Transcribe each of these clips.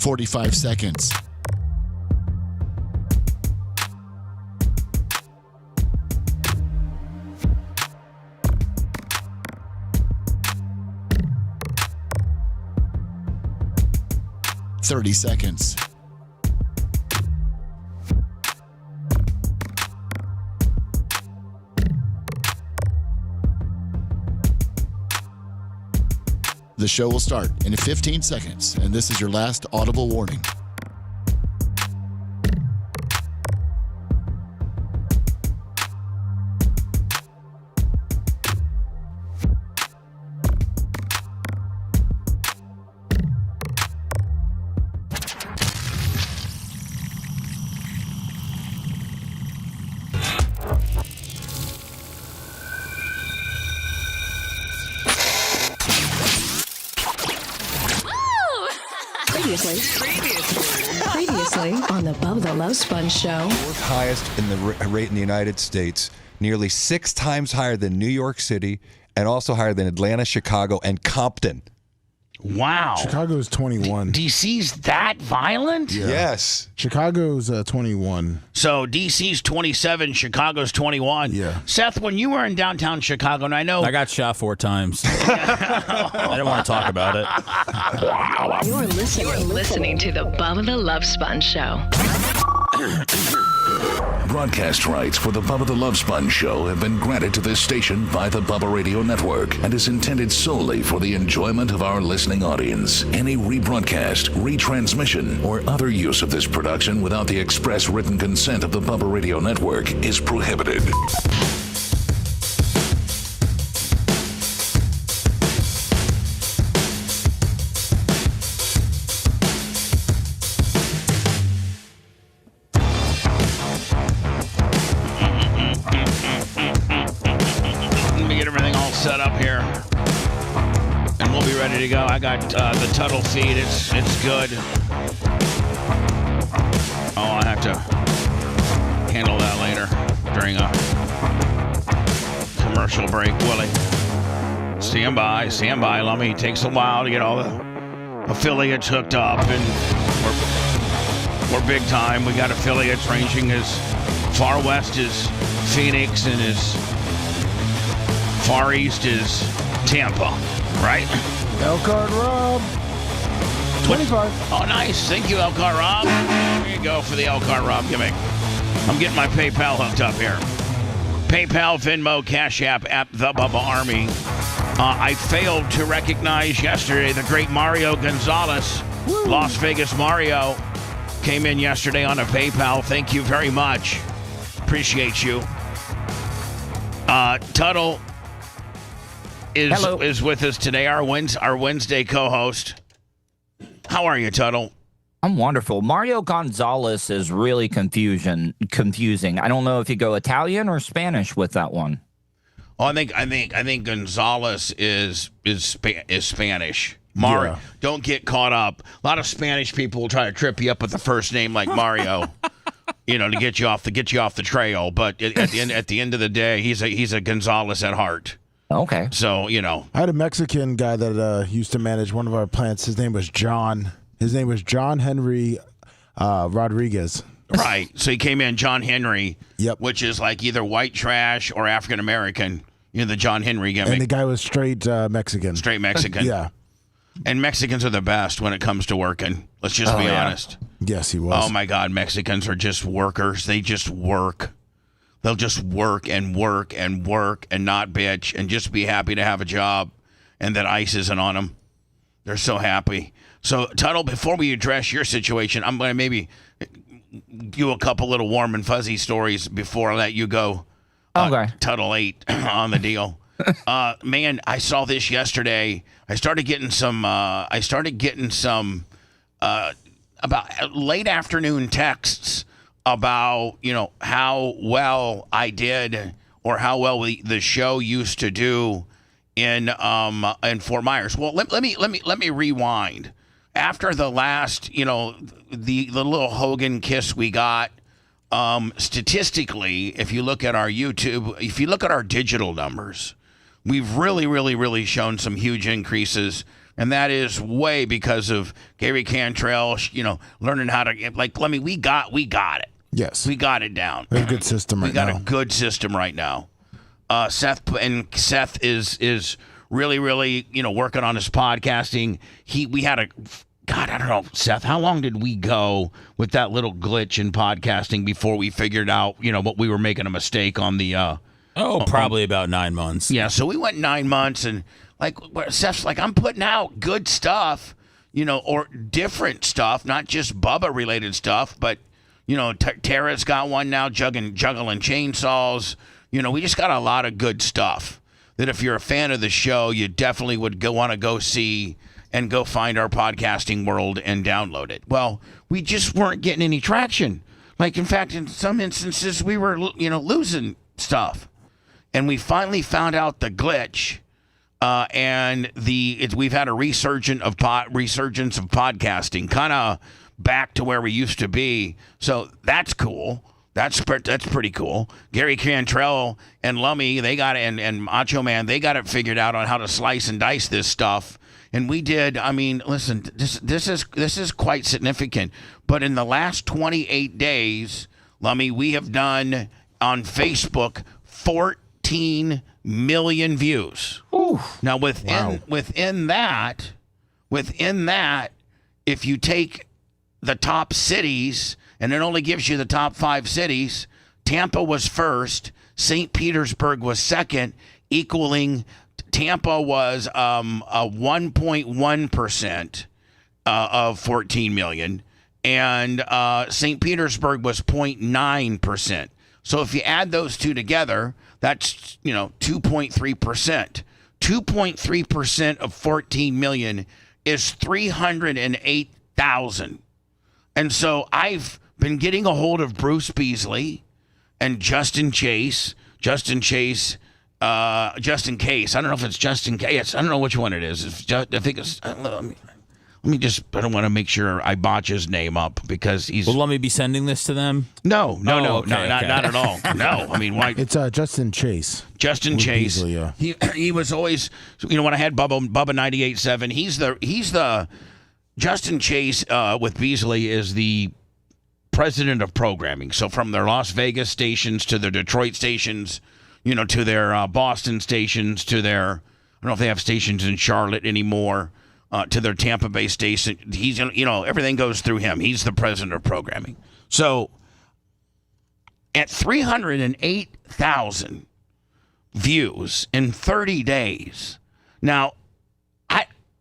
45 seconds. Thirty seconds. The show will start in 15 seconds, and this is your last audible warning. Previously on the Bubba the Love Sponge Show. Fourth highest in the rate in the United States, nearly 6 times higher than New York City, and also higher than Atlanta, Chicago, and Compton. Wow. Chicago's 21. DC's that violent? Yeah. Yes. Chicago's 21. So DC's 27, Chicago's 21. Yeah. Seth, when you were in downtown Chicago, and I know I got shot 4 times. I didn't want to talk about it. You're listening to the Bubba the Love Sponge Show. Broadcast rights for the Bubba the Love Sponge Show have been granted to this station by the Bubba Radio Network and is intended solely for the enjoyment of our listening audience. Any rebroadcast, retransmission, or other use of this production without the express written consent of the Bubba Radio Network is prohibited. set up here, and we'll be ready to go. I got the Tuttle feed. It's good. Oh, I'll have to handle that later during a commercial break. Willie, stand by. Let me. It takes a while to get all the affiliates hooked up, and we're big time. We got affiliates ranging as far west as Phoenix and as far east as Tampa, right? Elkhart Rob. 25. Oh, nice. Thank you, Elkhart Rob. There you go for the Elkhart Rob gimmick. I'm getting my PayPal hooked up here. PayPal, Venmo, Cash App, The Bubba Army. I failed to recognize yesterday the great Mario Gonzalez. Woo. Las Vegas Mario came in yesterday on a PayPal. Thank you very much. Appreciate you. Tuttle is with us today, our Wednesday co-host. How are you, Tuttle? I'm wonderful. Mario Gonzalez is really confusing. I don't know if you go Italian or Spanish with that one. Oh, I think Gonzalez is Spanish. Mario, yeah. Don't get caught up. A lot of Spanish people will try to trip you up with the first name like Mario, to get you off the trail. But at the end of the day, he's a Gonzalez at heart. Okay. So I had a Mexican guy that used to manage one of our plants. His name was John. His name was John Henry Rodriguez. Right. So he came in John Henry. Yep. Which is like either white trash or African American. The John Henry gimmick. And the guy was straight Mexican. Straight Mexican. Yeah. And Mexicans are the best when it comes to working. Let's just be honest. Yes, he was. Oh, my God. Mexicans are just workers. They just work. They'll just work and work and work and not bitch and just be happy to have a job and that ICE isn't on them. They're so happy. So, Tuttle, before we address your situation, I'm going to maybe do a couple little warm and fuzzy stories before I let you go. Okay. Tuttle 8 on the deal. Man, I saw this yesterday. I started getting some about late afternoon texts about, how well I did or how well the show used to do in Fort Myers. Well, let me rewind. After the last, the little Hogan kiss we got, statistically, if you look at our YouTube, if you look at our digital numbers, we've really, really, really shown some huge increases. And that is way because of Gary Cantrell, learning how to let me. We got it. Yes, we got it down. We have a good system right now. We got a good system right now. Seth is really working on his podcasting. I don't know, Seth. How long did we go with that little glitch in podcasting before we figured out what we were making a mistake on the? Probably about 9 months. Yeah, so we went 9 months and. Seth's like, I'm putting out good stuff, or different stuff, not just Bubba-related stuff, but, Tara's got one now, juggling chainsaws. We just got a lot of good stuff that if you're a fan of the show, you definitely would want to go see and go find our podcasting world and download it. Well, we just weren't getting any traction. In fact, in some instances, we were, losing stuff. And we finally found out the glitch. We've had a resurgence of podcasting, kind of back to where we used to be. So that's cool. That's pretty cool. Gary Cantrell and Lummy, they got it, and Macho Man, they got it figured out on how to slice and dice this stuff. And we did. I mean, listen, this is quite significant. But in the last 28 days, Lummy, we have done on Facebook 14 million views. Ooh, now within that, if you take the top cities and it only gives you the top 5 cities, Tampa was first, St. Petersburg was second, equaling Tampa was a 1.1% of 14 million, and St. Petersburg was 0.9%. So if you add those two together, that's 2.3%. 2.3% of 14 million is 308,000. And so I've been getting a hold of Bruce Beasley and Justin Case. Justin Case. I don't know if it's Justin Case. I don't know which one it is. I think it's. I don't want to make sure I botch his name up because he's. Well, let me be sending this to them. No, okay. not at all. No, I mean, why? It's Justin Chase. Justin Chase. Beasley, yeah. He was always, when I had Bubba 98.7, he's the Justin Chase with Beasley is the president of programming. So from their Las Vegas stations to their Detroit stations, to their Boston stations, to their, I don't know if they have stations in Charlotte anymore. To their Tampa Bay station. He's, everything goes through him. He's the president of programming. So at 308,000 views in 30 days. Now,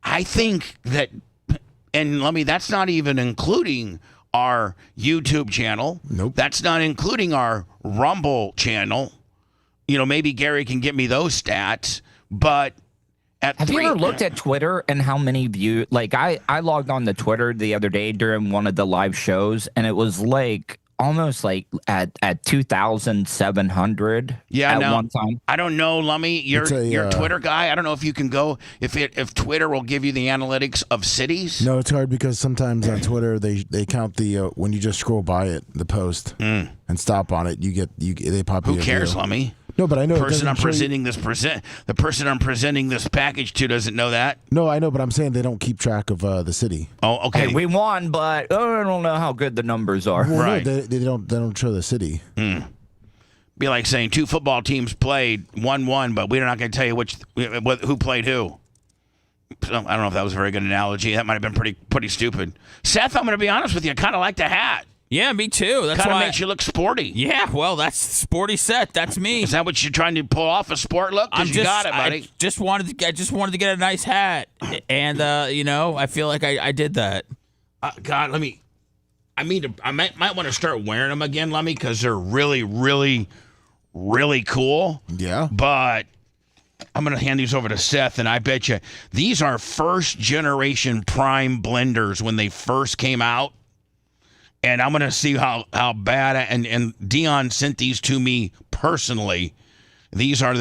I think that, and let me, that's not even including our YouTube channel. Nope. That's not including our Rumble channel. Maybe Gary can get me those stats, but have you ever looked at Twitter and how many views? I logged on to Twitter the other day during one of the live shows, and it was almost at 2,700. Yeah, at one time. I don't know, Lummy. You're a Twitter guy. I don't know if you can go if Twitter will give you the analytics of cities. No, it's hard because sometimes on Twitter they count the when you just scroll by it, the post and stop on it, they pop. Who cares, Lummy? No, but I know the person I'm presenting this package to doesn't know that. No, I know, but I'm saying they don't keep track of the city. Oh, okay. Hey, we won, but I don't know how good the numbers are. Well, right? No, they don't show the city. Be like saying 2 football teams played 1-1, but we're not going to tell you who played who. So, I don't know if that was a very good analogy. That might have been pretty stupid. Seth, I'm going to be honest with you. I kind of like the hat. Yeah, me too. That's kind of makes you look sporty. Yeah, well, that's sporty set. That's me. Is that what you're trying to pull off, a sport look? You got it, buddy. I just wanted to get a nice hat, and I feel like I did that. God, I might want to start wearing them again, Lemmy, because they're really, really, really cool. Yeah. But I'm going to hand these over to Seth, and I bet you these are first generation prime blenders when they first came out. And I'm going to see how bad, and Dion sent these to me personally. These are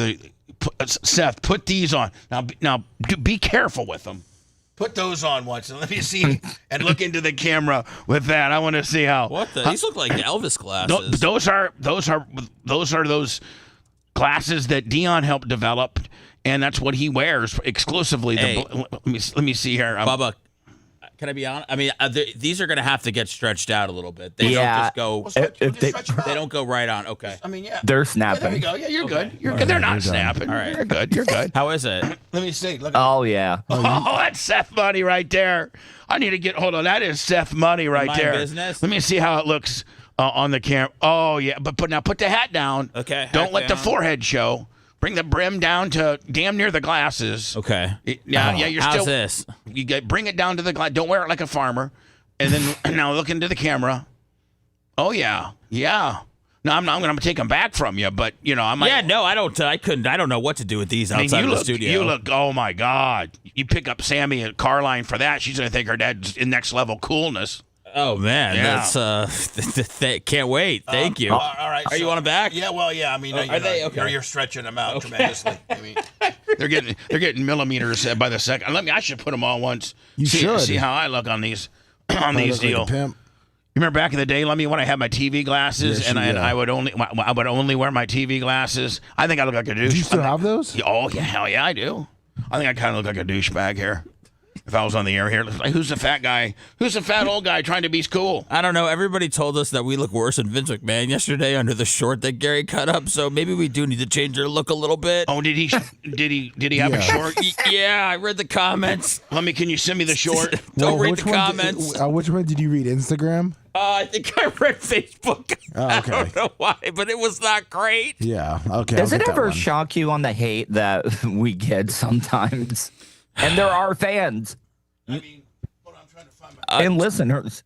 Seth, put these on. Now be careful with them. Put those on once, and let me see, and look into the camera with that. I want to see how. What the? These look like Elvis glasses. Those are those glasses that Dion helped develop, and that's what he wears exclusively. Hey. Let me see here. Bubba, can I be honest? I mean, these are going to have to get stretched out a little bit. They don't just go. They don't go right on. Okay. I mean, yeah. They're Yeah, snapping. there you go. Yeah, you're good. You're good. They're not snapping. All right. You're good. You're good. How is it? Let me see. Look at Oh yeah. Oh, that's Seth Money right there. I need to get hold on. That is Seth Money right My there. business? Let me see how it looks on the camera. Oh yeah, but now put the hat down. Okay, hat Don't let the down. forehead show. Bring the brim down to damn near the glasses. Okay. Yeah, you're How's still. this? Bring it down to the glass. Don't wear it like a farmer. And then now look into the camera. Oh yeah, yeah. No, I'm not going to take them back from you, but I might. Yeah, no, I don't. I couldn't. I don't know what to do with these outside of the studio. You look. Oh my God! You pick up Sammy at Carline for that. She's going to think her dad's in next level coolness. Oh man, Yeah. that's can't wait. Thank you. All right. Are you on a back? Yeah. Well, yeah. I mean, are they? Okay. You're stretching them out tremendously. I mean, they're getting millimeters by the second. I should put them on once. You should. See how I look on these on I these look like a deal. pimp. You remember back in the day, when I had my TV glasses, Yes, and yeah. I would only wear my TV glasses. I think I look like a douche. Do you still have those? Oh yeah, hell yeah, I do. I think I kind of look like a douchebag here. If I was on the air here, like, who's the fat guy? Who's the fat old guy trying to be cool? I don't know. Everybody told us that we look worse than Vince McMahon yesterday under the short that Gary cut up. So maybe we do need to change our look a little bit. Oh, did he have a Yeah. short? Yeah, I read the comments. Can you send me the short? Don't read which the one comments. which one did you read? Instagram? I think I read Facebook. Oh, okay. I don't know why, but it was not great. Yeah. Okay. Does I'll it get that ever one. shock you on the hate that we get sometimes? And there are fans I mean, hold on, I'm trying to find my. and listeners.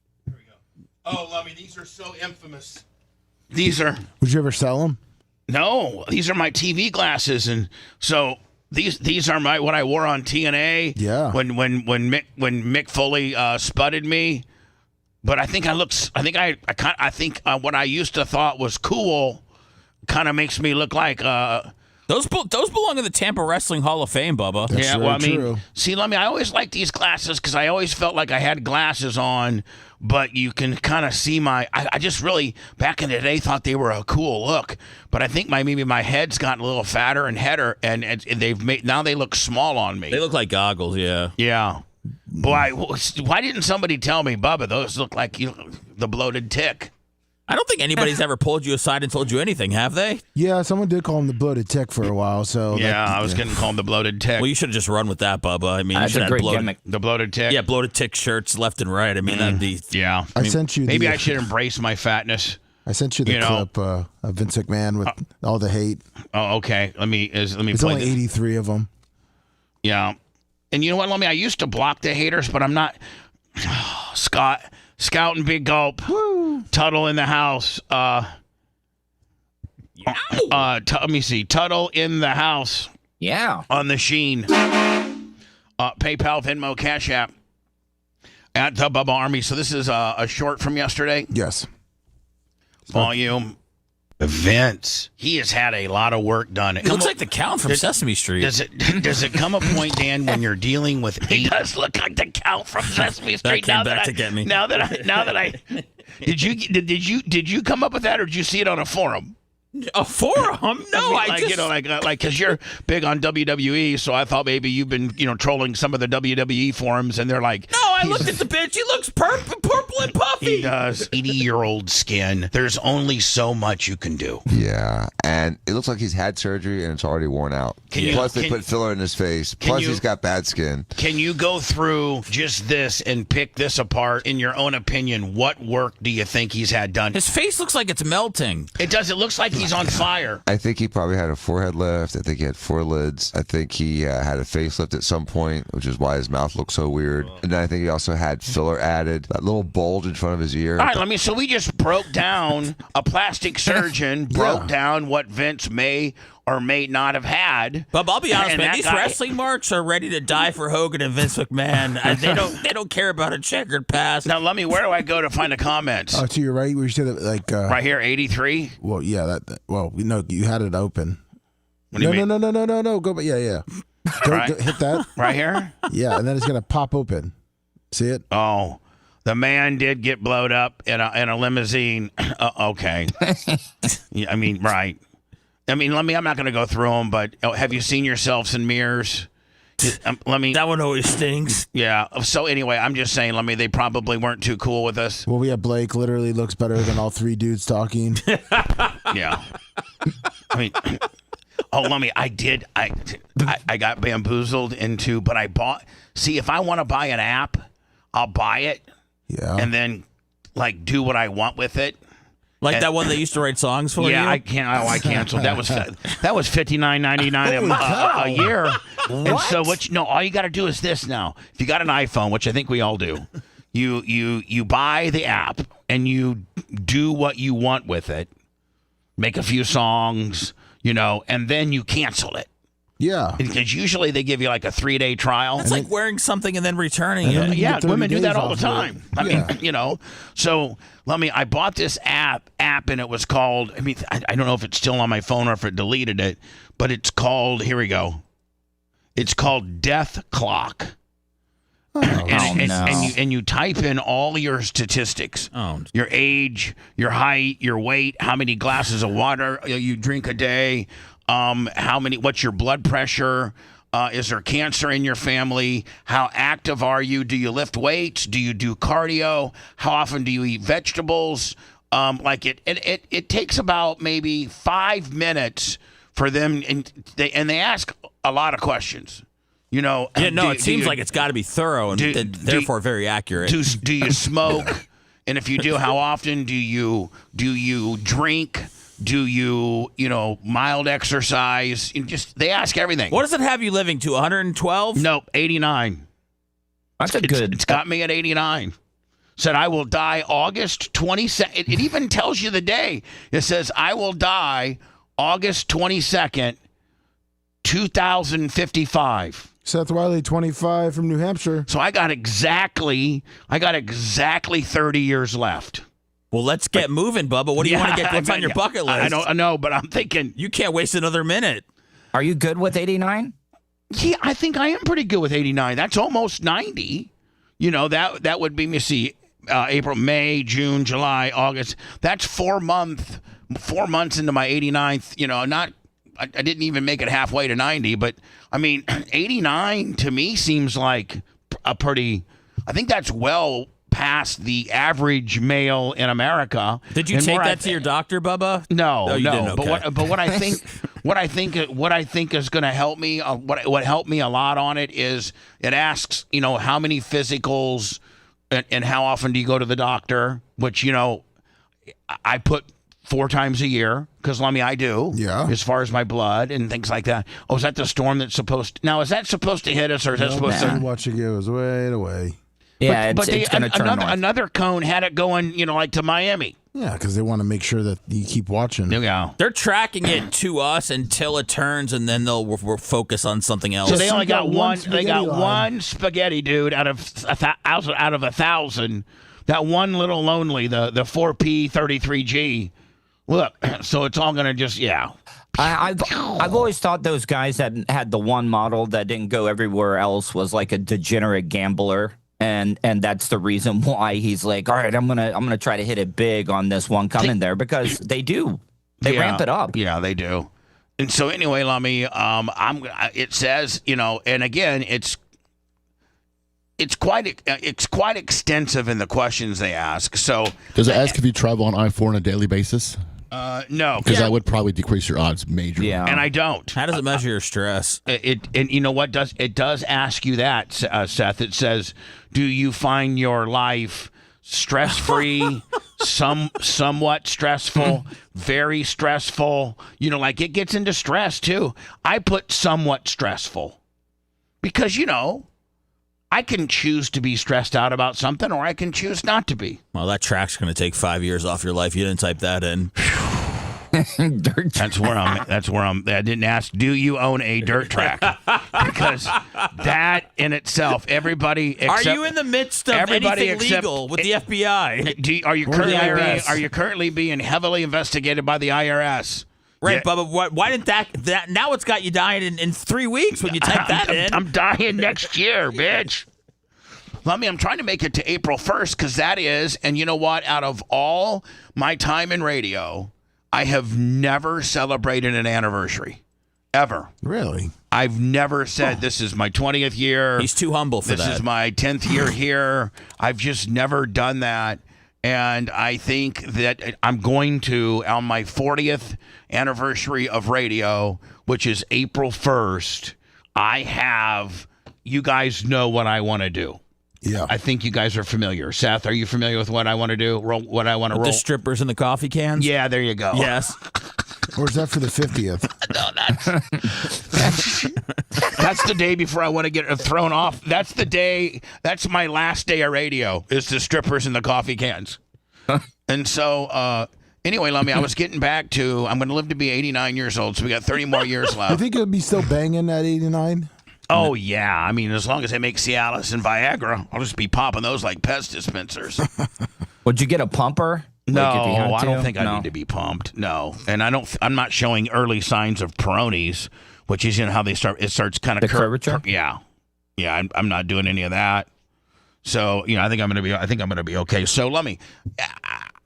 Oh, Lummy, these are so infamous. These are. Would you ever sell them? No, these are my TV glasses, and so these are what I wore on TNA. Yeah. When Mick Foley sputted me, but I think I think what I used to thought was cool, kind of makes me look like. Those belong in the Tampa Wrestling Hall of Fame, Bubba. That's Yeah, very well, I mean, true. see, I always liked these glasses because I always felt like I had glasses on, but you can kind of see I just really, back in the day, thought they were a cool look. But I think maybe my head's gotten a little fatter and header, and now they look small on me. They look like goggles, yeah. Yeah. Boy, why didn't somebody tell me, Bubba, those look like the bloated tick? I don't think anybody's ever pulled you aside and told you anything, have they? Yeah, someone did call him the bloated tick for a while. So Yeah, I was getting called the bloated tick. Well, you should have just run with that, Bubba. I mean, That's you should a have great bloated, gimmick. The bloated tick? Yeah, bloated tick shirts left and right. I mean, that'd be. Yeah. I sent you. Maybe the, I should embrace my fatness. I sent you the clip of Vince McMahon with all the hate. Oh, okay. Let me There's play only this. 83 of them. Yeah. And you know what, Lummy? I used to block the haters, but I'm not. Scout and Big Gulp. Woo. Tuttle in the house. Let me see. Tuttle in the house Yeah. on the Sheen. PayPal, Venmo, Cash App at the Bubba Army. So this is a short from yesterday. Yes. Volume. Vince. He has had a lot of work done. It looks like the Count from Sesame Street. Does it come a point, Dan, when you're dealing with eight? He does look like the Count from Sesame Street. That came back to get me. Now that I did you come up with that, or did you see it on a forum? A forum? No, I just. Because you're big on WWE, so I thought maybe you've been trolling some of the WWE forums, and they're like, No, I looked at the bitch. He looks purple and puffy. he does 80-year-old skin. There's only so much you can do. Yeah, and it looks like he's had surgery and it's already worn out. Plus, they put filler in his face. Plus, he's got bad skin. Can you go through just this and pick this apart in your own opinion? What work do you think he's had done? His face looks like it's melting. It does. It looks like he's on fire. I think he probably had a forehead lift. I think he had lids. I think he had a facelift at some point, which is why his mouth looks so weird. And then I think he also had filler added. That little bulge in front of his ear. All right, so we just broke down, a plastic surgeon broke down what Vince may or may not have had. But I'll be honest, And man, that these guy- wrestling marks are ready to die for Hogan and Vince McMahon. They don't care about a checkered past. Now, let me, where do I go to find the comments? Oh, to your right, where you said it like. Right here, 83. Well, yeah, well, no, you had it open. What do you mean? No. Go, but yeah. Go, Right. hit that. Right here? Yeah, and then it's gonna pop open. See it? Oh, the man did get blowed up in a limousine. Okay. Yeah, I mean, right. I mean, I'm not going to go through them, but have you seen yourselves in mirrors? That one always stings. Yeah. So anyway, I'm just saying, they probably weren't too cool with us. Well, we have Blake literally looks better than all three dudes talking. Yeah. I mean, I got bamboozled into, but I bought. See, if I want to buy an app, I'll buy it. Yeah. And then, do what I want with it. Like that one that used to write songs for you? Yeah, I canceled. That was $59.99 a year. What? And so all you got to do is this now. If you got an iPhone, which I think we all do, you buy the app and you do what you want with it. Make a few songs, and then you cancel it. Yeah. Because usually they give you like a 3-day trial. It's like wearing something and then returning it. Yeah, women do that all the time. I mean, So I bought this app and it was called, I don't know if it's still on my phone or if it deleted it, but it's called, here we go. It's called Death Clock. And you type in all your statistics, your age, your height, your weight, how many glasses of water you drink a day, what's your blood pressure, is there cancer in your family, how active are you, do you lift weights, do you do cardio, how often do you eat vegetables, it takes about maybe 5 minutes for them, and they ask a lot of questions. It seems like it's got to be thorough and therefore very accurate. Do you smoke? And if you do, how often do you drink? Do you mild exercise? They ask everything. What does it have you living to? 112? Nope, 89. That's a good. It's got me at 89. Said I will die August 22nd. It even tells you the day. It says I will die August 22nd, 2055. Seth Wiley, 25 from New Hampshire. So I got exactly 30 years left. Well, let's get moving, Bubba. What do you want to get? What's on your bucket list? I know, but I'm thinking you can't waste another minute. Are you good with 89? Yeah, I think I am pretty good with 89. That's almost 90. That would be, April, May, June, July, August. That's 4 months into my 89th. I didn't even make it halfway to 90, but 89 to me seems like a pretty. I think that's well past the average male in America. Did you take that to your doctor, Bubba? No, you didn't. Okay. But what I think, what I think is going to help me. What helped me a lot on it is it asks, how many physicals and how often do you go to the doctor? Which I put 4 times a year because I do. Yeah. As far as my blood and things like that. Oh, is that the storm that's supposed? Now is that supposed to hit us or is that supposed to? Watch it goes way away. Yeah, but it's going to turn north. Another cone had it going, to Miami. Yeah, because they want to make sure that you keep watching. Yeah. They're tracking it to us until it turns, and then they'll focus on something else. So they only got one. They got one spaghetti dude out of 1,000. That one little lonely, the 4P33G. Look, so it's all going to just I've always thought those guys that had the one model that didn't go everywhere else was like a degenerate gambler. And that's the reason why he's like, all right, I'm gonna try to hit it big on this one coming there because they ramp it up. Yeah, they do. And so anyway, Lummy, it says, and again, it's quite extensive in the questions they ask. So does it ask if you travel on I-4 on a daily basis? No, because that would probably decrease your odds majorly. Yeah, and I don't. How does it measure your stress? And you know what it does ask you that, Seth. It says, do you find your life stress-free, somewhat stressful, very stressful? It gets into stress too. I put somewhat stressful because I can choose to be stressed out about something, or I can choose not to be. Well, that track's going to take 5 years off your life. You didn't type that in. That's where I'm. I didn't ask, do you own a dirt track? Because that in itself, everybody. Are you in the midst of anything legal with the FBI? Are you currently being heavily investigated by the IRS? Right, yeah. Bubba, why didn't that now it's got you dying in 3 weeks when you type that in? I'm dying next year, bitch. I'm trying to make it to April 1st because that is, and you know what? Out of all my time in radio, I have never celebrated an anniversary, ever. Really? I've never said this is my 20th year. He's too humble for that. This is my 10th year here. I've just never done that. And I think that I'm going to, on my 40th anniversary of radio, which is April 1st, you guys know what I want to do. Yeah. I think you guys are familiar. Seth, are you familiar with what I want to do? What I want to roll? The strippers and the coffee cans? Yeah, there you go. Yes. Or is that for the 50th? That's the day before I want to get thrown off. That's the day. That's my last day of radio, is the strippers and the coffee cans. And so, anyway, Lummy, I was getting back to, I'm going to live to be 89 years old, so we got 30 more years left. You think it'll be still banging at 89? Oh, yeah. I mean, as long as they make Cialis and Viagra, I'll just be popping those like pest dispensers. Would you get a pumper? No, I don't think I need to be pumped. No. And I'm not showing early signs of Peyronie's, which is, how they start, it starts kind of curvature. Yeah. Yeah, I'm not doing any of that. So, I think I'm going to be okay. So, let me,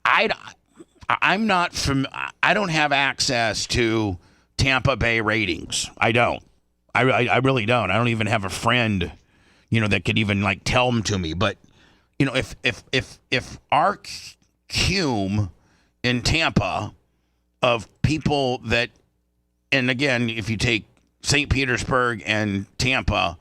I don't have access to Tampa Bay ratings. I don't. I really don't. I don't even have a friend, that could even like tell them to me. But, if our cume in Tampa of people that, and again, if you take St. Petersburg and Tampa,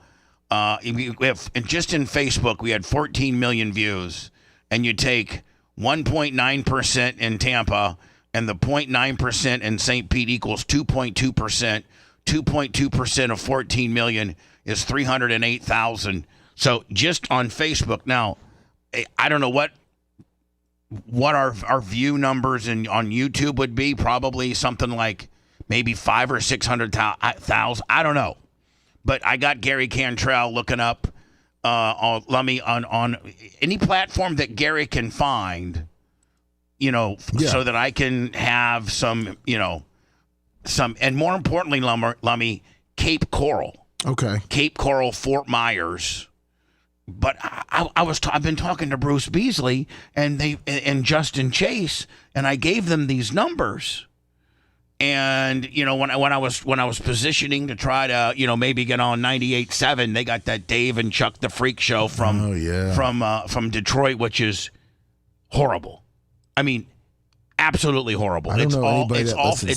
and just in Facebook, we had 14 million views, and you take 1.9% in Tampa, and the 0.9% in St. Pete equals 2.2%. 2.2% of 14 million is 308,000. So just on Facebook. Now, I don't know what our view numbers on YouTube would be. Probably something like maybe 500,000 or 600,000. I don't know. But I got Gary Cantrell looking up on any platform that Gary can find, so that I can have some, and more importantly, Lummy, Cape Coral. Okay. Cape Coral, Fort Myers. But I've been talking to Bruce Beasley and Justin Chase, and I gave them these numbers. And when I was positioning to try to maybe get on 98.7, they got that Dave and Chuck the Freak show from Detroit, which is horrible. I mean, absolutely horrible. It's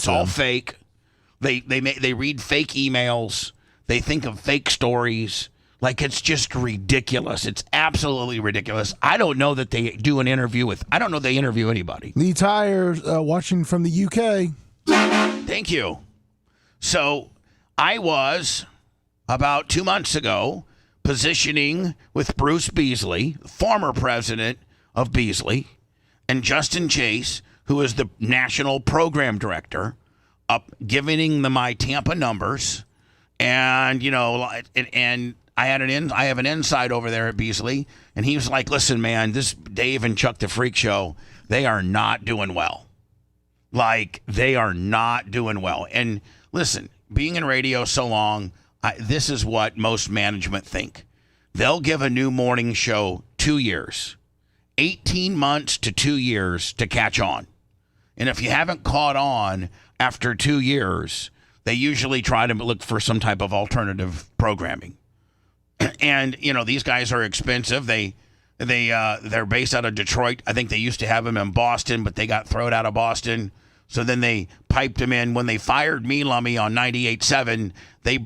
all fake. They read fake emails. They think of fake stories. Like, it's just ridiculous. It's absolutely ridiculous. I don't know that they do an interview I don't know they interview anybody. Lee Tyre, watching from the UK. Thank you. So I was, about 2 months ago, positioning with Bruce Beasley, former president of Beasley, and Justin Chase, who is the national program director, giving them my Tampa numbers. And, and I have an inside over there at Beasley, and he was like, listen, man, this Dave and Chuck the Freak show, they are not doing well. Like, they are not doing well. And listen, being in radio so long, this is what most management think. They'll give a new morning show 2 years, 18 months to 2 years to catch on. And if you haven't caught on after 2 years, they usually try to look for some type of alternative programming. And, these guys are expensive. They're based out of Detroit. I think they used to have them in Boston, but they got thrown out of Boston. So then they piped them in. When they fired me, Lummy, on 98.7,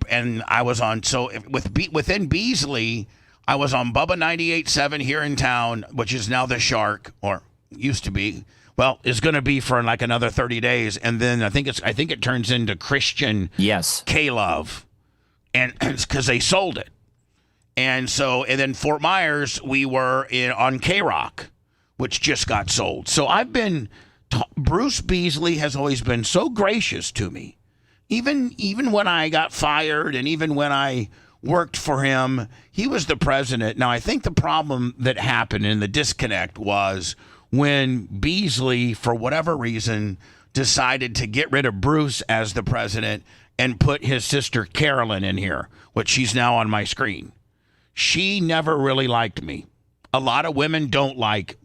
and I was on, so within Beasley, I was on Bubba 98.7 here in town, which is now the Shark, or used to be. Well, is going to be for like another 30 days, and then I think it turns into Christian K-Love, and it's because they sold it. And then Fort Myers, we were on K-Rock, which just got sold. So I've been, Bruce Beasley has always been so gracious to me. Even when I got fired and even when I worked for him, he was the president. Now, I think the problem that happened in the disconnect was when Beasley, for whatever reason, decided to get rid of Bruce as the president and put his sister Carolyn in here, which she's now on my screen. She never really liked me. A lot of women don't like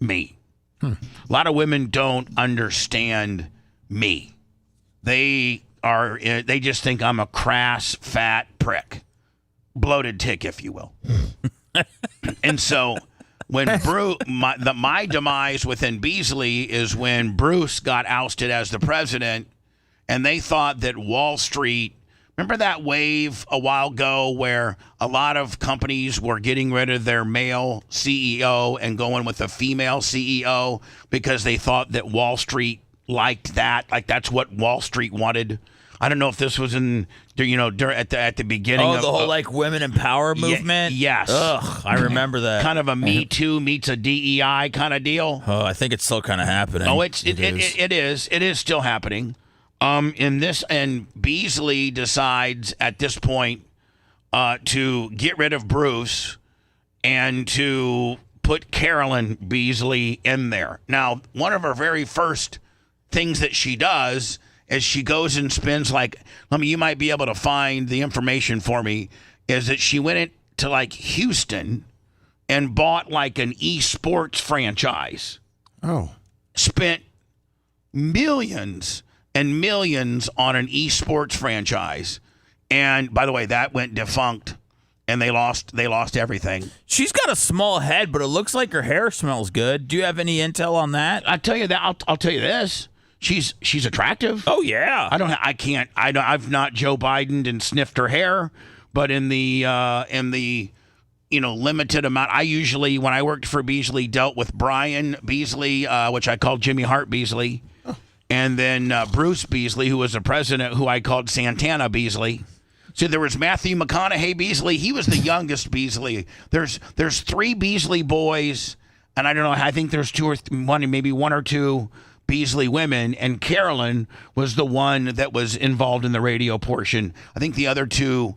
me. A lot of women don't understand me. They just think I'm a crass, fat prick. Bloated tick, if you will. And so when my demise within Beasley is when Bruce got ousted as the president, and they thought that Wall Street, remember that wave a while ago where a lot of companies were getting rid of their male CEO and going with a female CEO because they thought that Wall Street liked that, like that's what Wall Street wanted. I don't know if this was in, at the beginning. Oh, the whole like women in power movement. Yes. Ugh, I remember that. Kind of a Me Too meets a DEI kind of deal. Oh, I think it's still kind of happening. Oh, it is. It is still happening. And Beasley decides at this point to get rid of Bruce and to put Carolyn Beasley in there. Now, one of her very first things that she does is she goes and spends you might be able to find the information for me, is that she went to like Houston and bought like an esports franchise. Oh. Spent millions and millions on an esports franchise. And by the way, that went defunct and they lost everything. She's got a small head, but it looks like her hair smells good. Do you have any intel on that? I'll tell you that. I'll tell you this. She's attractive. Oh yeah. I've not Joe Biden and sniffed her hair, but in the limited amount, I usually, when I worked for Beasley, dealt with Brian Beasley, which I called Jimmy Hart Beasley, and then Bruce Beasley, who was the president, who I called Santana Beasley. So there was Matthew McConaughey Beasley. He was the youngest Beasley. There's 3 Beasley boys, and I don't know. I think there's maybe one or two Beasley women, and Carolyn was the one that was involved in the radio portion. I think the other 2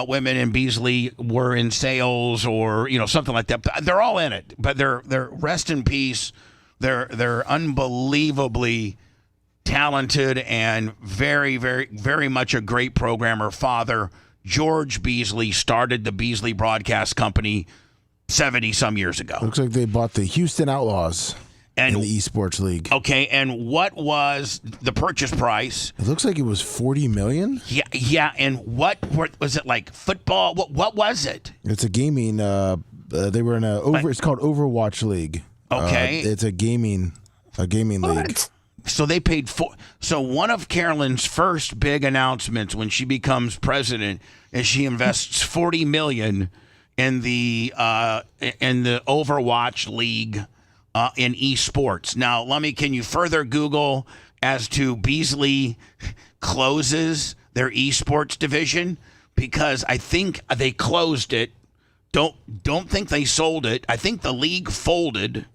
women in Beasley were in sales or something like that. They're all in it, but they're rest in peace. They're unbelievably talented and very, very, very much a great programmer. Father George Beasley started the Beasley Broadcast Company 70 some years ago. Looks like they bought the Houston Outlaws. In the esports league. Okay, and what was the purchase price? It looks like it was $40 million. Yeah, and what was it, like football? What was it? It's a gaming. They were in it's called Overwatch League. Okay, it's a gaming league. So they paid So one of Carolyn's first big announcements when she becomes president is she invests $40 million in the Overwatch League. In esports. Now, can you further Google as to Beasley closes their esports division? Because I think they closed it. Don't think they sold it. I think the league folded,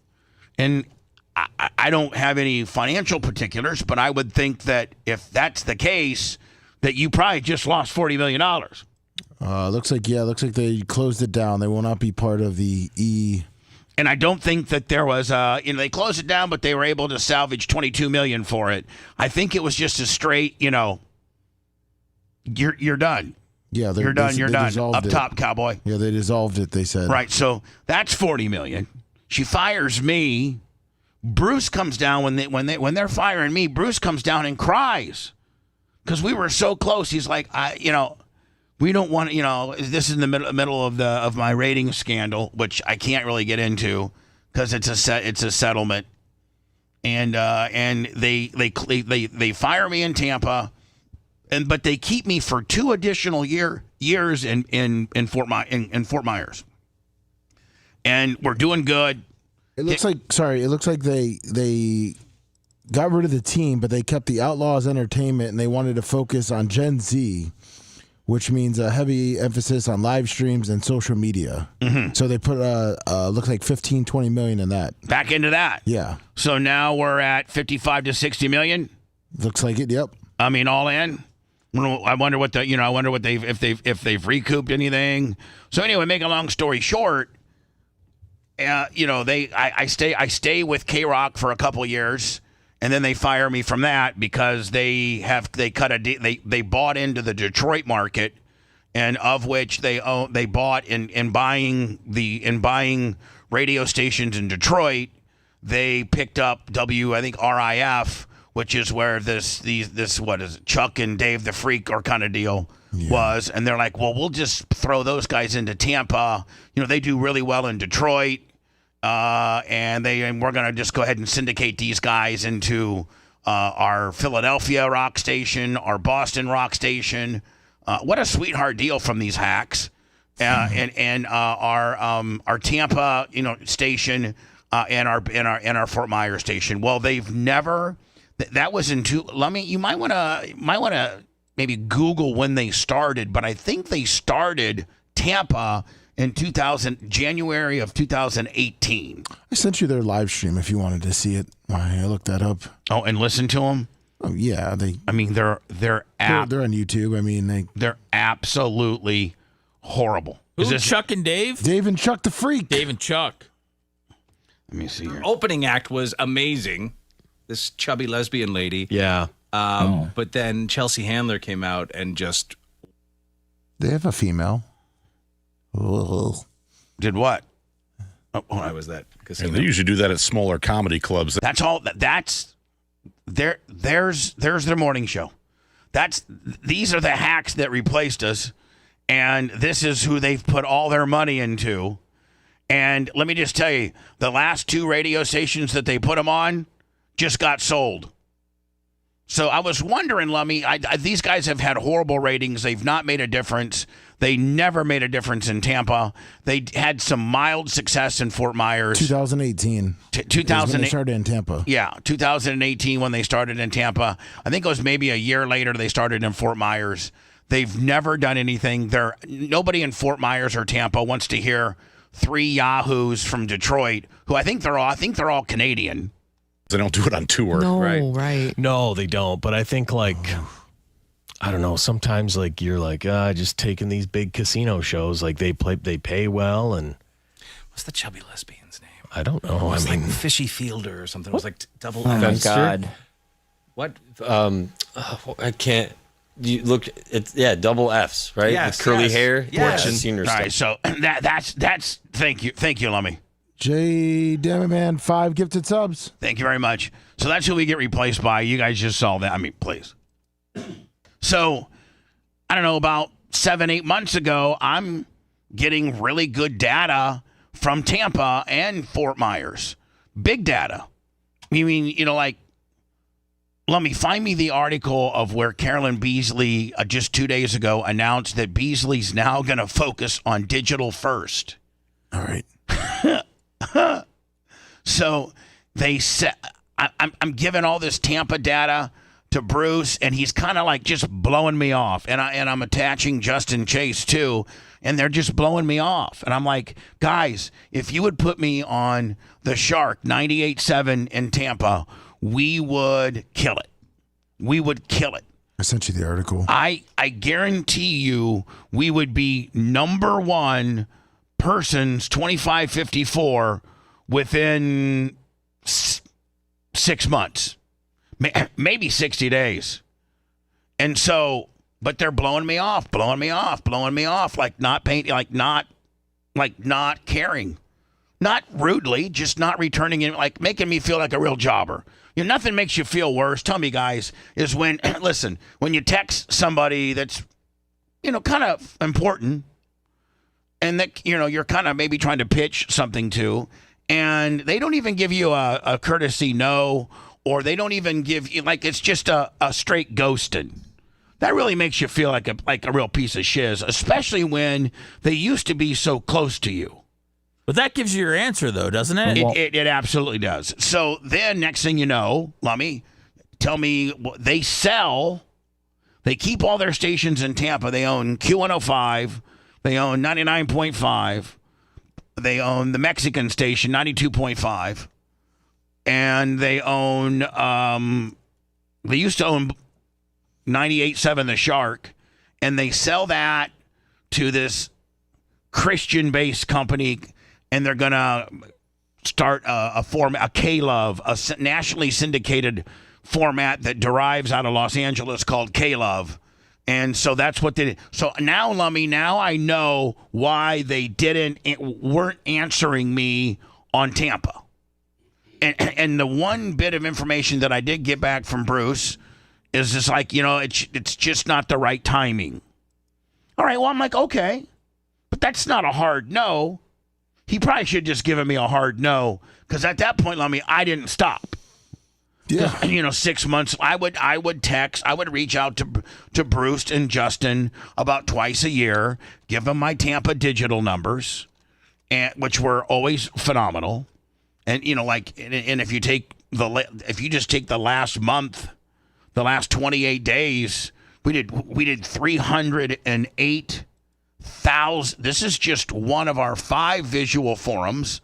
and I don't have any financial particulars, but I would think that if that's the case, that you probably just lost $40 million. Looks like they closed it down. They will not be part of the And I don't think that there was they closed it down, but they were able to salvage $22 million for it. I think it was just a straight, you're done. Yeah, you're done. Up top, cowboy. Yeah, they dissolved it. They said. Right. So that's $40 million. She fires me. Bruce comes down when they're firing me. Bruce comes down and cries because we were so close. He's like, we don't want this is in the middle of my ratings scandal, which I can't really get into because it's a settlement, and they fire me in Tampa, but they keep me for 2 additional years in Fort Myers, and we're doing good. It looks like they got rid of the team, but they kept the Outlaws Entertainment, and they wanted to focus on Gen Z, which means a heavy emphasis on live streams and social media. Mm-hmm. So they put looks like 15, 20 million in that. Back into that. Yeah. So now we're at 55 to 60 million. Looks like it. Yep. I mean, all in. I wonder what if they've recouped anything. So anyway, make a long story short, I stay with K-Rock for a couple years. And then they fire me from that because they bought into the Detroit market, and of which they bought in buying radio stations in Detroit. They picked up RIF, which is where this what is it, Chuck and Dave the Freak or kind of deal was. And they're like, well, we'll just throw those guys into Tampa. They do really well in Detroit. And we're going to just go ahead and syndicate these guys into our Philadelphia rock station, our Boston rock station. What a sweetheart deal from these hacks. And our Tampa, station, and our Fort Myers station. Well, they've never. That was in two. You might want to maybe Google when they started, but I think they started Tampa in January of 2018. I sent you their live stream if you wanted to see it. I looked that up. Oh, and listen to them. Oh yeah, they're on YouTube. They're absolutely horrible. Is this Chuck and Dave? Dave and Chuck the Freak. Dave and Chuck. Let me see here. Opening act was amazing. This chubby lesbian lady. Yeah. But then Chelsea Handler came out and just. They have a female. Oh. Did what? Oh, why was that? And they usually do that at smaller comedy clubs. That's all. That's there's their morning show. These are the hacks that replaced us, and this is who they've put all their money into. And let me just tell you, the last 2 radio stations that they put them on just got sold. So I was wondering, Lummy, these guys have had horrible ratings. They've not made a difference. They never made a difference in Tampa. They had some mild success in Fort Myers. 2018. 2008. When they started in Tampa. Yeah, 2018 when they started in Tampa. I think it was maybe a year later they started in Fort Myers. They've never done anything. Nobody in Fort Myers or Tampa wants to hear 3 yahoos from Detroit, who I think they're all Canadian. They don't do it on tour. No, right. No, they don't. But I think I don't know. Sometimes you're just taking these big casino shows. They pay well, and what's the chubby lesbian's name? I don't know. It was Fishy Fielder or something. It was double. Oh my God. What? I can't. You look. It's double F's, right? Yes, with curly hair. Yes. I've seen her All right, so that's thank you, Lummy. J Damaman 5 gifted subs. Thank you very much. So that's who we get replaced by. You guys just saw that. I mean, please. So, I don't know, about 7-8 months ago, I'm getting really good data from Tampa and Fort Myers. Big data. You mean, let me find me the article of where Carolyn Beasley just 2 days ago announced that Beasley's now going to focus on digital first. All right. So they said, I'm giving all this Tampa data to Bruce, and he's kind of just blowing me off. And I'm attaching Justin Chase too, and they're just blowing me off. And I'm like, guys, if you would put me on the Shark 98.7 in Tampa, we would kill it. We would kill it. I sent you the article. I guarantee you we would be number 1 persons 2554 within 6 months, maybe 60 days. And so, but they're blowing me off, like not painting, like not caring, not rudely, just not returning it, like making me feel like a real jobber. Nothing makes you feel worse, tell me guys, is when, listen, when you text somebody that's, kind of important, and that, you're kind of maybe trying to pitch something to, and they don't even give you a courtesy no, or they don't even give you, it's just a straight ghosting. That really makes you feel like a real piece of shiz, especially when they used to be so close to you. But that gives you your answer, though, doesn't it? It absolutely does. So then, next thing you know, Lummy, tell me, they keep all their stations in Tampa. They own Q105. They own 99.5. They own the Mexican station, 92.5. And they own, they used to own 98.7 The Shark. And they sell that to this Christian-based company. And they're going to start a K-Love, a nationally syndicated format that derives out of Los Angeles called K-Love. And so that's what they did. So now, Lummy, now I know why they weren't answering me on Tampa. And the one bit of information that I did get back from Bruce is just like, it's just not the right timing. All right, well, I'm like, okay, but that's not a hard no. He probably should have just given me a hard no, because at that point, I didn't stop. Yeah. 6 months, I would text, I would reach out to Bruce and Justin about twice a year, give them my Tampa digital numbers, which were always phenomenal. And, and if you just take the last month, the last 28 days, we did 308,000. This is just one of our 5 visual forums.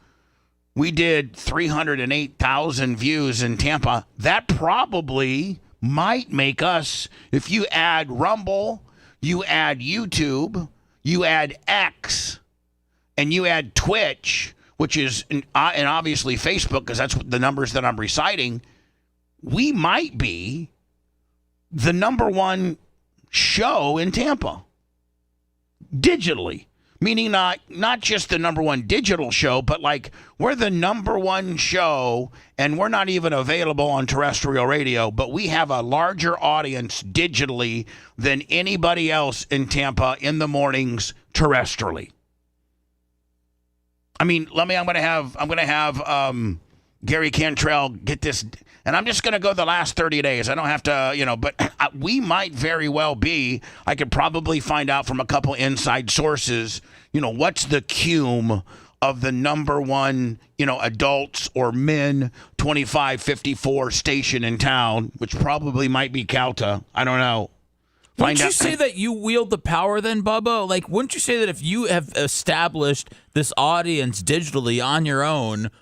We did 308,000 views in Tampa. That probably might make us, if you add Rumble, you add YouTube, you add X, and you add Twitch, which is, and obviously Facebook, because that's the numbers that I'm reciting, we might be the number one show in Tampa digitally, meaning not just the number one digital show, but we're the number one show, and we're not even available on terrestrial radio, but we have a larger audience digitally than anybody else in Tampa in the mornings terrestrially. I'm going to have Gary Cantrell get this, and I'm just going to go the last 30 days. I don't have to, but we might very well be. I could probably find out from a couple inside sources, what's the cume of the number one, adults or men 25-54 station in town, which probably might be Calta. I don't know. Wouldn't you say that you wield the power then, Bubba? Wouldn't you say that if you have established this audience digitally on your own,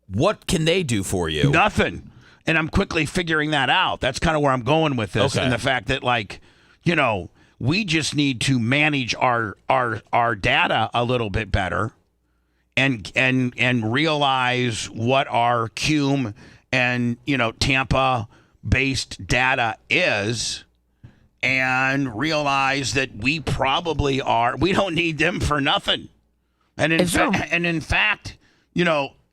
what can they do for you? Nothing. And I'm quickly figuring that out. That's kind of where I'm going with this. Okay. And the fact that, we just need to manage our data a little bit better and realize what our cume and, Tampa-based data is, and realize that we probably we don't need them for nothing. And in fact,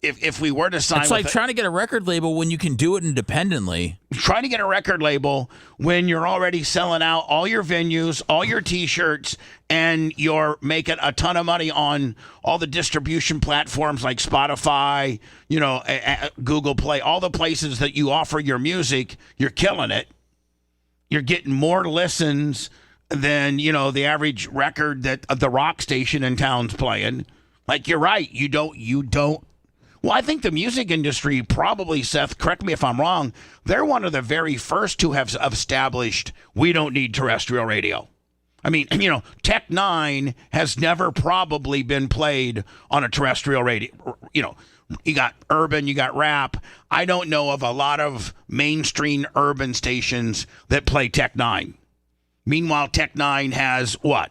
if we were to sign, it's like trying to get a record label when you can do it independently. Trying to get a record label when you're already selling out all your venues, all your T-shirts, and you're making a ton of money on all the distribution platforms like Spotify, Google Play, all the places that you offer your music. You're killing it. You're getting more listens than, the average record that the rock station in town's playing. You're right. You don't. Well, I think the music industry probably, Seth, correct me if I'm wrong, they're one of the very first to have established we don't need terrestrial radio. I mean, Tech 9 has never probably been played on a terrestrial radio. You got urban, you got rap. I don't know of a lot of mainstream urban stations that play Tech 9. Meanwhile, Tech 9 has what?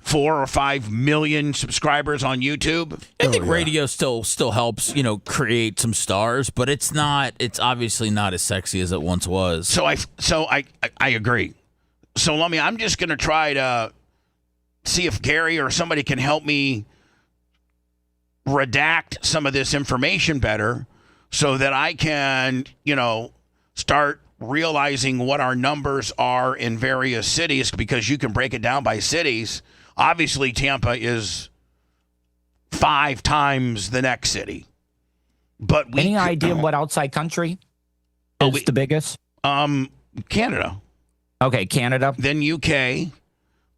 4 or 5 million subscribers on YouTube. I think radio still helps, create some stars, but it's obviously not as sexy as it once was. So I agree. So I'm just going to try to see if Gary or somebody can help me redact some of this information better so that I can, start realizing what our numbers are in various cities, because you can break it down by cities. Obviously, Tampa is 5 times the next city. But any idea what outside country is the biggest? Canada. Okay, Canada. Then UK.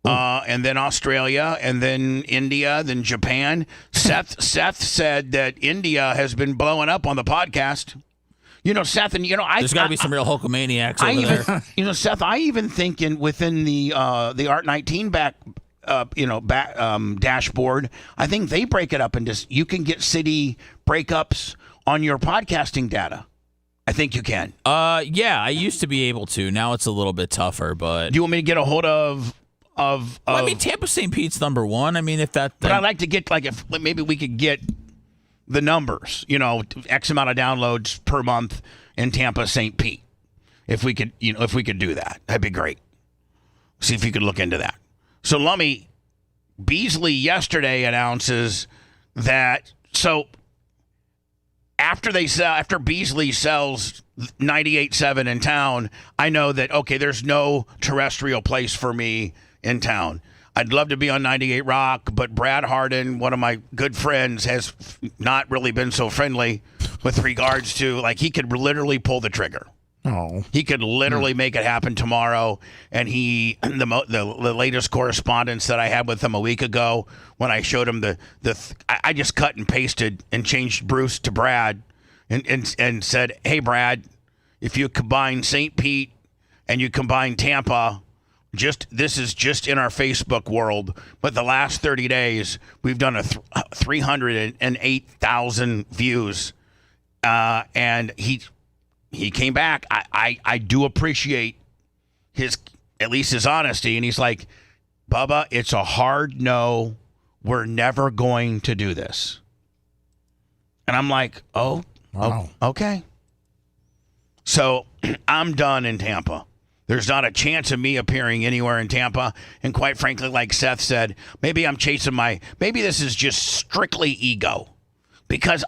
And then Australia, and then India, then Japan. Seth said that India has been blowing up on the podcast. Seth, and there's got to be some real Hulkamaniacs over there. Seth, I even think within the Art 19 dashboard, I think they break it up into, you can get city breakups on your podcasting data. I think you can. Yeah, I used to be able to. Now it's a little bit tougher, but do you want me to get a hold of Tampa St. Pete's number one. I mean, if that. But I'd like to get if maybe we could get the numbers. X amount of downloads per month in Tampa St. Pete. If we could, if we could do that, that'd be great. See if you could look into that. So Lummy, Beasley yesterday announces that. So after Beasley sells 98.7 in town, I know that, okay, there's no terrestrial place for me in town. I'd love to be on 98 Rock, but Brad Harden, one of my good friends, has not really been so friendly with regards to, like, he could literally pull the trigger. Oh. He could literally make it happen tomorrow. And the latest correspondence that I had with him a week ago, when I showed him I just cut and pasted and changed Bruce to Brad and said, hey, Brad, if you combine St. Pete and you combine Tampa, this is just in our Facebook world, but the last 30 days, we've done 308,000 views. And he came back. I do appreciate at least his honesty. And he's like, Bubba, it's a hard no. We're never going to do this. And I'm like, wow. Okay. So I'm done in Tampa. There's not a chance of me appearing anywhere in Tampa. And quite frankly, like Seth said, maybe I'm chasing maybe this is just strictly ego. Because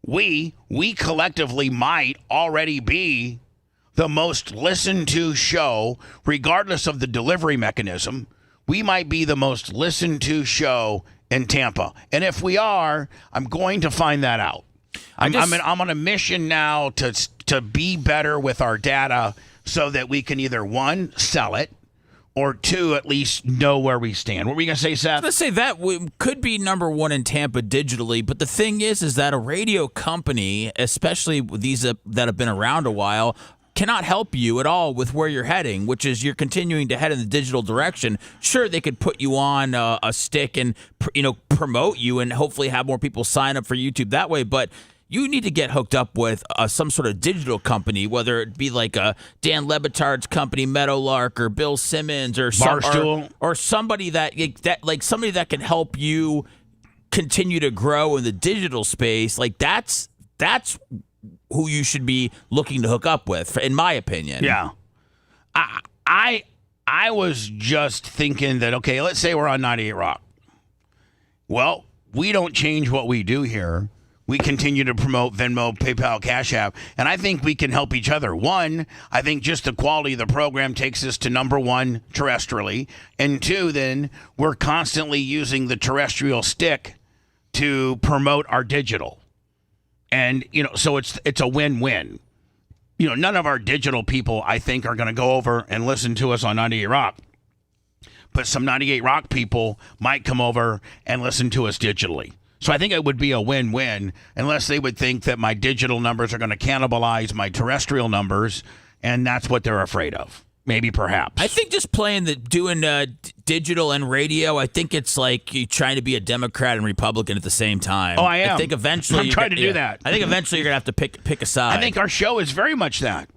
we collectively might already be the most listened to show, regardless of the delivery mechanism. We might be the most listened to show in Tampa. And if we are, I'm going to find that out. I'm on a mission now to be better with our data so that we can either, one, sell it, or two, at least know where we stand. What were you going to say, Seth? Let's say that we could be number one in Tampa digitally, but the thing is that a radio company, especially these that have been around a while, cannot help you at all with where you're heading, which is you're continuing to head in the digital direction. Sure, they could put you on a stick and promote you and hopefully have more people sign up for YouTube that way, but you need to get hooked up with some sort of digital company, whether it be like a Dan Lebitard's company, Meadowlark, or Bill Simmons, or Barstool, or somebody that can help you continue to grow in the digital space. Like that's who you should be looking to hook up with, in my opinion. Yeah, I was just thinking that, okay, let's say we're on 98 Rock. Well, we don't change what we do here. We continue to promote Venmo, PayPal, Cash App, and I think we can help each other. One, I think just the quality of the program takes us to number one terrestrially, and two, then we're constantly using the terrestrial stick to promote our digital. And, so it's a win-win. None of our digital people, I think, are going to go over and listen to us on 98 Rock. But some 98 Rock people might come over and listen to us digitally. So I think it would be a win-win, unless they would think that my digital numbers are going to cannibalize my terrestrial numbers, and that's what they're afraid of. Maybe, perhaps. I think just doing digital and radio, I think it's like you trying to be a Democrat and Republican at the same time. Oh, I am. I think eventually I'm trying to do that. I think eventually you're going to have to pick a side. I think our show is very much that.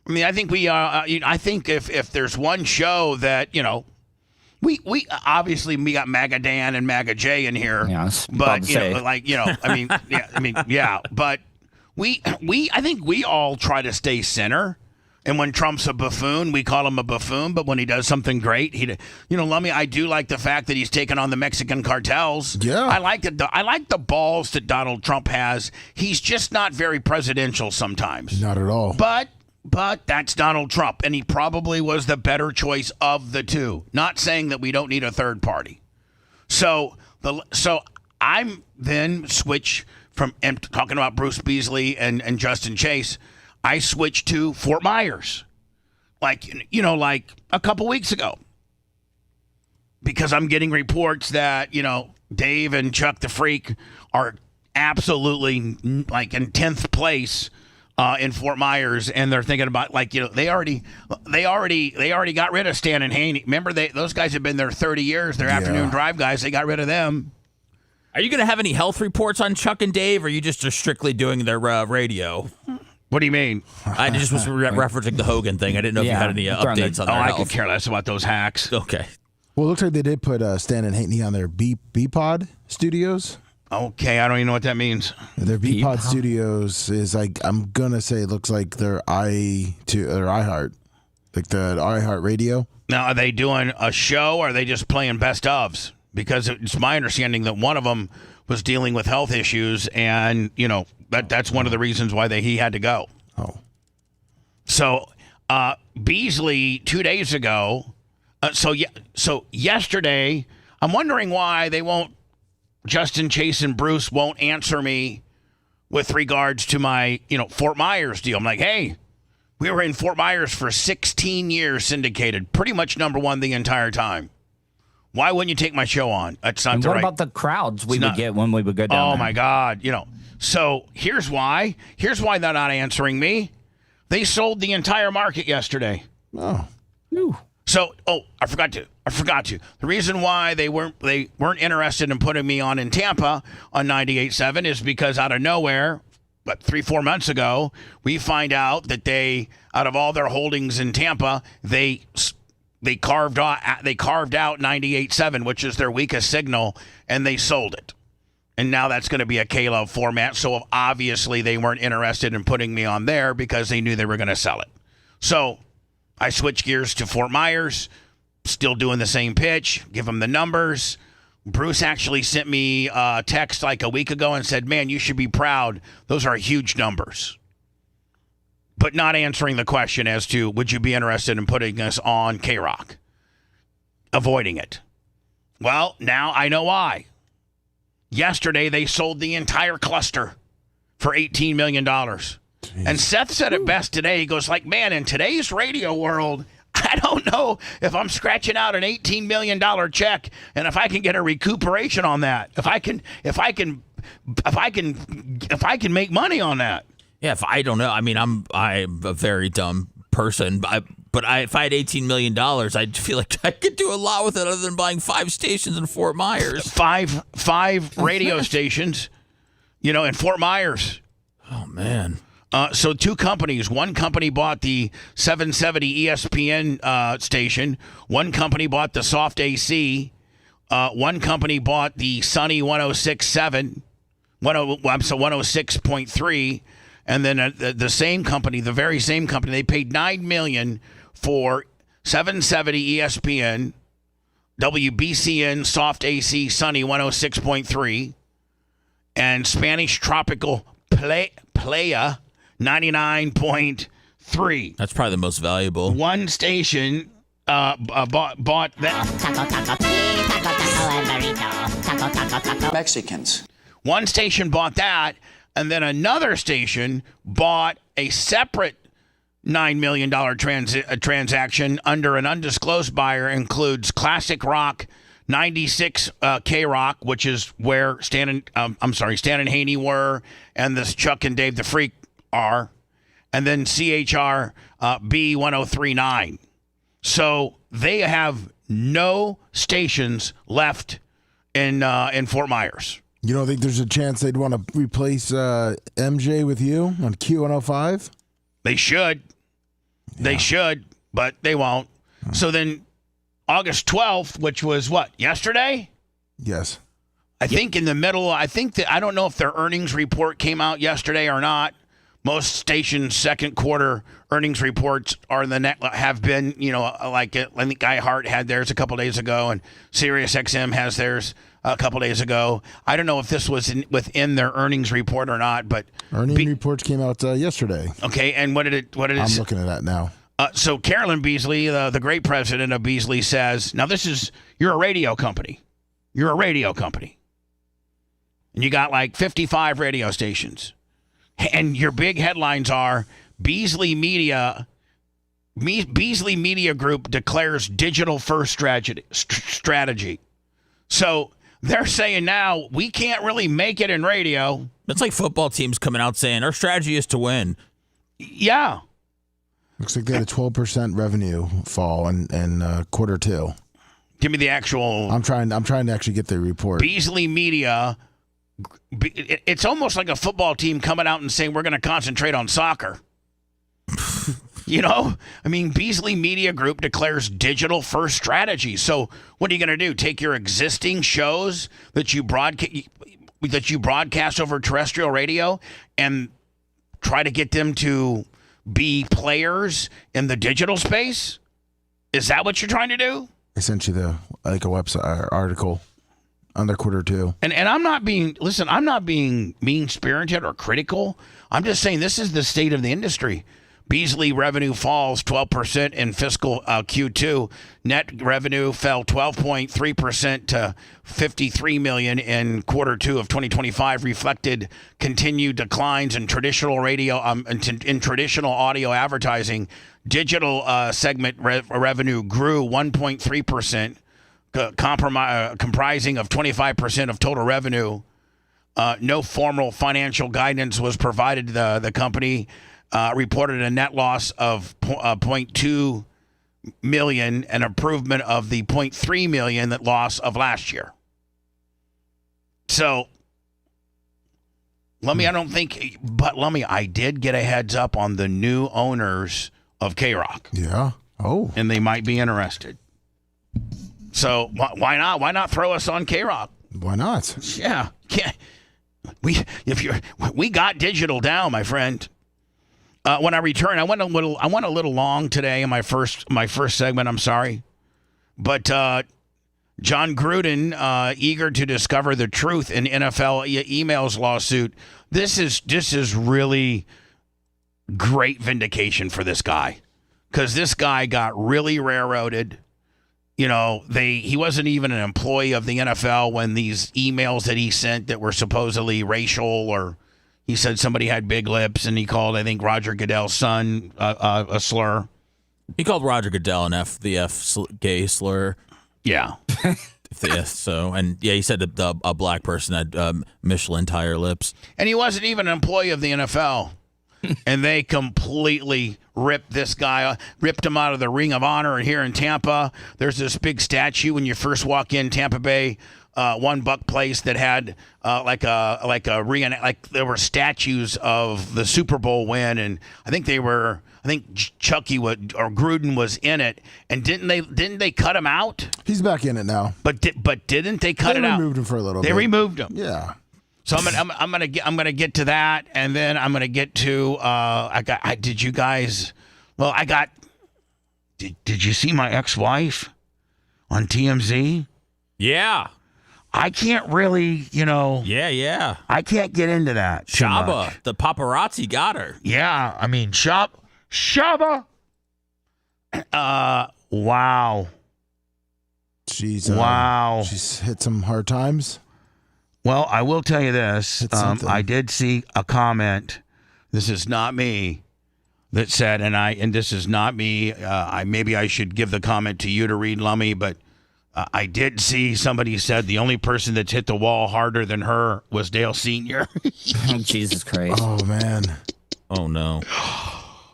I mean, I think I think if there's one show that, we obviously got MAGA Dan and MAGA Jay in here, yes, but but I think we all try to stay center. And when Trump's a buffoon, we call him a buffoon. But when he does something great, Lummy, I do like the fact that he's taken on the Mexican cartels. Yeah, I like the balls that Donald Trump has. He's just not very presidential sometimes. Not at all. But that's Donald Trump, and he probably was the better choice of the two. Not saying that we don't need a third party. So I'm then switch from talking about Bruce Beasley and Justin Chase. I switched to Fort Myers, like a couple weeks ago, because I'm getting reports that Dave and Chuck the Freak are absolutely like in 10th place. In Fort Myers, and they're thinking about they already got rid of Stan and Haney. Remember, those guys have been there 30 years. They're afternoon drive guys. They got rid of them. Are you going to have any health reports on Chuck and Dave, or are you just strictly doing their radio? What do you mean? I just was referencing the Hogan thing. I didn't know if you had any updates on their health. I could care less about those hacks. Okay. Well, it looks like they did put Stan and Haney on their B-Pod studios. Okay, I don't even know what that means. Their B-Pod Studios is I'm gonna say it looks like their iHeart, like the iHeart Radio. Now, are they doing a show, or are they just playing best ofs? Because it's my understanding that one of them was dealing with health issues, and that's one of the reasons why he had to go. Oh. So Beasley 2 days ago. So yesterday, I'm wondering why Justin, Chase, and Bruce won't answer me with regards to my Fort Myers deal. I'm like, hey, we were in Fort Myers for 16 years, syndicated, pretty much number one the entire time. Why wouldn't you take my show on? That's not and the what right. about the crowds we would get when we would go down Oh there? my God! So here's why. Here's why they're not answering me. They sold the entire market yesterday. Oh. Ooh. So, I forgot to. The reason why they weren't interested in putting me on in Tampa on 98.7 is because out of nowhere, 3-4 months ago, we find out that out of all their holdings in Tampa, they carved out 98.7, which is their weakest signal, and they sold it. And now that's going to be a K-Love format. So obviously they weren't interested in putting me on there because they knew they were going to sell it. So I switched gears to Fort Myers, still doing the same pitch, give them the numbers. Bruce actually sent me a text like a week ago and said, man, you should be proud. Those are huge numbers. But not answering the question as to, would you be interested in putting us on K-Rock? Avoiding it. Well, now I know why. Yesterday, they sold the entire cluster for $18 million. Jeez. And Seth said it best today. He goes like, man, in today's radio world, I don't know if I'm scratching out an $18 million check and if I can get a recuperation on that. If I can make money on that. Yeah, if I don't know. I mean, I'm a very dumb person, but if I had $18 million, I'd feel like I could do a lot with it other than buying 5 stations in Fort Myers. Five radio stations, in Fort Myers. Oh, man. So 2 companies. One company bought the 770 ESPN station. One company bought the Soft AC. One company bought the Sunny 106.7, 106.3. And then the same company, the very same company, they paid $9 million for 770 ESPN, WBCN, Soft AC, Sunny 106.3, and Spanish Tropical Playa 99.3. That's probably the most valuable. One station bought that. Mexicans. One station bought that. And then another station bought a separate $9 million transaction under an undisclosed buyer. Includes Classic Rock, 96 K-Rock, which is where Stan and Haney were, and this Chuck and Dave the Freak are, and then CHR B1039. So they have no stations left in Fort Myers. You don't think there's a chance they'd want to replace MJ with you on Q105? They should. Yeah. They should, but they won't. So then August 12th, which was what, yesterday? Yes. I think in the middle, I don't know if their earnings report came out yesterday or not. Most stations' second quarter earnings reports are have been, like I think iHeart had theirs a couple days ago, and SiriusXM has theirs a couple days ago. I don't know if this was within their earnings report or not, but earnings reports came out yesterday. Okay, and what did it? I'm looking at that now. So Carolyn Beasley, the great president of Beasley, says, "Now you're a radio company. You're a radio company, and you got like 55 radio stations, and your big headlines are Beasley Media Group declares digital first strategy." So they're saying now we can't really make it in radio. It's like football teams coming out saying our strategy is to win. Yeah. Looks like they had a 12% revenue fall in quarter 2. Give me the actual. I'm trying to actually get the report. Beasley Media. It's almost like a football team coming out and saying we're going to concentrate on soccer. Beasley Media Group declares digital first strategy. So what are you going to do? Take your existing shows that you broadcast over terrestrial radio and try to get them to be players in the digital space? Is that what you're trying to do? I sent you a website article. on their quarter two. And I'm not being mean-spirited or critical. I'm just saying this is the state of the industry. Beasley revenue falls 12% in fiscal Q2. Net revenue fell 12.3% to $53 million in quarter two of 2025, reflected continued declines in traditional radio, in traditional audio advertising. Digital segment revenue grew 1.3%, comprising of 25% of total revenue. No formal financial guidance was provided. The company reported a net loss of $0.2 million, an improvement of the $0.3 million that loss of last year. So, I did get a heads up on the new owners of K-Rock. Yeah. Oh. And they might be interested. So why not? Why not throw us on K-Rock? Why not? Yeah. We got digital down, my friend. When I return, I went a little long today in my first segment. I'm sorry, but John Gruden eager to discover the truth in NFL emails lawsuit. This is really great vindication for this guy, because this guy got really railroaded. You know, he wasn't even an employee of the NFL when these emails that he sent that were supposedly racial, or he said somebody had big lips, and he called, I think, Roger Goodell's son a slur. He called Roger Goodell an gay slur. Yeah. He said a black person had Michelin tire lips. And he wasn't even an employee of the NFL. And they completely ripped this guy, ripped him out of the Ring of Honor here in Tampa. There's this big statue when you first walk in Tampa Bay, $1 place that had there were statues of the Super Bowl win, and I think Chucky or Gruden was in it, and didn't they cut him out? He's back in it now. But didn't they cut it out? They removed him for a little bit. They removed him. Yeah. So I'm gonna get to that, and then I'm gonna get to did you see my ex-wife on TMZ? Yeah. I can't really, Yeah. I can't get into that. Shaba, the paparazzi got her. Yeah, I mean, Shaba. Wow. She's hit some hard times. Well, I will tell you this. I did see a comment. This is not me. That said, and this is not me. Maybe I should give the comment to you to read, Lummy, but I did see somebody said the only person that's hit the wall harder than her was Dale Sr. Oh, Jesus Christ. Oh, man. Oh, no.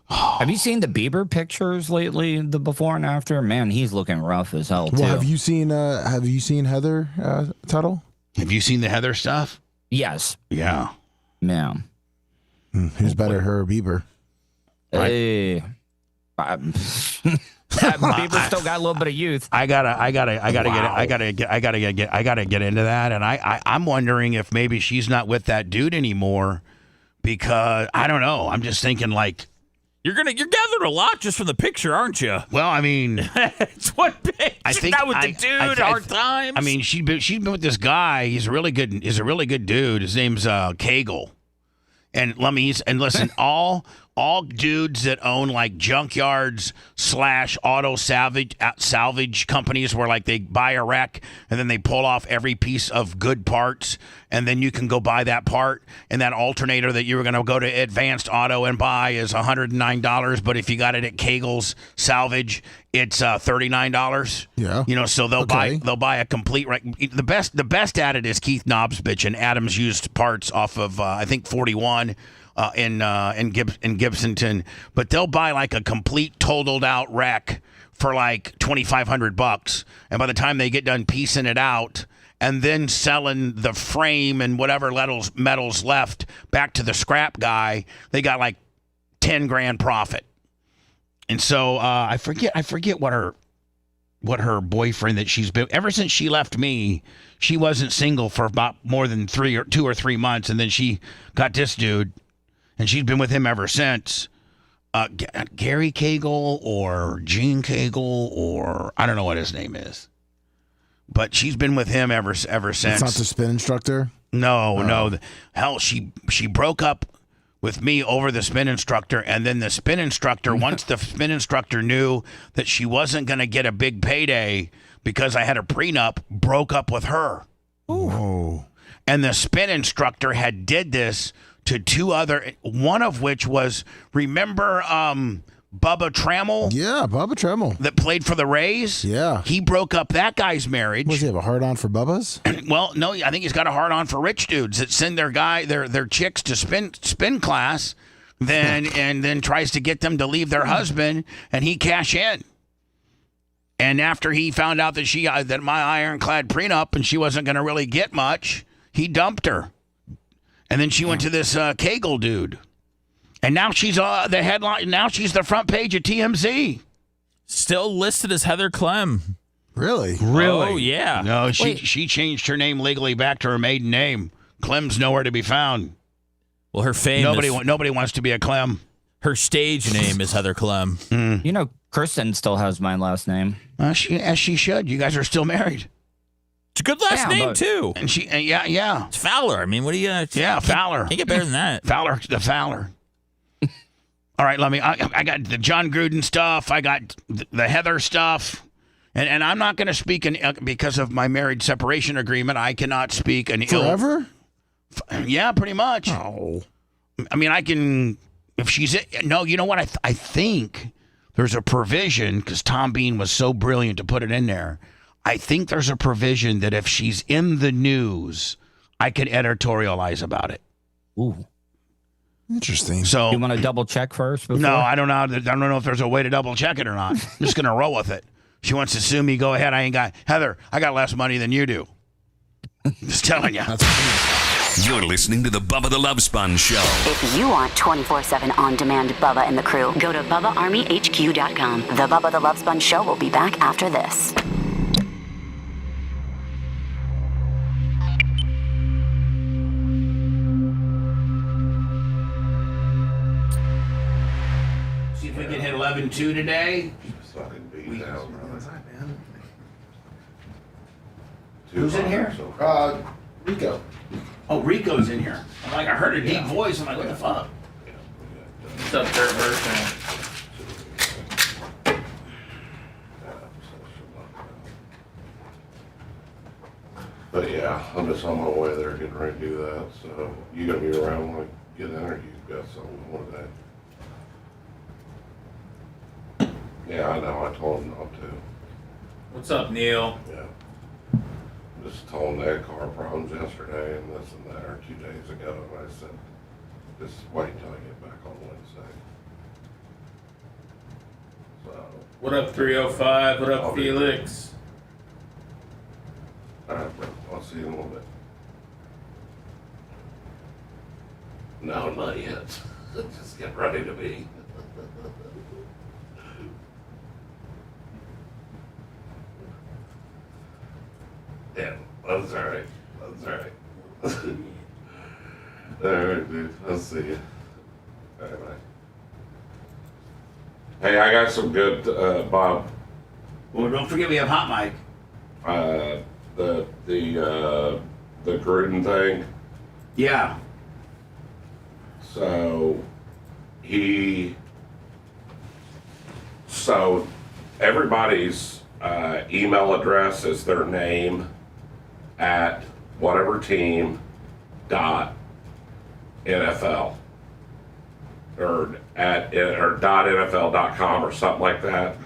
Have you seen the Bieber pictures lately, the before and after? Man, he's looking rough as hell, too. Well, have you seen Heather Tuttle? Have you seen the Heather stuff? Yes. Yeah. Yeah. Who's better, her or Bieber? Hey. Bieber still got a little bit of youth. I gotta get into that, and I'm wondering if maybe she's not with that dude anymore, because I don't know. I'm just thinking like you're gathering a lot just from the picture, aren't you? Well, I mean, it's one picture. I think not with the dude. Hard times. I mean, she's been with this guy. He's a really good dude. His name's Cagle, and listen, all dudes that own like junkyards / auto salvage companies where like they buy a wreck and then they pull off every piece of good parts, and then you can go buy that part, and that alternator that you were going to go to Advanced Auto and buy is $109, but if you got it at Cagle's Salvage, it's $39. Yeah. So they'll buy a complete wreck. The best at it is Keith Knobsbitch and Adams used parts off of I think 41. In Gibsonton, but they'll buy like a complete totaled out wreck for like $2,500, and by the time they get done piecing it out and then selling the frame and whatever metals left back to the scrap guy, they got like $10,000 profit. And so I forget what her boyfriend that she's been ever since she left me. She wasn't single for about more than 2 or 3 months, and then she got this dude. And she's been with him ever since. Gary Cagle or Gene Cagle, or I don't know what his name is. but she's been with him ever since. It's not the spin instructor? No. Hell, she broke up with me over the spin instructor, and then the spin instructor, once the spin instructor knew that she wasn't going to get a big payday because I had a prenup, broke up with her. Oh. And the spin instructor had did this to two other, one of which was, remember Bubba Trammell? Yeah, Bubba Trammell. That played for the Rays? Yeah. He broke up that guy's marriage. Does he have a hard-on for Bubba's? Well, no, I think he's got a hard-on for rich dudes that send their chicks to spin class, and then tries to get them to leave their husband, and he cash in. And after he found out that my ironclad prenup and she wasn't going to really get much, he dumped her. And then she went to this Kegel dude. And now she's the headline. Now she's the front page of TMZ. Still listed as Heather Clem. Really? Oh, yeah. No, she changed her name legally back to her maiden name. Clem's nowhere to be found. Well, her fame. Nobody wants to be a Clem. Her stage name is Heather Clem. You know, Kristen still has my last name. As she should. You guys are still married. It's a good last name, too. And she, yeah. It's Fowler. I mean, what do you... Yeah, Fowler. Can't get better than that. Fowler. All right, I got the John Gruden stuff. I got the Heather stuff. And I'm not going to speak because of my marriage separation agreement. I cannot speak an Forever? Yeah, pretty much. Oh. I mean, I can... If she's... No, you know what? I think there's a provision, because Tom Bean was so brilliant to put it in there. I think there's a provision that if she's in the news, I can editorialize about it. Ooh. Interesting. So you want to double check first? Before? No, I don't know. I don't know if there's a way to double check it or not. I'm just going to roll with it. She wants to sue me. Go ahead. Heather, I got less money than you do. Just telling you. You're listening to the Bubba the Love Sponge Show. If you want 24/7 on-demand Bubba and the crew, go to BubbaArmyHQ.com. The Bubba the Love Sponge Show will be back after this. See if we can hit 11-2 today. Who's in here? Rico. Oh, Rico's in here. I heard a deep voice. I'm like, what the fuck? What's up, third version? But yeah, I'm just on my way there getting ready to do that. So you gonna be around when I get in, or you got something more day? Yeah, I know. I told him not to. What's up, Neil? Yeah. Just told him they had car problems yesterday and this and that, or 2 days ago, and I said, just wait until I get back on Wednesday. So. What up, 305? What up, Felix? All right, bro. I'll see you in a little bit. No, not yet. Just get ready to be. Yeah, that's all right. That's all right. All right, dude. I'll see you. All right, bye. Hey, I got some good, Bob. Well, don't forget we have hot mic. The Gruden thing. Yeah. So everybody's email address is their name at whatever team .NFL or .NFL.com or something like that.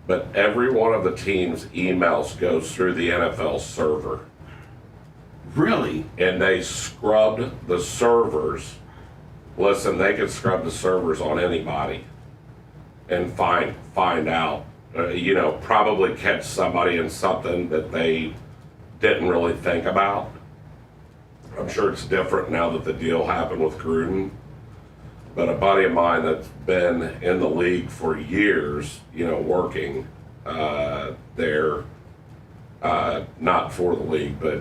But every one of the team's emails goes through the NFL server. Really? And they scrubbed the servers. Listen, they could scrub the servers on anybody and find out, probably catch somebody in something that they didn't really think about. I'm sure it's different now that the deal happened with Gruden. But a buddy of mine that's been in the league for years, working there, not for the league, but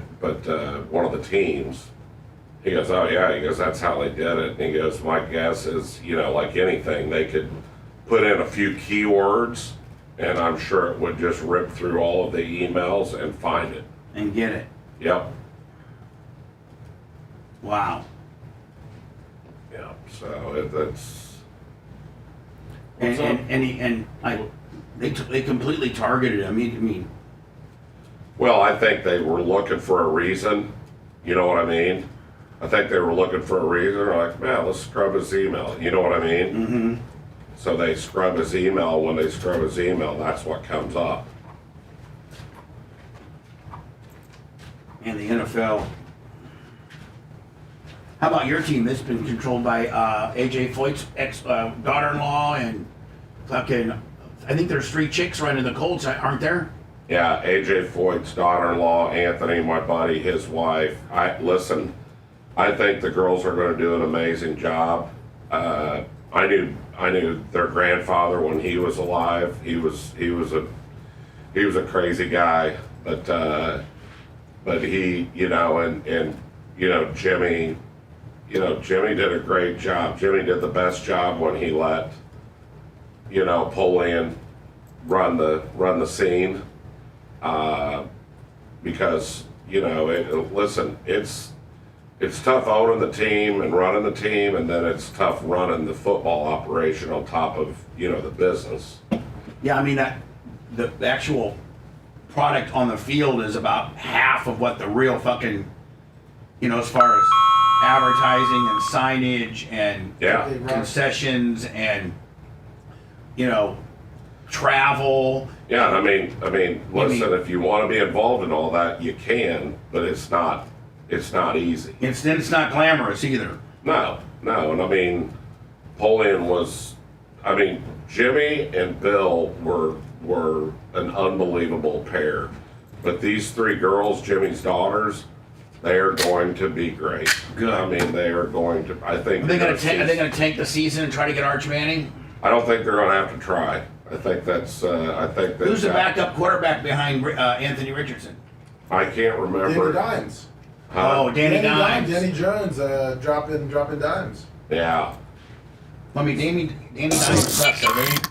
one of the teams, he goes, oh yeah, he goes, that's how they did it. And he goes, my guess is, like anything, they could put in a few keywords and I'm sure it would just rip through all of the emails and find it. And get it. Yep. Wow. Yeah. So that's. They completely targeted him. I mean. Well, I think they were looking for a reason. You know what I mean? I think they were looking for a reason. They're like, man, let's scrub his email. You know what I mean? Mm-hmm. So they scrub his email. When they scrub his email, that's what comes up. And the NFL. How about your team? It's been controlled by AJ Foyt's daughter-in-law and fucking. I think there's 3 chicks running the Colts, aren't there? Yeah, AJ Foyt's daughter-in-law, Anthony, my buddy, his wife. Listen. I think the girls are going to do an amazing job. I knew their grandfather when he was alive. He was a crazy guy, but he, and Jimmy, Jimmy did a great job. Jimmy did the best job when he let, Polian run the scene, because listen, it's tough owning the team and running the team, and then it's tough running the football operation on top of the business. Yeah, I mean the actual product on the field is about half of what the real fucking, as far as advertising and signage and concessions and travel. Yeah, I mean, listen, if you want to be involved in all that, you can, but it's not easy. It's not glamorous either. No, and I mean, Polian was, Jimmy and Bill were an unbelievable pair, but these 3 girls, Jimmy's daughters, they are going to be great. Good. I mean, they are going to. I think. Are they going to tank the season and try to get Arch Manning? I don't think they're going to have to try. I think that's. Who's the backup quarterback behind Anthony Richardson? I can't remember. Danny Dimes. Danny Dimes. Danny Jones dropping dimes. Yeah. Danny Dimes sucks, right?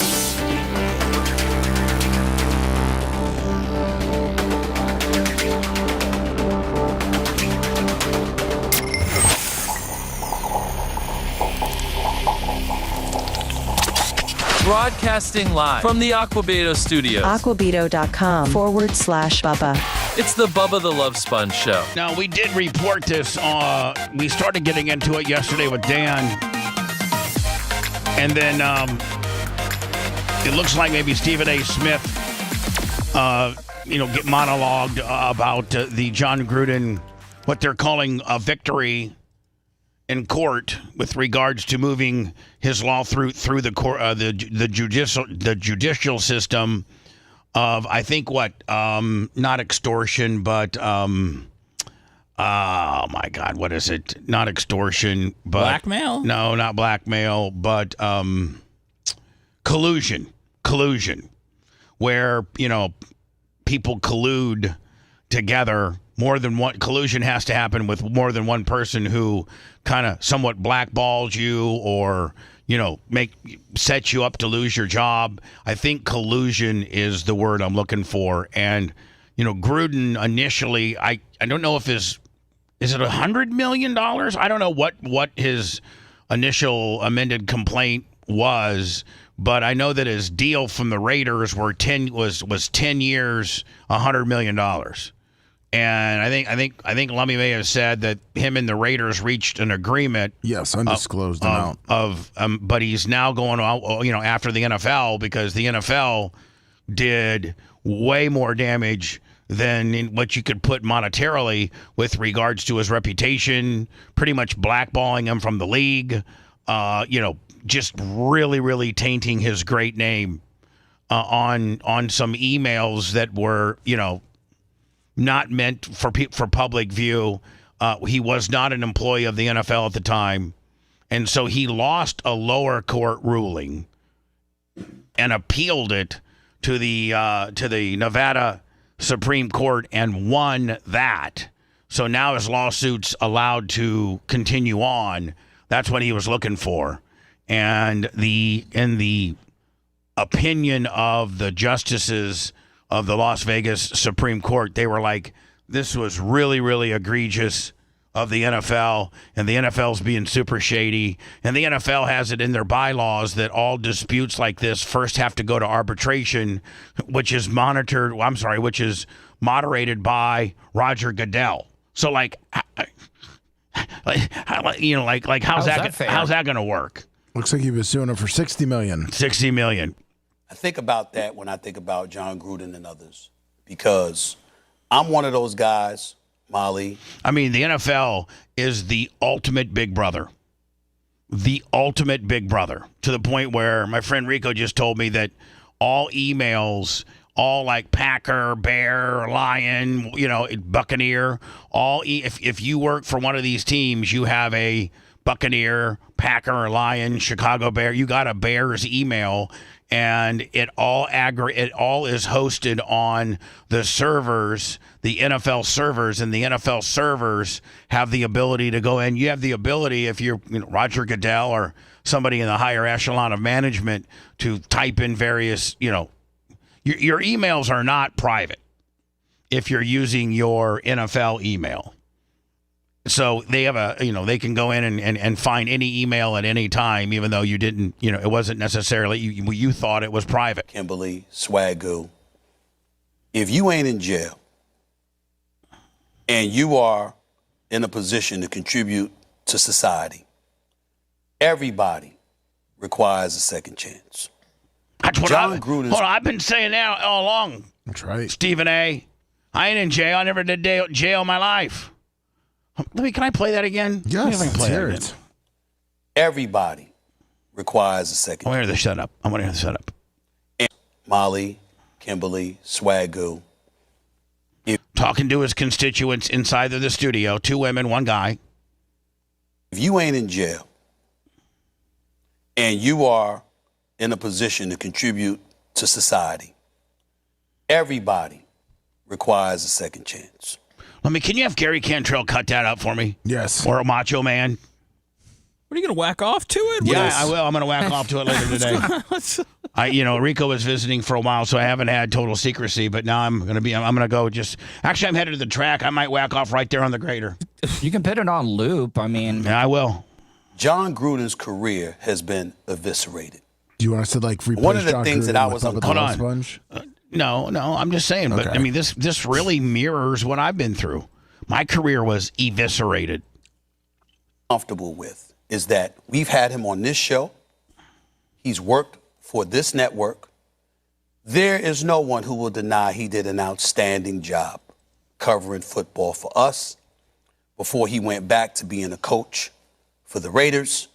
Broadcasting live from the Aquabedo studios. Aquabedo.com/Bubba. It's the Bubba the Love Sponge Show. Now, we did report this. We started getting into it yesterday with Dan. And then it looks like maybe Stephen A. Smith, get monologued about the John Gruden, what they're calling a victory in court with regards to moving his law through the court, the judicial system of, I think, not extortion, but oh my God, what is it? Not extortion, but blackmail? No, not blackmail, but collusion, where people collude together. More than one collusion has to happen with more than one person who kind of somewhat blackballs you or sets you up to lose your job. I think collusion is the word I'm looking for. And Gruden initially, I don't know if is it $100 million? I don't know what his initial amended complaint was, but I know that his deal from the Raiders was 10 years, $100 million. And I think Lummy may have said that him and the Raiders reached an agreement. Yes, undisclosed amount but he's now going after the NFL because the NFL did way more damage than what you could put monetarily with regards to his reputation, pretty much blackballing him from the league, just really, really tainting his great name on some emails that were, not meant for public view. He was not an employee of the NFL at the time, and so he lost a lower court ruling and appealed it to the Nevada Supreme Court and won that. So now his lawsuit's allowed to continue on. That's what he was looking for, and the opinion of the justices of the Las Vegas Supreme Court. They were like, this was really, really egregious of the NFL, and the NFL's being super shady. And the NFL has it in their bylaws that all disputes like this first have to go to arbitration, which is moderated by Roger Goodell. So how's that going to work? Looks like he was suing him for $60 million. $60 million. I think about that when I think about John Gruden and others, because I'm one of those guys, Molly. I mean, the NFL is the ultimate big brother. The ultimate big brother, to the point where my friend Rico just told me that all emails, all like Packer, Bear, Lion, Buccaneer, if you work for one of these teams, you have a Buccaneer, Packer, Lion, Chicago Bear, you got a Bears email, and it all is hosted on the servers, the NFL servers, and the NFL servers have the ability to go in. You have the ability, if you're Roger Goodell or somebody in the higher echelon of management, to type in various, your emails are not private if you're using your NFL email. So they have they can go in and find any email at any time, even though you didn't, it wasn't necessarily, you thought it was private. Kimberly, Swagoo, if you ain't in jail and you are in a position to contribute to society, everybody requires a second chance. That's what I've been saying now all along. That's right. Stephen A. I ain't in jail. I never did jail in my life. Can I play that again? Yes, let's hear it. Everybody requires a second. I want to hear the setup. Molly, Kimberly, Swagoo. Talking to his constituents inside of the studio. 2 women, 1 guy. If you ain't in jail and you are in a position to contribute to society, everybody requires a second chance. Can you have Gary Cantrell cut that up for me? Yes. Or a Macho Man? What are you going to whack off to it? Yeah, I will. I'm going to whack off to it later today. Rico was visiting for a while, so I haven't had total secrecy, but now I'm going to go actually, I'm headed to the track. I might whack off right there on the grader. You can put it on loop. Yeah, I will. John Gruden's career has been eviscerated. Do you want us to replace one of the John things Gruden that I with was Bubba the Love Sponge? No, I'm just saying. Okay. But, I mean, this really mirrors what I've been through. My career was eviscerated. Comfortable with is that we've had him on this show. He's worked for this network. There is no one who will deny he did an outstanding job covering football for us before he went back to being a coach for the Raiders.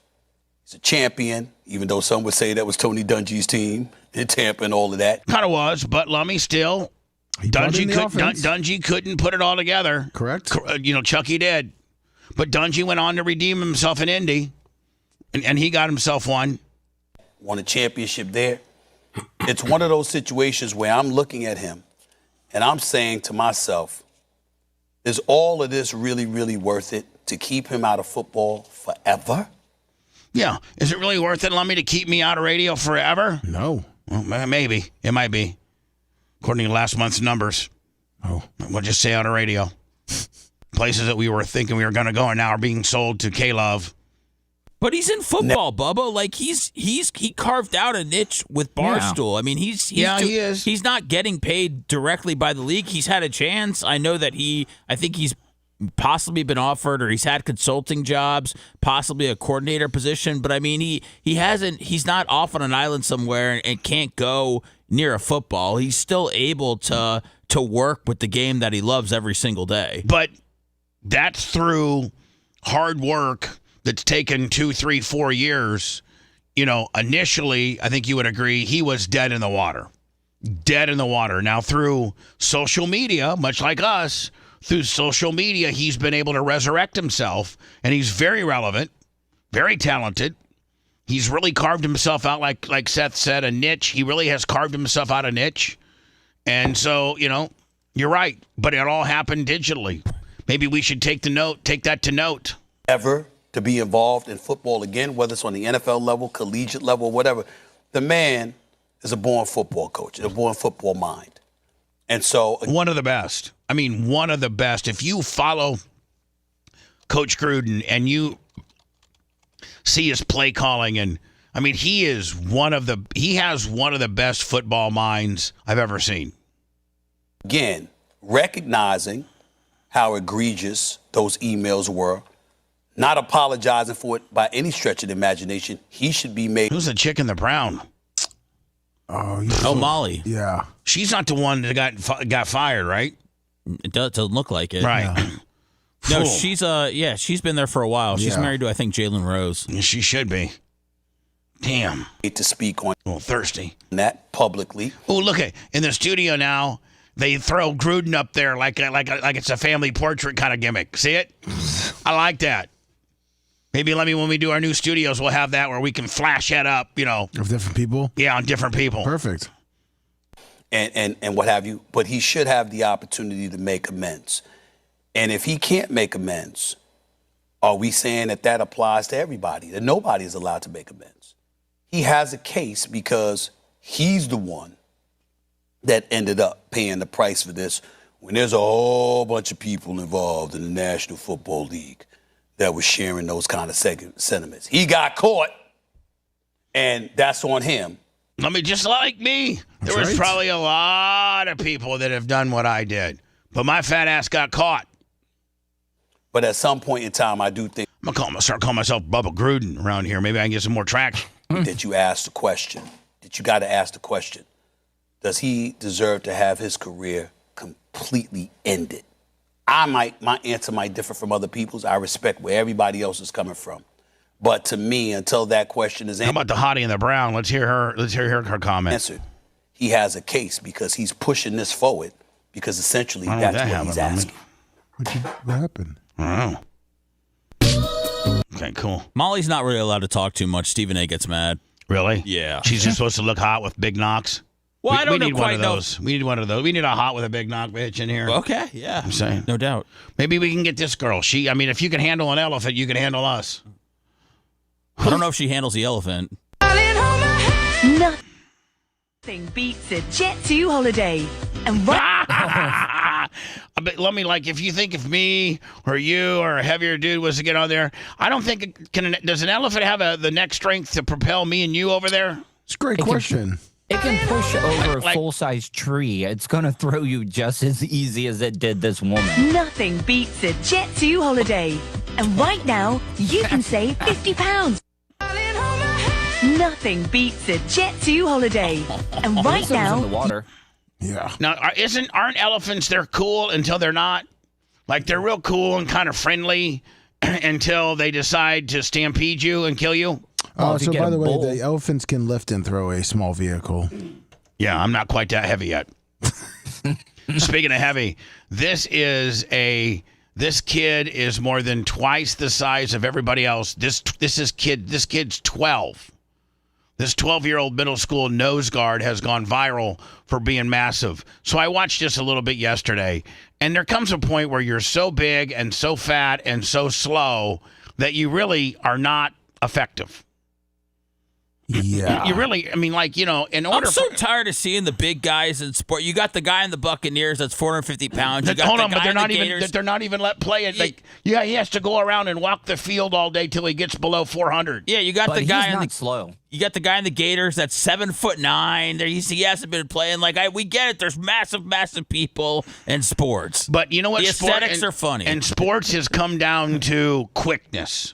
He's a champion, even though some would say that was Tony Dungy's team in Tampa and all of that. Kind of was, but Lummy still. Dungy couldn't put it all together. Correct. Chucky did. But Dungy went on to redeem himself in Indy, and he got himself one. Won a championship there. It's one of those situations where I'm looking at him, and I'm saying to myself, is all of this really, really worth it to keep him out of football forever? Yeah. Is it really worth it, Lummy, to keep me out of radio forever? No. Well, maybe. It might be. According to last month's numbers. Oh. We'll just stay out of radio. Places that we were thinking we were going to go are now being sold to K-Love. But he's in football, Bubba. Like he carved out a niche with Barstool. Yeah. I mean, he is. He's not getting paid directly by the league. He's had a chance. I know that I think he's possibly been offered, or he's had consulting jobs, possibly a coordinator position. But I mean, he's not off on an island somewhere and can't go near a football. He's still able to work with the game that he loves every single day. But that's through hard work that's taken 2, 3, 4 years. Initially, I think you would agree, he was dead in the water. Dead in the water. Now, through social media, much like us, through social media, he's been able to resurrect himself, and he's very relevant, very talented. He's really carved himself out, like Seth said, a niche. He really has carved himself out a niche. And so, you're right, but it all happened digitally. Maybe we should take that to note. Ever to be involved in football again, whether it's on the NFL level, collegiate level, whatever. The man is a born football coach, a born football mind. And so one of the best. I mean, one of the best. If you follow Coach Gruden and you see his play calling, and I mean, he has one of the best football minds I've ever seen. Again, recognizing how egregious those emails were, not apologizing for it by any stretch of the imagination, he should be made. Who's the chick in the brown? Oh, Molly. Yeah. She's not the one that got fired, right? It doesn't look like it. Right. No, she's been there for a while. She's married to, I think, Jalen Rose. She should be. Damn. To speak on thirsty. That publicly. Oh, look at in the studio now. They throw Gruden up there like it's a family portrait kind of gimmick. See it? I like that. Maybe when we do our new studios, we'll have that where we can flash that up, Of different people? Yeah, on different people. Perfect. And what have you. But he should have the opportunity to make amends. And if he can't make amends, are we saying that applies to everybody, that nobody is allowed to make amends? He has a case because he's the one that ended up paying the price for this when there's a whole bunch of people involved in the National Football League that was sharing those kind of sentiments. He got caught, and that's on him. I mean, just like me, there was probably a lot of people that have done what I did, but my fat ass got caught. But at some point in time, I do think I'm gonna start calling myself Bubba Gruden around here. Maybe I can get some more traction. that you asked the question, that you got to ask the question, does he deserve to have his career completely ended? My answer might differ from other people's. I respect where everybody else is coming from. But to me, until that question is answered. How about the hottie in the brown? Let's hear her comment. Answered. He has a case because he's pushing this forward because essentially that's what he's asking. What happened? I don't know. Okay, cool. Molly's not really allowed to talk too much. Stephen A. gets mad. Really? Yeah. She's just supposed to look hot with big knocks? Well, I don't we need quite one of those. We need one of those. We need a hot with a big knock bitch in here. Okay, yeah. I'm saying. No doubt. Maybe we can get this girl. If you can handle an elephant, you can handle us. I don't know if she handles the elephant. Nothing beats a Jet 2 holiday. And But let me, if you think if me or you or a heavier dude was to get on there, I don't think does an elephant have the neck strength to propel me and you over there? It's a great question. It can push over a full-size tree. It's going to throw you just as easy as it did this woman. nothing beats a Jet 2 holiday. And right now, you can save £50. Nothing beats a Jet 2 holiday. And right now, in the water. Yeah. Now, aren't elephants, they're cool until they're not? Like, they're real cool and kind of friendly until they decide to stampede you and kill you? So, by the way, the elephants can lift and throw a small vehicle. Yeah, I'm not quite that heavy yet. Speaking of heavy, this kid is more than twice the size of everybody else. This kid's 12. This 12-year-old middle school nose guard has gone viral for being massive. So I watched this a little bit yesterday, and there comes a point where you're so big and so fat and so slow that you really are not effective. Yeah. You really, in order I'm so tired of seeing the big guys in sport. You got the guy in the Buccaneers that's 450 pounds. You got Hold the on, guy but they're in not the even Gators. they're not even let play it. He has to go around and walk the field all day till he gets below 400. Yeah, you got But the guy he's in not the slow. You got the guy in the Gators that's 7'9". He hasn't been playing. We get it. There's massive people in sports. But you know what? The aesthetics are funny. And sports has come down to quickness,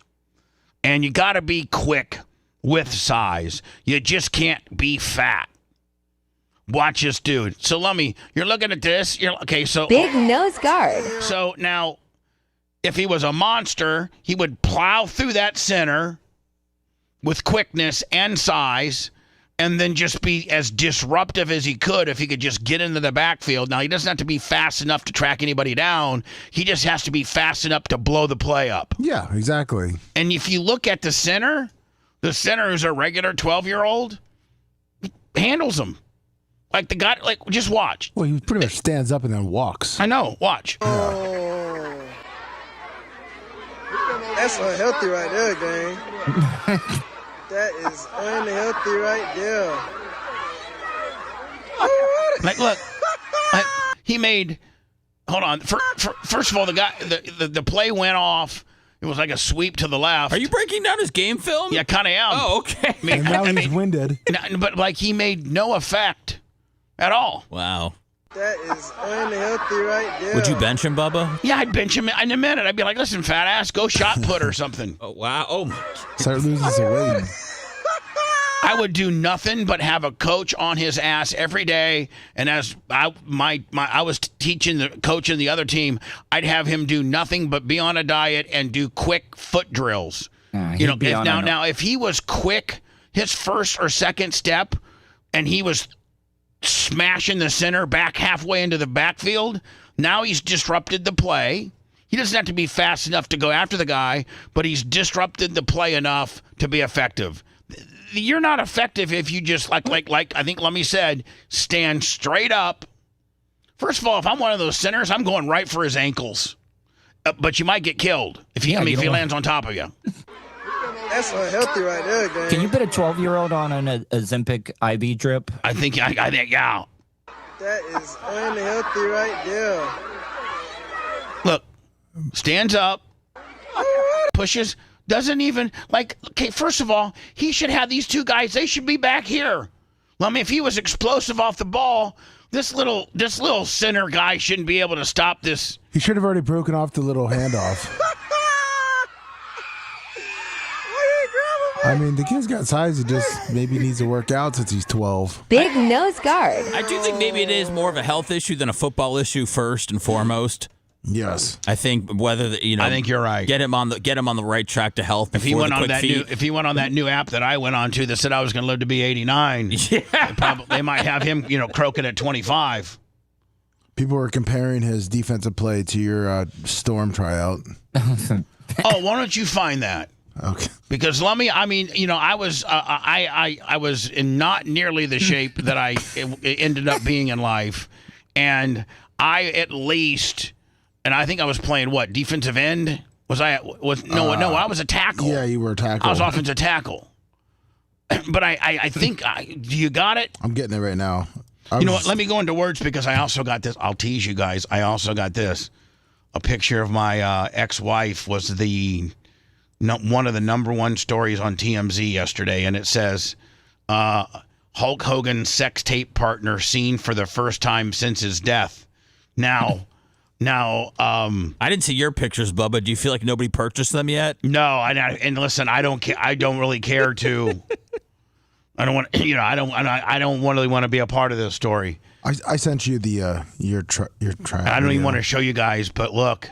and you got to be quick with size. You just can't be fat. Watch this dude. So you're looking at this. Big nose guard. So now, if he was a monster, he would plow through that center with quickness and size, and then just be as disruptive as he could if he could just get into the backfield. Now, he doesn't have to be fast enough to track anybody down. He just has to be fast enough to blow the play up. Yeah, exactly. And if you look at the center who's a regular 12-year-old, handles him. The guy, just watch. Well, he pretty much stands up and then walks. I know. Watch. Oh. That's unhealthy right there, gang. That is unhealthy right there. Like, look, he made. Hold on. First of all, the play went off. It was like a sweep to the left. Are you breaking down his game film? Yeah, kind of am. Oh, okay. And now he's winded. But like he made no effect at all. Wow. That is unhealthy right there. Would you bench him, Bubba? Yeah, I'd bench him in a minute. I'd be like, listen, fat ass, go shot put or something. Oh, wow. Oh, my. Start losing some weight. I would do nothing but have a coach on his ass every day. And as I was coaching the other team, I'd have him do nothing but be on a diet and do quick foot drills. Now if he was quick, his first or second step, and he was smashing the center back halfway into the backfield, now he's disrupted the play. He doesn't have to be fast enough to go after the guy, but he's disrupted the play enough to be effective. You're not effective if you just like I think Lummy said, stand straight up. First of all, if I'm one of those centers, I'm going right for his ankles. But you might get killed if he lands on top of you. That's unhealthy right there, gang. Can you put a 12-year-old on an Ozempic IV drip? I think yeah. That is unhealthy right there. Look, stands up, pushes. Doesn't even, okay, first of all, he should have these two guys. They should be back here. Well, I mean, if he was explosive off the ball, this little center guy shouldn't be able to stop this. He should have already broken off the little handoff. I mean, the kid's got size. He just maybe needs to work out since he's 12. Big nose guard. I do think maybe it is more of a health issue than a football issue first and foremost. Yes, I think I think you're right. Get him on the right track to health. If he went on that new app that I went on to that said I was going to live to be 89, they might have him, croaking at 25. People were comparing his defensive play to your Storm tryout. Oh, why don't you find that? Okay. Because Lummy, I mean, I was I was in not nearly the shape that I ended up being in life, and I at least. And I think I was playing defensive end? I was a tackle. Yeah, you were a tackle. I was offensive tackle. But I think do you got it? I'm getting it right now. You know what? Let me go into words because I also got this. I'll tease you guys. I also got this. A picture of my ex-wife was one of the number one stories on TMZ yesterday, and it says Hulk Hogan's sex tape partner seen for the first time since his death. Now, I didn't see your pictures, Bubba. Do you feel like nobody purchased them yet? No, and listen, I don't care. I don't really care to. I don't want. I don't really want to be a part of this story. I sent you the your trial. I don't even want to show you guys, but look.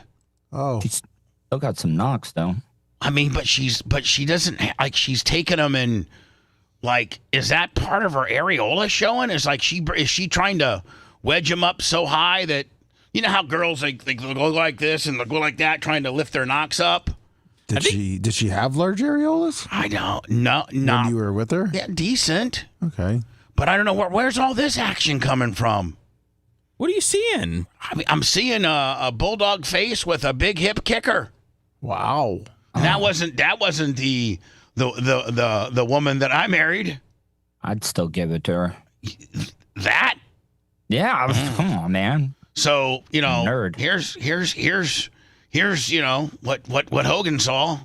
Oh, she's still got some knocks though. I mean, but she doesn't she's taking them and is that part of her areola showing? Is she trying to wedge them up so high that. You know how girls they go like this and they go like that, trying to lift their knocks up. Did she have large areolas? I don't know. When you were with her? Yeah, decent. Okay, but I don't know where's all this action coming from. What are you seeing? I mean, I'm seeing a bulldog face with a big hip kicker. Wow. That wasn't the woman that I married. I'd still give it to her. That? Yeah. Come on, man. So, nerd. Here's what Hogan saw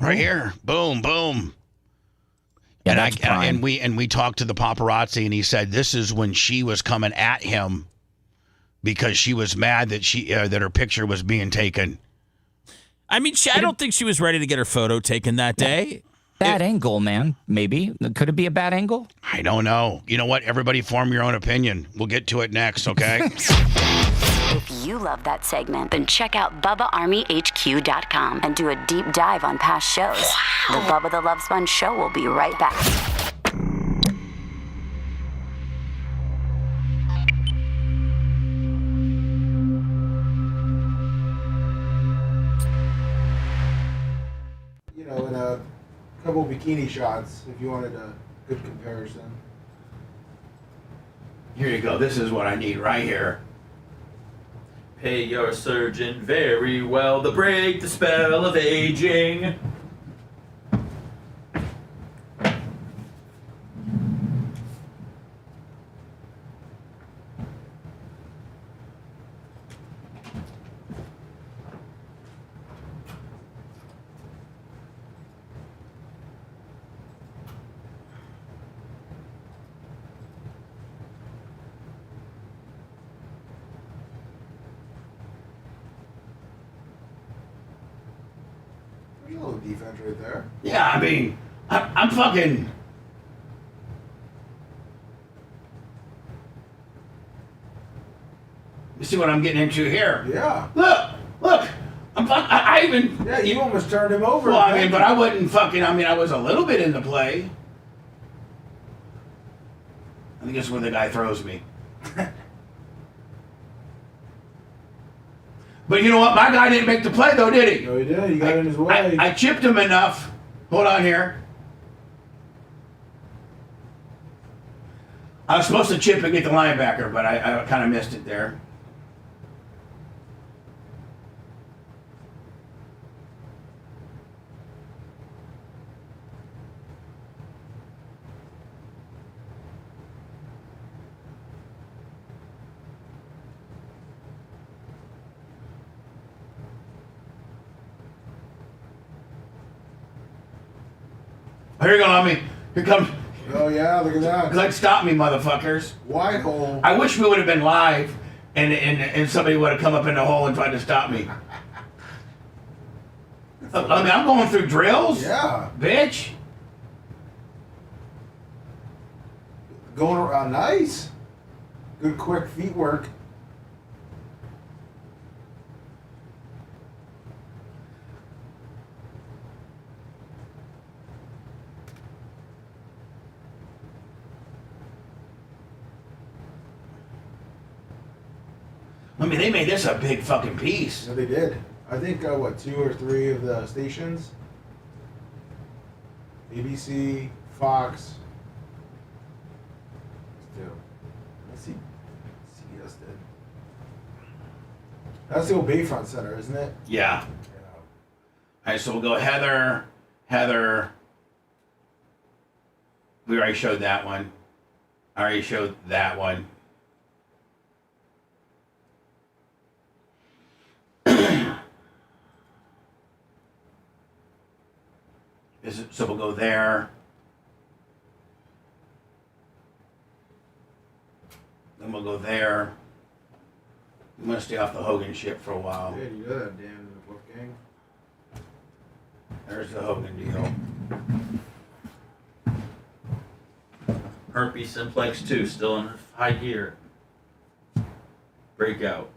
right here. Boom, boom. Yeah, and we talked to the paparazzi, and he said this is when she was coming at him because she was mad that that her picture was being taken. I mean, I don't think she was ready to get her photo taken that day. Bad angle, man. Maybe. Could it be a bad angle? I don't know. You know what? Everybody form your own opinion. We'll get to it next, okay? If you love that segment, then check out BubbaArmyHQ.com and do a deep dive on past shows. Wow. The Bubba the Love Sponge Show will be right back. In a couple bikini shots, if you wanted a good comparison. Here you go. This is what I need right here. Pay your surgeon very well to break the spell of aging. a little defense right there. Yeah, I mean, I'm fucking. You see what I'm getting into here? Yeah. Look. I even. Yeah, you almost turned him over. Well, I mean, but I wouldn't fucking. I mean, I was a little bit in the play. I think that's where the guy throws me. But you know what? My guy didn't make the play, though, did he? No, he did. He got in his way. I chipped him enough. Hold on here. I was supposed to chip and get the linebacker, but I kind of missed it there. Here you go, Lummy. Here comes. Oh, yeah, look at that. Good, stop me, motherfuckers. Wide hole. I wish we would have been live and somebody would have come up in the hole and tried to stop me. I mean, I'm going through drills. Yeah. Bitch. Going around nice. Good quick feet work. I mean, they made this a big fucking piece. Yeah, they did. I think, 2 or 3 of the stations? ABC, Fox. Let's see. CBS did. That's the old Bayfront Center, isn't it? Yeah. All right, so we'll go Heather. We already showed that one. I already showed that one. So we'll go there. Then we'll go there. I'm going to stay off the Hogan shit for a while. Yeah, you know that damn Wolfgang. There's the Hogan deal. Herpes simplex 2 still in high gear. Breakout.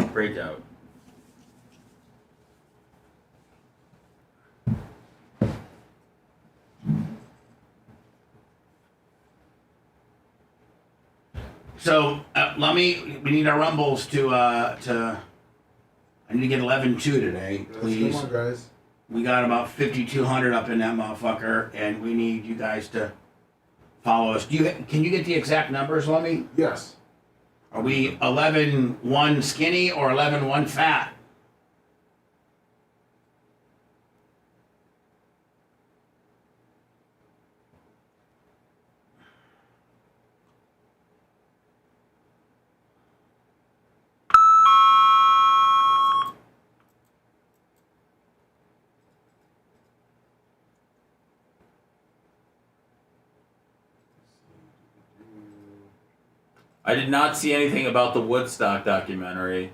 So, we need our rumbles to I need to get 11-2 today, please. Come on, guys. We got about 5,200 up in that motherfucker, and we need you guys to follow us. Can you get the exact numbers, Lummy? Yes. Are we 11-1 skinny or 11-1 fat? I did not see anything about the Woodstock documentary.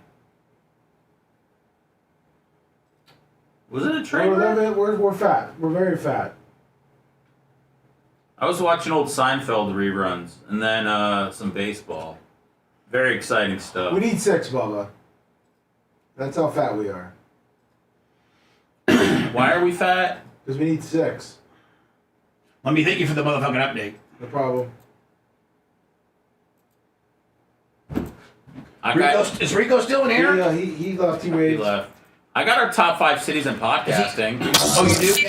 Was it a trailer? We're fat. We're very fat. I was watching old Seinfeld reruns and then some baseball. Very exciting stuff. We need 6, Bubba. That's how fat we are. Why are we fat? Because we need 6. Let me thank you for the motherfucking update. No problem. Is Rico still in here? Yeah, he left. He waited. He left. I got our top 5 cities in podcasting. Oh, you do?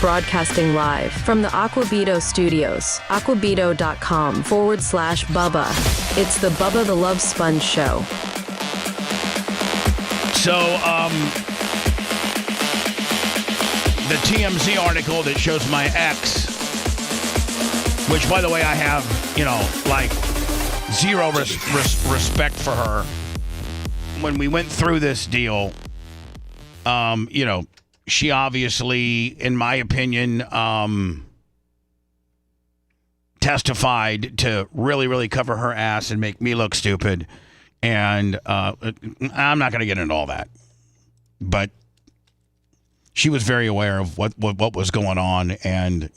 Broadcasting live from the Aquabito studios, aquabito.com/Bubba. It's the Bubba the Love Sponge Show. So, the TMZ article that shows my ex, which, by the way, I have, like, zero respect for her. When we went through this deal, she obviously, in my opinion, testified to really, really cover her ass and make me look stupid. And I'm not going to get into all that. But she was very aware of what was going on. And,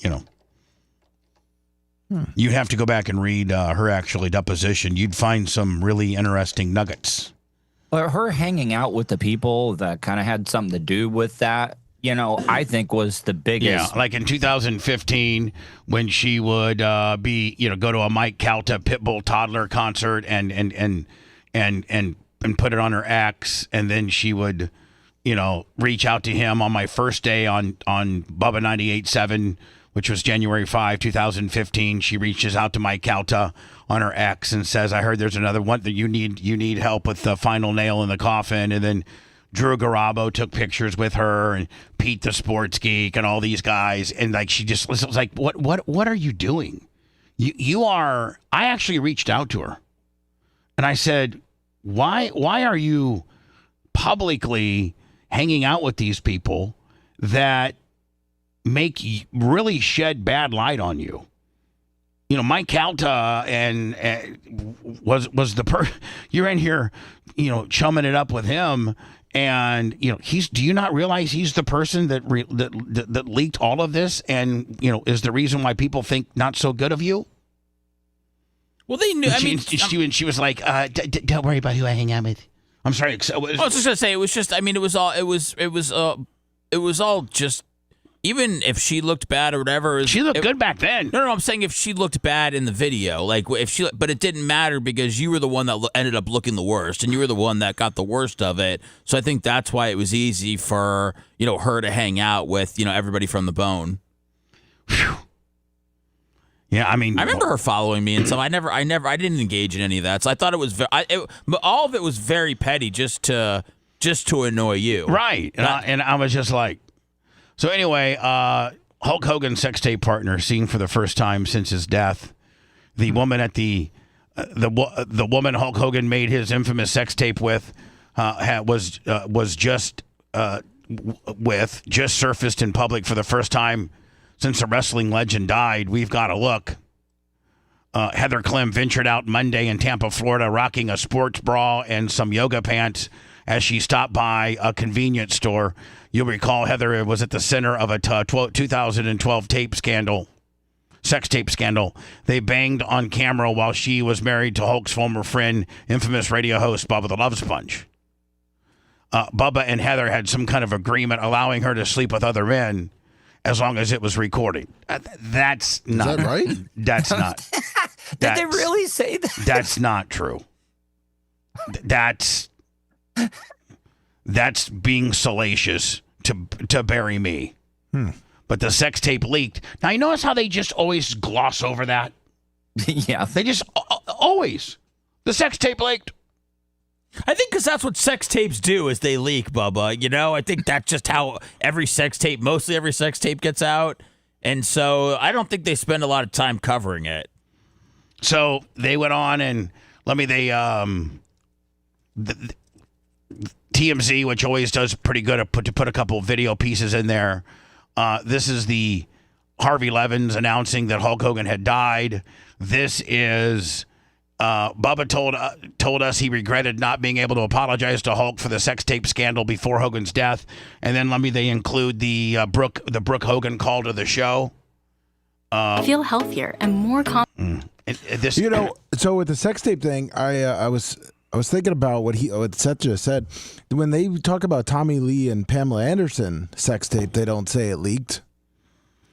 you'd have to go back and read her actually deposition. You'd find some really interesting nuggets. But her hanging out with the people that kind of had something to do with that, I think was the biggest. Yeah, like in 2015 when she would go to a Mike Calta Pitbull toddler concert and put it on her ex, and then she would, reach out to him on my first day on Bubba 98.7, which was January 5, 2015. She reaches out to Mike Calta on her ex and says, "I heard there's another one that you need help with the final nail in the coffin." And then Drew Garabo took pictures with her, and Pete the Sports Geek, and all these guys, and like she just was like, "What are you doing? You are." I actually reached out to her, and I said, "Why are you publicly hanging out with these people that make really shed bad light on you?" Mike Calta and was the you're in here, chumming it up with him, and do you not realize he's the person that leaked all of this, and is the reason why people think not so good of you? Well, they knew. And she was like, "Don't worry about who I hang out with." I'm sorry. I was just gonna say it was just. I mean, it was all just. Even if she looked bad or whatever, she looked good back then. No, I'm saying if she looked bad in the video, but it didn't matter because you were the one that ended up looking the worst, and you were the one that got the worst of it. So I think that's why it was easy for her to hang out with everybody from the bone. Whew. Yeah, I mean, I remember her following me and stuff. I didn't engage in any of that. So I thought it was all of it was very petty, just to annoy you, right? And I was just like. So anyway, Hulk Hogan's sex tape partner seen for the first time since his death. The woman at the woman Hulk Hogan made his infamous sex tape with was just surfaced in public for the first time since the wrestling legend died. We've got to look. Heather Clem ventured out Monday in Tampa, Florida, rocking a sports bra and some yoga pants as she stopped by a convenience store. You'll recall Heather was at the center of a 2012 sex tape scandal. They banged on camera while she was married to Hulk's former friend, infamous radio host Bubba the Love Sponge. Bubba and Heather had some kind of agreement allowing her to sleep with other men as long as it was recording. That's not. Is that right? That's not. Did they really say that? That's not true. That's being salacious to bury me. But the sex tape leaked. Now, you notice how they just always gloss over that? Yeah. They just always. The sex tape leaked. I think because that's what sex tapes do is they leak, Bubba. I think that's just how mostly every sex tape gets out. And so I don't think they spend a lot of time covering it. So they went on and TMZ, which always does pretty good to put a couple of video pieces in there. This is the Harvey Levins announcing that Hulk Hogan had died. This is Bubba told us he regretted not being able to apologize to Hulk for the sex tape scandal before Hogan's death. And then they include the Brooke Hogan call to the show. Feel healthier and more confident. So with the sex tape thing, I was thinking about what Seth just said. When they talk about Tommy Lee and Pamela Anderson sex tape, they don't say it leaked.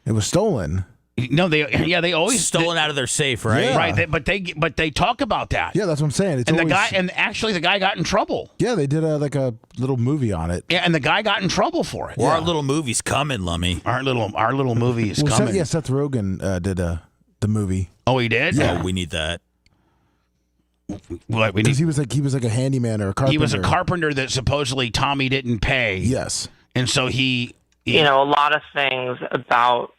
It was stolen. No, they always stolen out of their safe, right? Yeah. Right, but they talk about that. Yeah, that's what I'm saying. It's and always, the guy got in trouble. Yeah, they did a little movie on it. Yeah, and the guy got in trouble for it. Well, our little movie's coming, Lummy. Our little movie is coming. Seth Rogen did the movie. Oh, he did? Yeah, we need that. What we Because need? he was like a handyman or a carpenter. He was a carpenter that supposedly Tommy didn't pay. Yes, and so he a lot of things about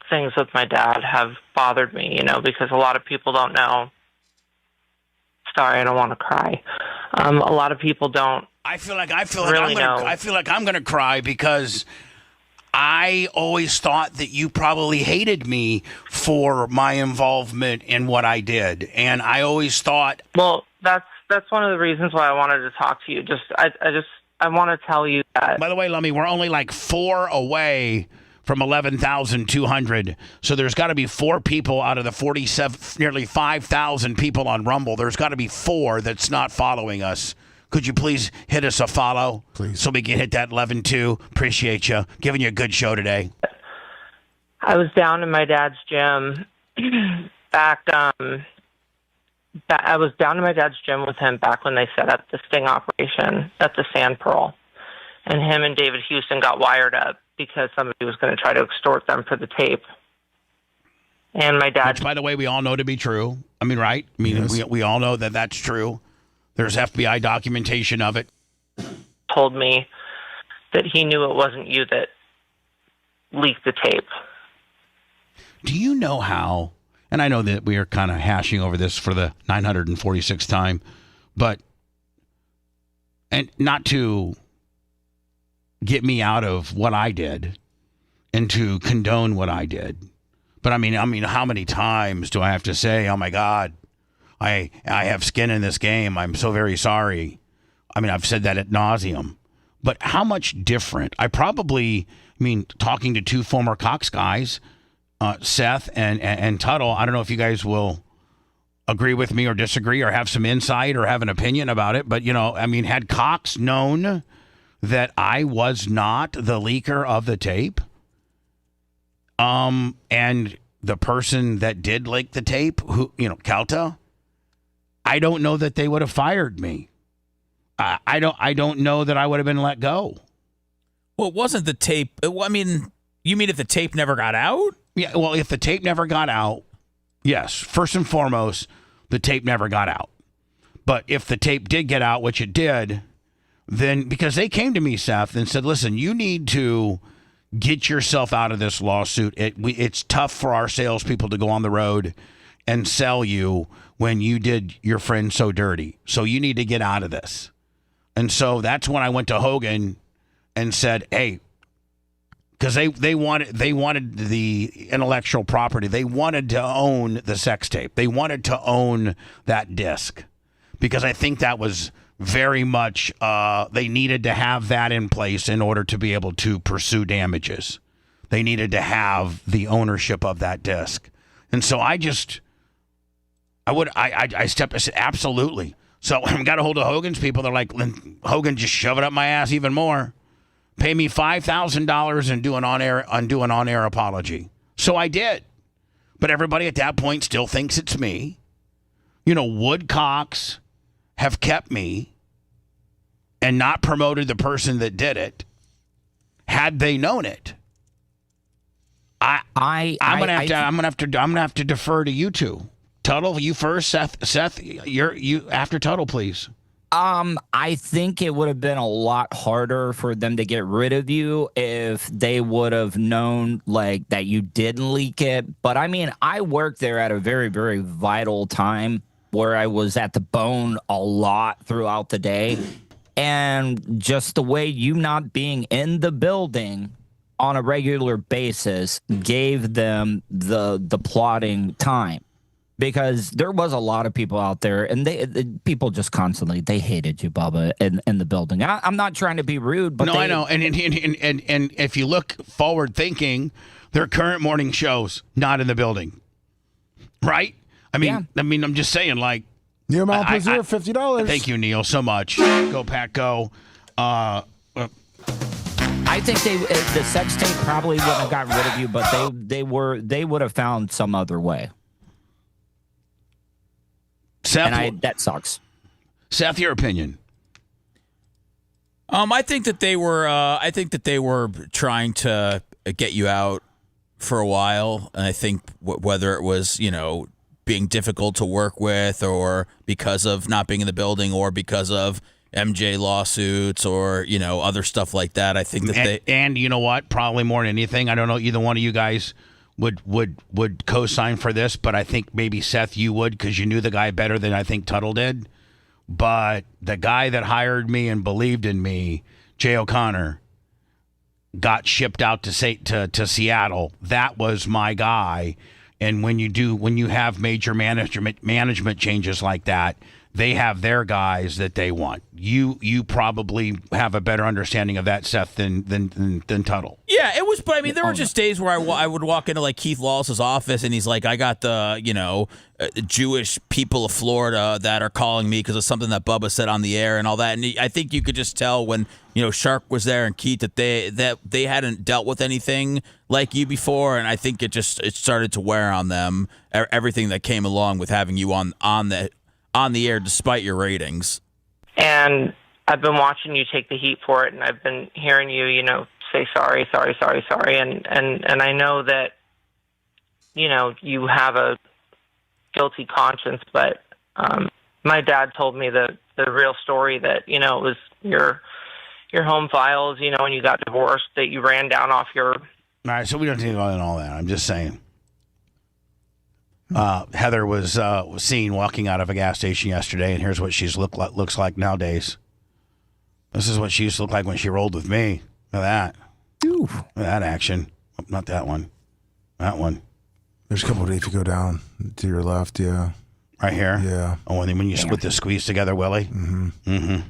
things with my dad have bothered me, because a lot of people don't know. Sorry, I don't want to cry. A lot of people don't I feel like I'm going to cry because I always thought that you probably hated me for my involvement in what I did, and I always thought. Well, that's one of the reasons why I wanted to talk to you. I want to tell you that. By the way, Lummy, we're only like 4 away from 11,200. So there's got to be 4 people out of the 47, nearly 5,000 people on Rumble. There's got to be 4 that's not following us. Could you please hit us a follow? Please. So we can hit that 11-2. Appreciate you. Giving you a good show today. I was down in my dad's gym I was down in my dad's gym with him back when they set up the sting operation at the Sand Pearl. And him and David Houston got wired up because somebody was going to try to extort them for the tape. And my dad... Which, by the way, we all know to be true. I mean, right? I mean, yes. we all know that that's true. There's FBI documentation of it. Told me that he knew it wasn't you that leaked the tape. Do you know how... And I know that we are kind of hashing over this for the 946th time, but, and not to get me out of what I did and to condone what I did, but I mean, how many times do I have to say, oh my God, I have skin in this game. I'm so very sorry. I mean, I've said that ad nauseum, but how much different? Talking to 2 former Cox guys, Seth and Tuttle, I don't know if you guys will agree with me or disagree or have some insight or have an opinion about it, but, had Cox known that I was not the leaker of the tape, and the person that did leak the tape, who, Calta, I don't know that they would have fired me. I don't know that I would have been let go. Well, it wasn't the tape. You mean if the tape never got out? Yeah, well, if the tape never got out, yes, first and foremost, the tape never got out. But if the tape did get out, which it did, then because they came to me, Seth, and said, listen, you need to get yourself out of this lawsuit. It's tough for our salespeople to go on the road and sell you when you did your friend so dirty. So you need to get out of this. And so that's when I went to Hogan and said, hey, because they wanted the intellectual property. They wanted to own the sex tape. They wanted to own that disc because I think that was very much they needed to have that in place in order to be able to pursue damages. They needed to have the ownership of that disc. And so I stepped. I said absolutely. So I got a hold of Hogan's people. They're like, Hogan, just shove it up my ass even more. Pay me $5,000 and do an on-air apology. So I did. But everybody at that point still thinks it's me. Would Cox have kept me and not promoted the person that did it had they known it? I'm gonna have to defer to you two. Tuttle, you first. Seth, you after Tuttle, please. I think it would have been a lot harder for them to get rid of you if they would have known that you didn't leak it. But I worked there at a very, very vital time where I was at the bone a lot throughout the day. And just the way you not being in the building on a regular basis gave them the plotting time. Because there was a lot of people out there, and people just constantly, they hated you, Bubba, in the building. I'm not trying to be rude, but I know. And if you look forward thinking, their current morning shows not in the building, right? I'm just saying, Neil Malpazir, $50. Thank you, Neil, so much. Go Pack, go. I think the sex tape probably wouldn't have got rid of you, but they would have found some other way. Seth, that sucks. Seth, your opinion? I think that they were trying to get you out for a while, and I think whether it was being difficult to work with, or because of not being in the building, or because of MJ lawsuits, or other stuff like that. I think that and you know what? Probably more than anything, I don't know either one of you guys would co-sign for this, but I think maybe Seth, you would, because you knew the guy better than I think Tuttle did. But the guy that hired me and believed in me, Jay O'Connor, got shipped out to Seattle. That was my guy. And when you have major management changes like that, they have their guys that they want. You probably have a better understanding of that, Seth, than Tuttle. Yeah, it was. But I mean, there were just days where I would walk into like Keith Lawless's office, and he's like, "I got the Jewish people of Florida that are calling me because of something that Bubba said on the air and all that." And I think you could just tell when Shark was there and Keith that they hadn't dealt with anything like you before, and I think it started to wear on them everything that came along with having you on the air despite your ratings. And I've been watching you take the heat for it, and I've been hearing you, say sorry, and I know that, you have a guilty conscience, but my dad told me the real story that, it was your home files, when you got divorced, that you ran down off your... All right, so we don't need to go into all that. I'm just saying. Heather was seen walking out of a gas station yesterday, and here's what she's looks like nowadays. This is what she used to look like when she rolled with me. Look at that. Look at that action. Not that one. That one. There's a couple if you go down to your left, yeah. Right here? Yeah. Oh, and then when you split the squeeze together, Willie? Mm-hmm. Mm-hmm.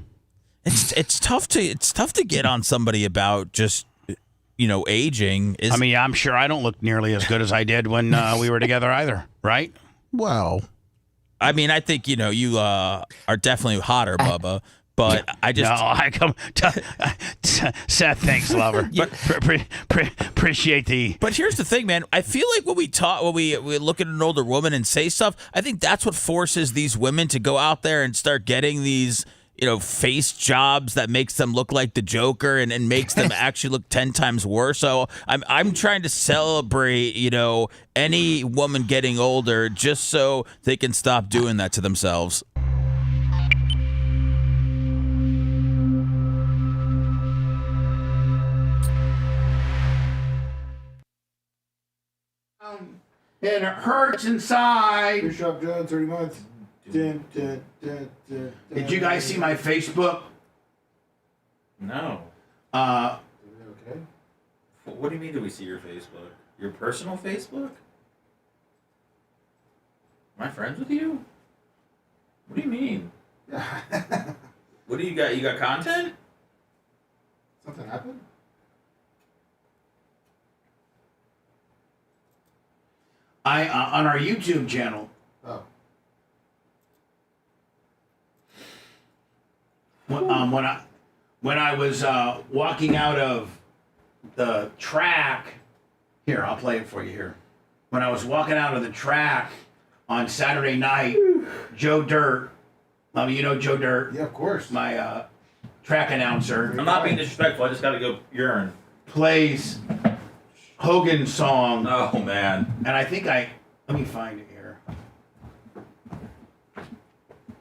It's tough to get on somebody about just aging. I mean, I'm sure I don't look nearly as good as I did when we were together either, right? Well, I mean, I think you are definitely hotter, Bubba. But I just Seth, thanks, lover. Appreciate the. But here's the thing, man. I feel like when we look at an older woman and say stuff, I think that's what forces these women to go out there and start getting these face jobs that makes them look like the Joker and makes them actually look 10 times worse. So I'm trying to celebrate any woman getting older just so they can stop doing that to themselves. And it hurts inside. Bishop Jones, 30 months. Did you guys see my Facebook? No. Okay. What do you mean, do we see your Facebook? Your personal Facebook? Am I friends with you? What do you mean? What do you got? You got content? Something happened? On our YouTube channel. Oh. When I was walking out of the track, here, I'll play it for you here. When I was walking out of the track on Saturday night, Joe Dirt, you know Joe Dirt. Yeah, of course. My track announcer. I'm not being disrespectful. I just got to go urine. Plays Hogan's song. Oh, man. And I think let me find it here.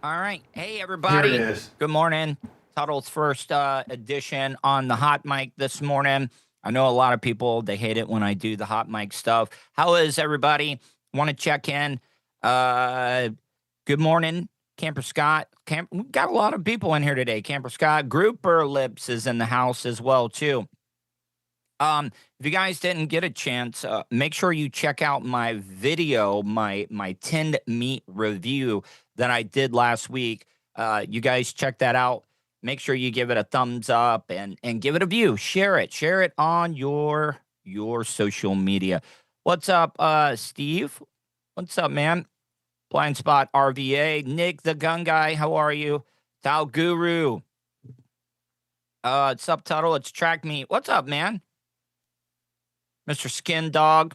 All right. Hey, everybody. Here it is. Good morning. Tuttle's first edition on the hot mic this morning. I know a lot of people, they hate it when I do the hot mic stuff. How is everybody? Want to check in? Good morning, Camper Scott. We've got a lot of people in here today. Camper Scott. Grouper Lips is in the house as well, too. If you guys didn't get a chance, make sure you check out my video, my tinned meat review that I did last week. You guys check that out. Make sure you give it a thumbs up and give it a view. Share it on your social media. What's up, Steve? What's up, man? Blind Spot RVA. Nick the Gun Guy, how are you? Tao Guru. What's up, Tuttle? It's Track Meet. What's up, man? Mr. Skin Dog.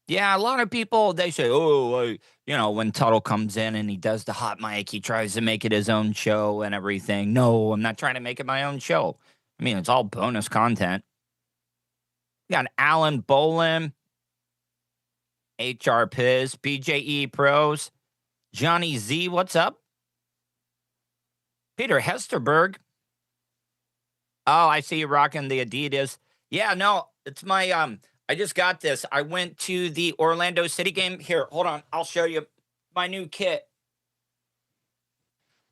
Yeah, a lot of people, they say, when Tuttle comes in and he does the hot mic, he tries to make it his own show and everything. No, I'm not trying to make it my own show. I mean, it's all bonus content. We got Alan Bolin, HR Piz, BJE Pros, Johnny Z, what's up? Peter Hesterberg. Oh, I see you rocking the Adidas. Yeah, no, it's my, I just got this. I went to the Orlando City game. Here, hold on. I'll show you my new kit.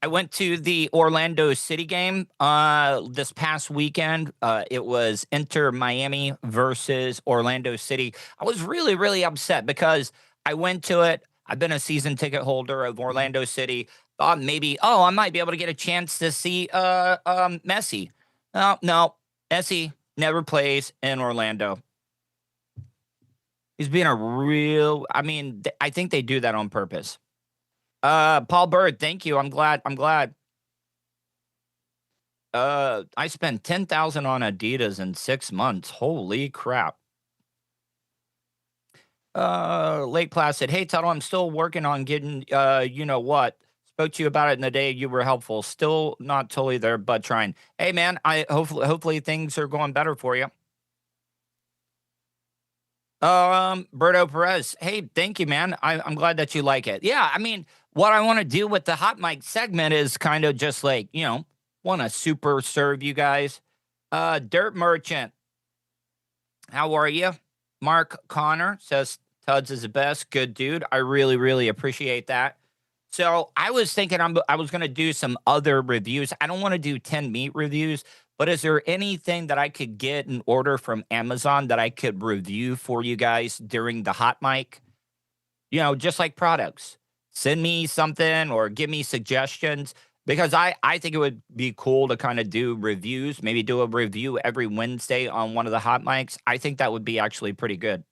I went to the Orlando City game this past weekend. It was Inter Miami versus Orlando City. I was really, really upset because I went to it. I've been a season ticket holder of Orlando City. Thought maybe, I might be able to get a chance to see Messi. No, Messi never plays in Orlando. He's being I think they do that on purpose. Paul Bird, thank you. I'm glad. I spent $10,000 on Adidas in 6 months. Holy crap. Lake Placid, hey Tuttle, I'm still working on getting you know what. Spoke to you about it in the day. You were helpful. Still not totally there, but trying. Hey man, hopefully things are going better for you. Berto Perez, hey, thank you, man. I'm glad that you like it. Yeah, I mean, what I want to do with the hot mic segment is kind of just like, want to super serve you guys. Dirt Merchant, how are you? Mark Connor says Tuds is the best. Good dude. I really, really appreciate that. So I was thinking I was going to do some other reviews. I don't want to do 10 meat reviews, but is there anything that I could get an order from Amazon that I could review for you guys during the hot mic? Just like products. Send me something or give me suggestions, because I think it would be cool to kind of do reviews, maybe do a review every Wednesday on one of the hot mics. I think that would be actually pretty good.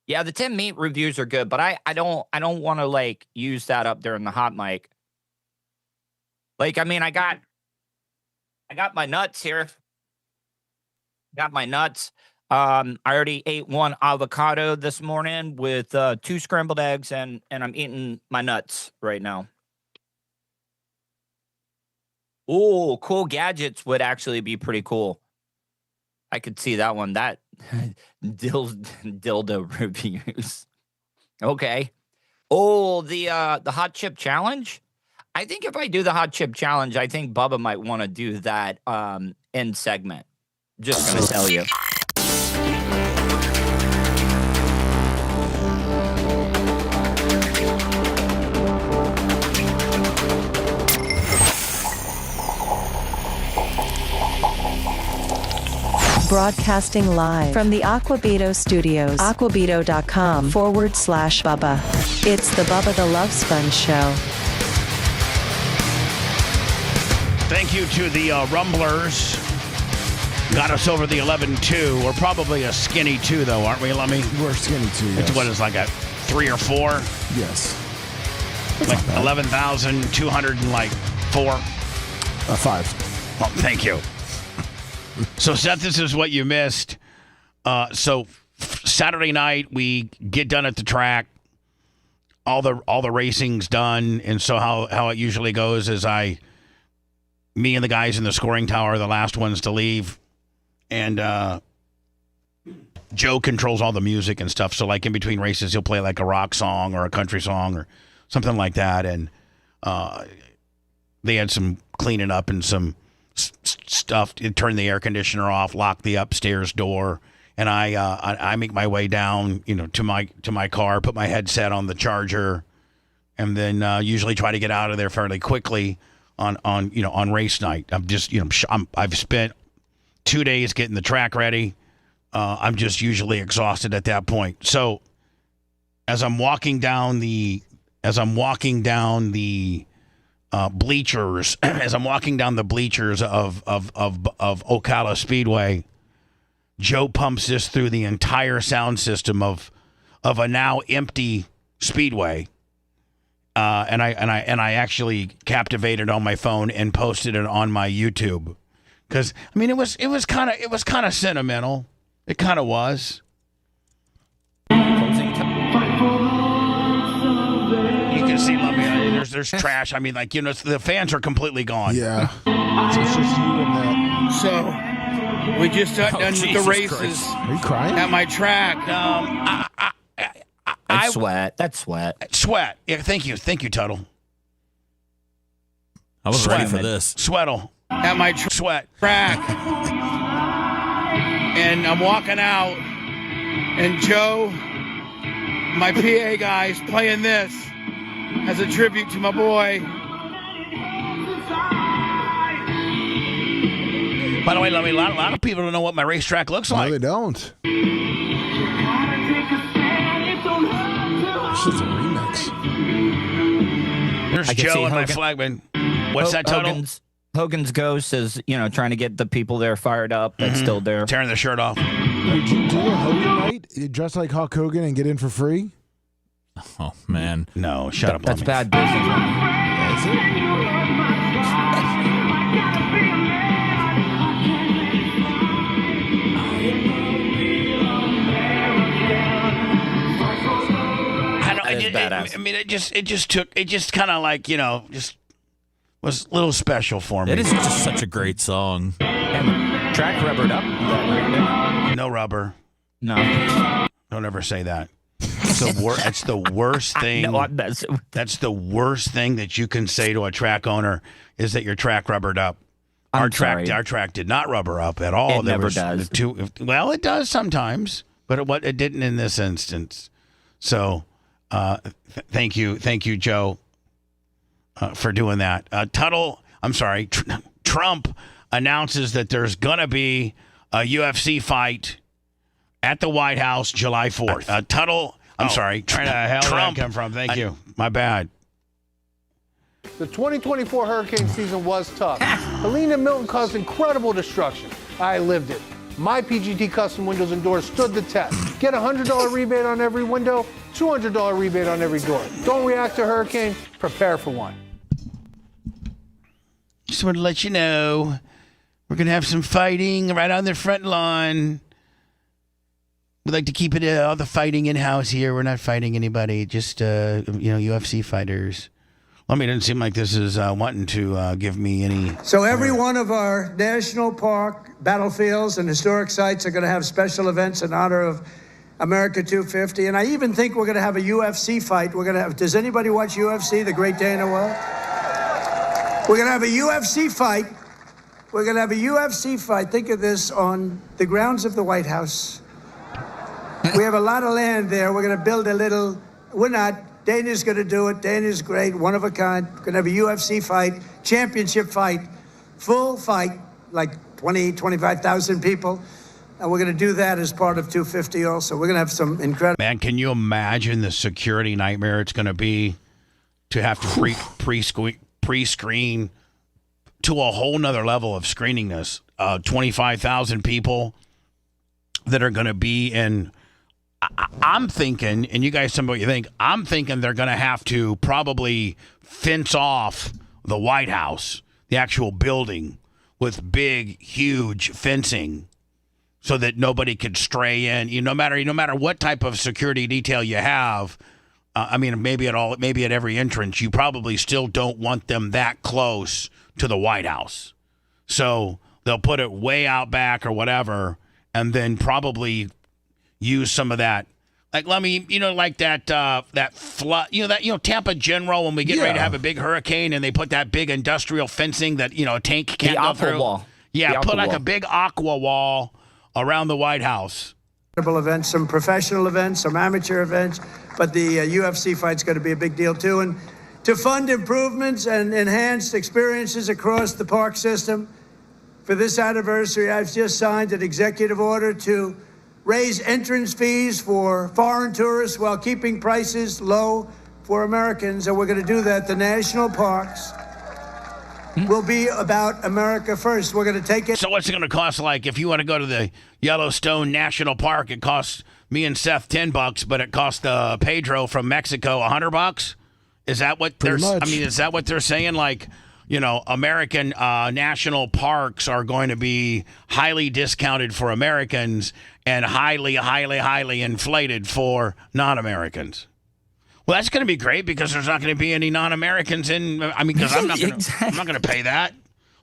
Yeah, the 10 meat reviews are good, but I don't want to use that up during the hot mic. I got my nuts here. Got my nuts. I already ate one avocado this morning with 2 scrambled eggs, and I'm eating my nuts right now. Oh, cool gadgets would actually be pretty cool. I could see that one. That dildo reviews. Okay. Oh, the hot chip challenge. I think if I do the hot chip challenge, I think Bubba might want to do that end segment. Just gonna tell you. Broadcasting live from the Aquabito Studios, aquabito.com/Bubba. It's the Bubba the Love Sponge Show. Thank you to the Rumblers. Got us over the 11-2. We're probably a skinny 2, though, aren't we, Lummy? We're skinny 2, yes. It's what is like a 3 or 4? Yes. Like 11,204? 5. Well, thank you. So, Seth, this is what you missed. So, Saturday night, we get done at the track. All the racing's done. And so how it usually goes is me and the guys in the scoring tower are the last ones to leave. And Joe controls all the music and stuff. So, in between races, he'll play a rock song or a country song or something like that. And they had some cleaning up and some stuff. Turn the air conditioner off, lock the upstairs door, and I make my way down, to my car, put my headset on the charger, and then usually try to get out of there fairly quickly on race night. I'm just I've spent 2 days getting the track ready. I'm just usually exhausted at that point. So as I'm walking down the bleachers, as I'm walking down the bleachers of Ocala Speedway, Joe pumps this through the entire sound system of a now empty speedway, and I actually captivated on my phone and posted it on my YouTube, because it was kind of sentimental. It kind of was. You can see, there's trash. The fans are completely gone. Yeah. It's just you and that. So, we just got done with the races. Christ. Are you crying? At my track. That's sweat. Sweat. Yeah, thank you, Tuttle. I was ready for this. Sweatle. At my sweat track. And I'm walking out, and Joe, my PA guy's playing this. as a tribute to my boy. By the way, a lot of people don't know what my racetrack looks like. No, they don't. This is a remix. There's Joe and my flagman. What's that total? Hogan's ghost is, trying to get the people there fired up. That's still there. Tearing the shirt off. Would you do a Hogan night? You dress like Hulk Hogan and get in for free? Oh, man. No, shut up. That's bad business. Is it? I mean, it just kind of like, just was a little special for me. It is just such a great song. And track rubbered up. No rubber. No. Don't ever say that. That's the worst thing. That's the worst thing that you can say to a track owner is that your track rubbered up. Our track did not rubber up at all. It never does. Well, it does sometimes, but it didn't in this instance. So, thank you, Joe, for doing that. Trump announces that there's gonna be a UFC fight at the White House July 4th. Where the hell did that come from? Thank you. My bad. The 2024 hurricane season was tough. Helene and Milton caused incredible destruction. I lived it. My PGT custom windows and doors stood the test. Get a $100 rebate on every window, $200 rebate on every door. Don't react to a hurricane, prepare for one. Just want to let you know, we're going to have some fighting right on the front lawn. We like to keep all the fighting in-house here. We're not fighting anybody, just, UFC fighters. Well, I mean, it doesn't seem like this is wanting to give me any... So every one of our national park, battlefields, and historic sites are going to have special events in honor of America 250. And I even think we're going to have a UFC fight. We're going to have... Does anybody watch UFC, the great day in the world? We're going to have a UFC fight. We're going to have a UFC fight. Think of this, on the grounds of the White House. We have a lot of land there. We're going to build a little... We're not... Dana's going to do it. Dana's great, one of a kind. We're going to have a UFC fight, championship fight, full fight, like 20, 25,000 people. And we're going to do that as part of 250 also. We're going to have some incredible... Man, can you imagine the security nightmare it's going to be to have to pre-screen to a whole nother level of screening this? 25,000 people that are going to be in... I'm thinking, and you guys tell me what you think, I'm thinking they're going to have to probably fence off the White House, the actual building, with big, huge fencing so that nobody could stray in. No matter what type of security detail you have, maybe at every entrance, you probably still don't want them that close to the White House. So they'll put it way out back or whatever, and then probably use some of that, like that flood, Tampa General, when we get ready to have a big hurricane and they put that big industrial fencing that, a tank can't go through. Wall. Yeah, put like a big aqua wall around the White House. Events, some professional events, some amateur events, but the UFC fight's going to be a big deal too. And to fund improvements and enhanced experiences across the park system, for this anniversary, I've just signed an executive order to raise entrance fees for foreign tourists while keeping prices low for Americans, and we're going to do that. The national parks will be about America first. We're going to take it. So what's it going to cost? Like, if you want to go to the Yellowstone National Park, it costs me and Seth $10, but it costs Pedro from Mexico $100. Is that what they're? Is that what they're saying? Like, American national parks are going to be highly discounted for Americans and highly, highly, highly inflated for non-Americans. Well, that's going to be great because there's not going to be any non-Americans in. Because I'm not going to pay that.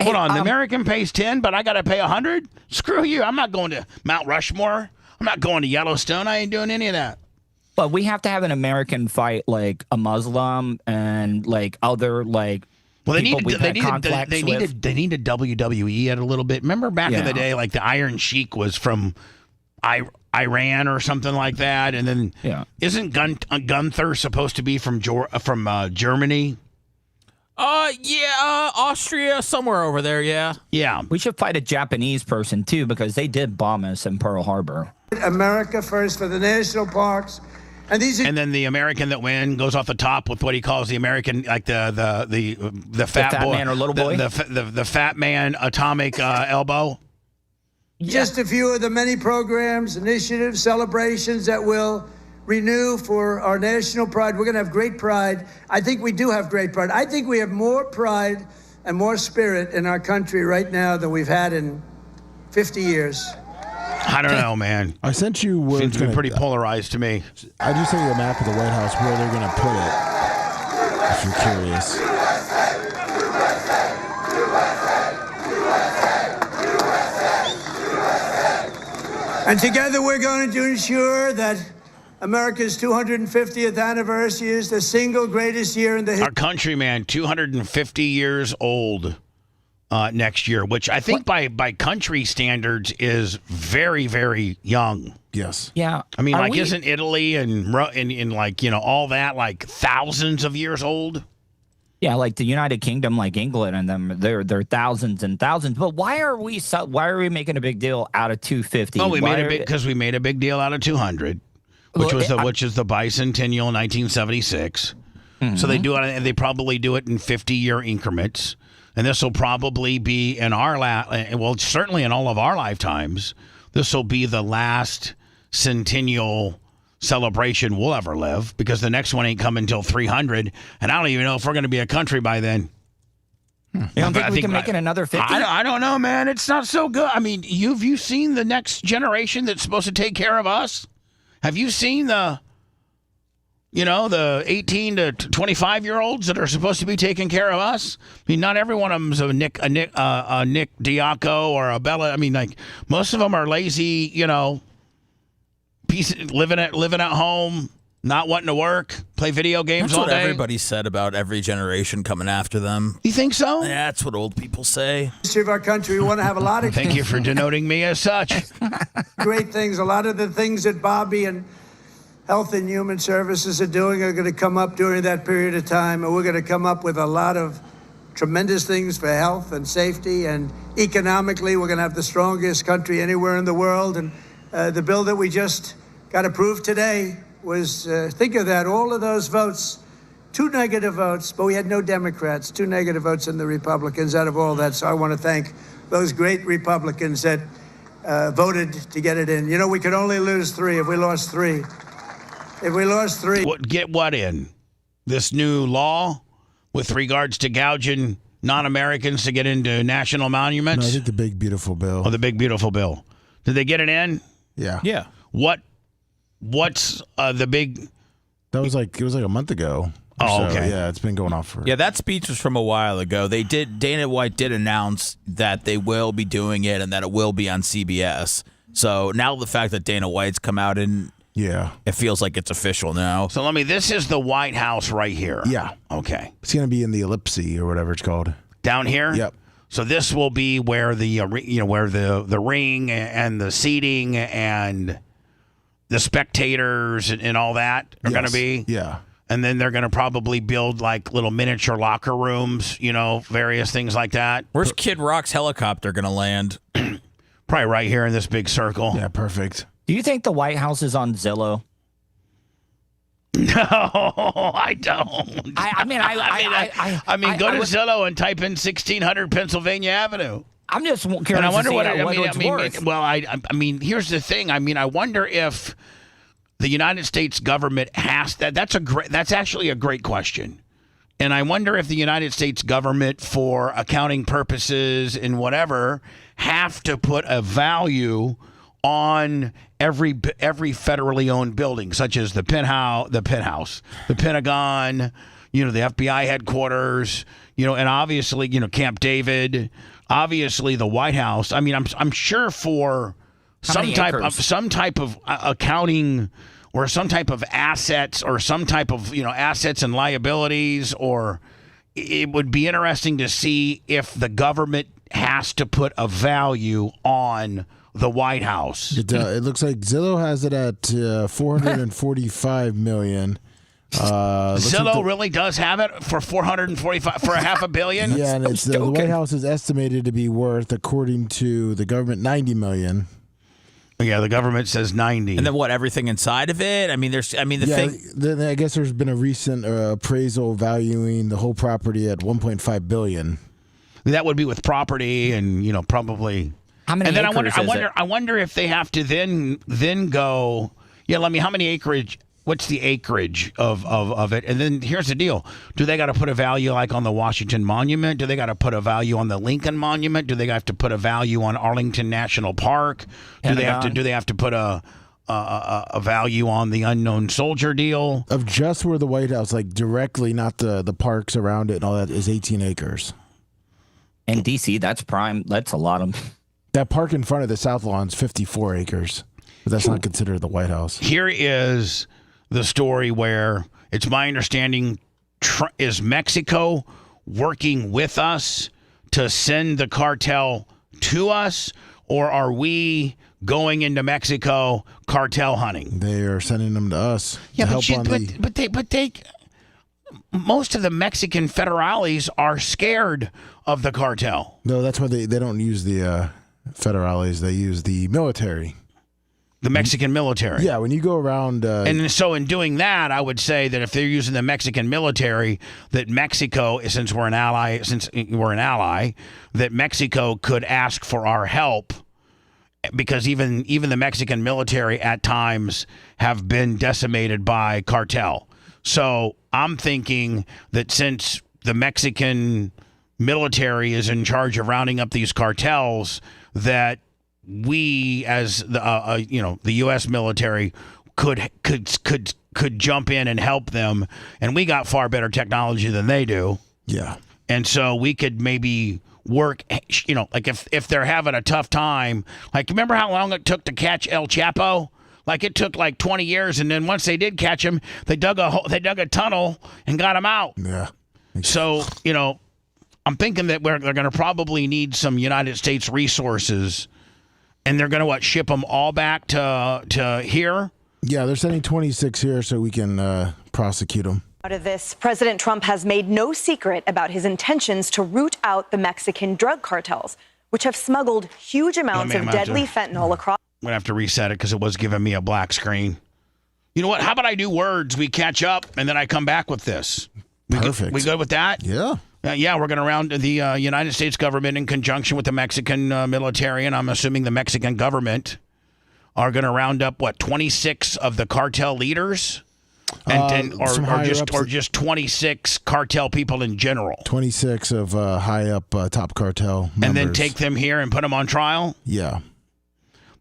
Hold on, the American pays 10, but I got to pay 100. Screw you! I'm not going to Mount Rushmore. I'm not going to Yellowstone. I ain't doing any of that. But we have to have an American fight like a Muslim and like other like. Well, they need to WWE it a little bit. Remember back in the day, like the Iron Sheik was from Iran or something like that, and then isn't Gunther supposed to be from Germany? Austria, somewhere over there. Yeah. We should fight a Japanese person too, because they did bomb us in Pearl Harbor. America first for the national parks. And then the American that wins goes off the top with what he calls the American, like the fat boy, man or little boy, the fat man atomic elbow. Just a few of the many programs, initiatives, celebrations that will renew for our national pride. We're going to have great pride. I think we do have great pride. I think we have more pride and more spirit in our country right now than we've had in 50 years. I don't know, man. I sent you where seems to be pretty polarized to me. I just sent you a map of the White House where they're going to put it, if you're curious. And together we're going to ensure that America's 250th anniversary is the single greatest year in the history. Our country, man, 250 years old next year, which I think by country standards is very, very young. Yes. Yeah. I mean, isn't Italy and like, all that like thousands of years old? Yeah, like the United Kingdom, like England and them, they're thousands and thousands. But why are we making a big deal out of 250? Oh, we made a big deal out of 200, which is the bicentennial 1976. Mm-hmm. So they do it, and they probably do it in 50-year increments. And this will probably be in certainly in all of our lifetimes, this will be the last centennial celebration we'll ever live, because the next one ain't coming until 300, and I don't even know if we're going to be a country by then. You don't think we can make it another 50? I don't know, man. It's not so good. I mean, have you seen the next generation that's supposed to take care of us? Have you seen the 18 to 25-year-olds that are supposed to be taking care of us? I mean, not every one of them's a Nick Diaco or a Bella. I mean, like, most of them are lazy, living at home, not wanting to work, play video games all day. That's what everybody said about every generation coming after them. You think so? Yeah, that's what old people say. History of our country, we want to have a lot of. Thank you for denoting me as such. Great things. A lot of the things that Bobby and Health and Human Services are doing are going to come up during that period of time, and we're going to come up with a lot of tremendous things for health and safety, and economically, we're going to have the strongest country anywhere in the world. And the bill that we just got approved today was, think of that, all of those votes, 2 negative votes, but we had no Democrats, 2 negative votes in the Republicans out of all that. So I want to thank those great Republicans that voted to get it in. We could only lose 3 if we lost 3. If we lost 3. Get what in? This new law with regards to gouging non-Americans to get into national monuments? No, I think the big, beautiful bill. Oh, the big, beautiful bill. Did they get it in? Yeah. Yeah. What's the big? It was like a month ago. Oh, okay. Yeah, it's been going on for. Yeah, that speech was from a while ago. Dana White did announce that they will be doing it and that it will be on CBS. So now the fact that Dana White's come out and it feels like it's official now. So this is the White House right here. Yeah. Okay. It's gonna be in the ellipse or whatever it's called. Down here. Yep. So this will be where where the ring and the seating and the spectators and all that are going to be. Yeah. And then they're going to probably build like little miniature locker rooms, various things like that. Where's Kid Rock's helicopter going to land? Probably right here in this big circle. Yeah, perfect. Do you think the White House is on Zillow? No, I don't. I mean, go to Zillow and type in 1600 Pennsylvania Avenue. I'm just curious. And I wonder to see what it's worth. Well, I mean, here's the thing. I mean, I wonder if the United States government has that. That's actually a great question. And I wonder if the United States government, for accounting purposes and whatever, have to put a value on every federally owned building, such as the Pentagon, the Pentagon, the FBI headquarters, and obviously, Camp David. Obviously, the White House. I mean, I'm sure for some type of accounting or some type of assets or some type of assets and liabilities, or it would be interesting to see if the government has to put a value on the White House. It looks like Zillow has it at $445 million. Zillow really does have it for 445 for $500 million. Yeah, and it's the White House is estimated to be worth, according to the government, $90 million. Yeah, the government says 90. And then what? Everything inside of it? I mean, I guess there's been a recent appraisal valuing the whole property at $1.5 billion. That would be with property, and probably. How many? And then acres I wonder if they have to then go. Yeah, let me. How many acreage? What's the acreage of it? And then here's the deal: do they got to put a value like on the Washington Monument? Do they got to put a value on the Lincoln Monument? Do they have to put a value on Arlington National Park? Pentagon. Do they have to put a value on the unknown soldier deal? Of just where the White House, like directly, not the parks around it and all that, is 18 acres. In D.C., that's prime. That's a lot of. That park in front of the South Lawn's 54 acres, but that's not considered the White House. Here is the story where it's my understanding is Mexico working with us to send the cartel to us, or are we going into Mexico cartel hunting? They are sending them to us. Yeah, to but they most of the Mexican federales are scared of the cartel. No, that's why they don't use the federales. They use the military. The Mexican military. Yeah, when you go around... and so in doing that, I would say that if they're using the Mexican military, that Mexico, since we're an ally, that Mexico could ask for our help, because even the Mexican military at times have been decimated by cartel. So I'm thinking that since the Mexican military is in charge of rounding up these cartels, that we, as the the U.S. military, could jump in and help them, and we got far better technology than they do. Yeah, and so we could maybe work. Like if they're having a tough time, like remember how long it took to catch El Chapo? Like it took like 20 years, and then once they did catch him, they dug a tunnel and got him out. Yeah. So I'm thinking that they're going to probably need some United States resources. And they're going to ship them all back to here? Yeah, they're sending 26 here so we can prosecute them. Out of this, President Trump has made no secret about his intentions to root out the Mexican drug cartels, which have smuggled huge amounts of deadly fentanyl across. I'm going to have to reset it because it was giving me a black screen. You know what? How about I do words? We catch up, and then I come back with this. Perfect. We good with that? Yeah. Yeah, we're going to round the United States government in conjunction with the Mexican military, and I'm assuming the Mexican government are going to round up, 26 of the cartel leaders? Or just 26 cartel people in general? 26 of high-up top cartel members. And then take them here and put them on trial? Yeah.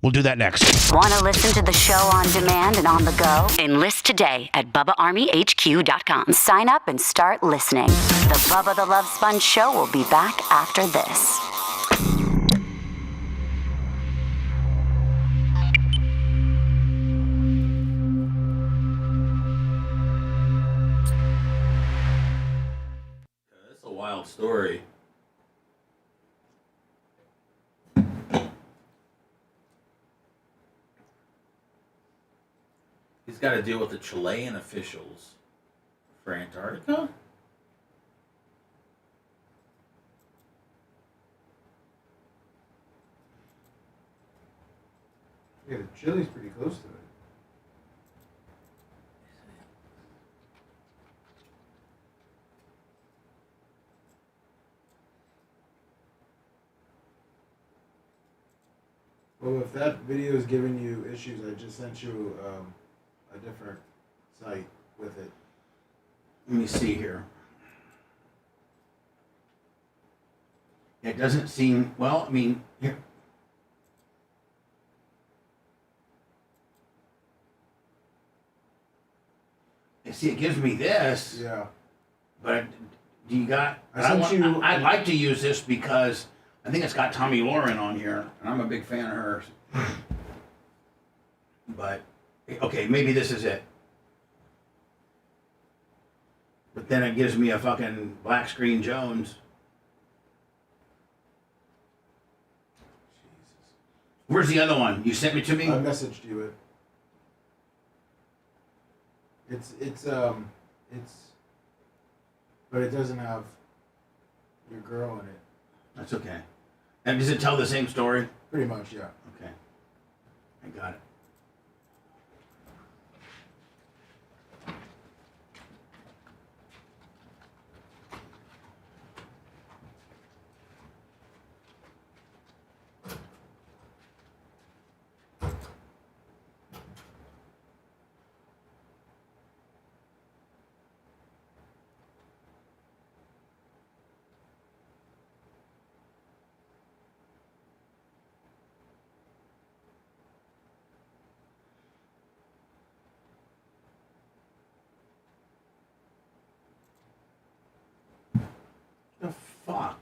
We'll do that next. Want to listen to the show on demand and on the go? Enlist today at BubbaArmyHQ.com. Sign up and start listening. The Bubba the Love Sponge Show will be back after this. That's a wild story. He's got to deal with the Chilean officials for Antarctica? Yeah, Chile's pretty close to it. Well, if that video is giving you issues, I just sent you a different site with it. Let me see here. It doesn't seem, well, I mean, here. See, it gives me this. Yeah. But do you got? I'd like to use this because I think it's got Tommy Lauren on here, and I'm a big fan of hers. But okay, maybe this is it. But then it gives me a fucking black screen Jones. Where's the other one? You sent me to me? I messaged you it. It's but it doesn't have your girl in it. That's okay. And does it tell the same story? Pretty much, yeah. Okay. I got it. The fuck?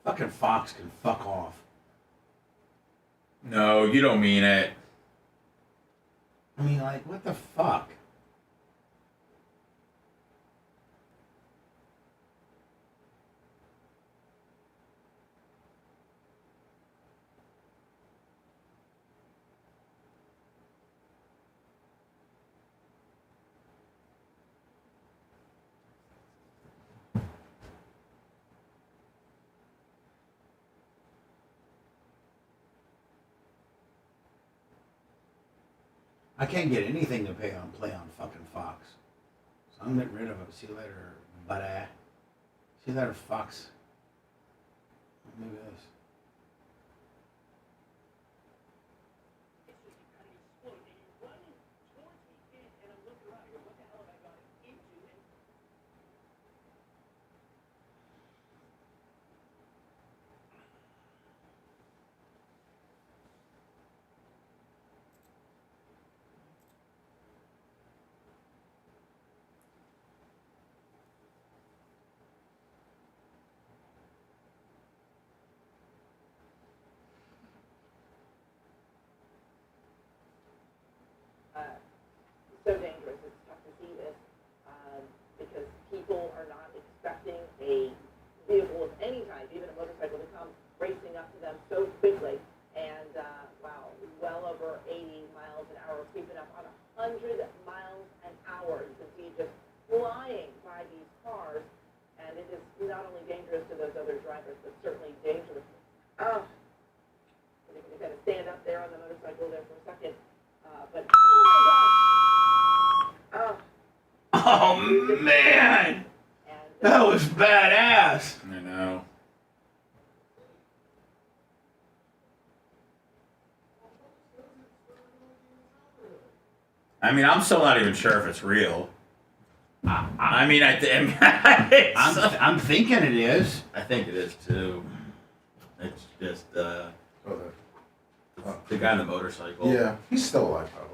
Fucking Fox can fuck off. No, you don't mean it. I mean, like, what the fuck? I can't get anything to play on fucking Fox. So I'm getting rid of it. See you later, buddy. See you later, Fox. Maybe this. So dangerous. It's tough to see this because people are not expecting a vehicle of any type, even a motorcycle, to come racing up to them so quickly. And wow, well over 80 miles an hour, creeping up on 100 miles an hour. You can see it just flying by these cars, and it is not only dangerous to those other drivers, but certainly dangerous. Oh, you can kind of stand up there on the motorcycle there for a second, but oh my gosh. Oh, man! That was badass! I know. I mean, I'm still not even sure if it's real. I mean, I'm thinking it is. I think it is too. It's just the guy on the motorcycle. Yeah, he's still alive, probably.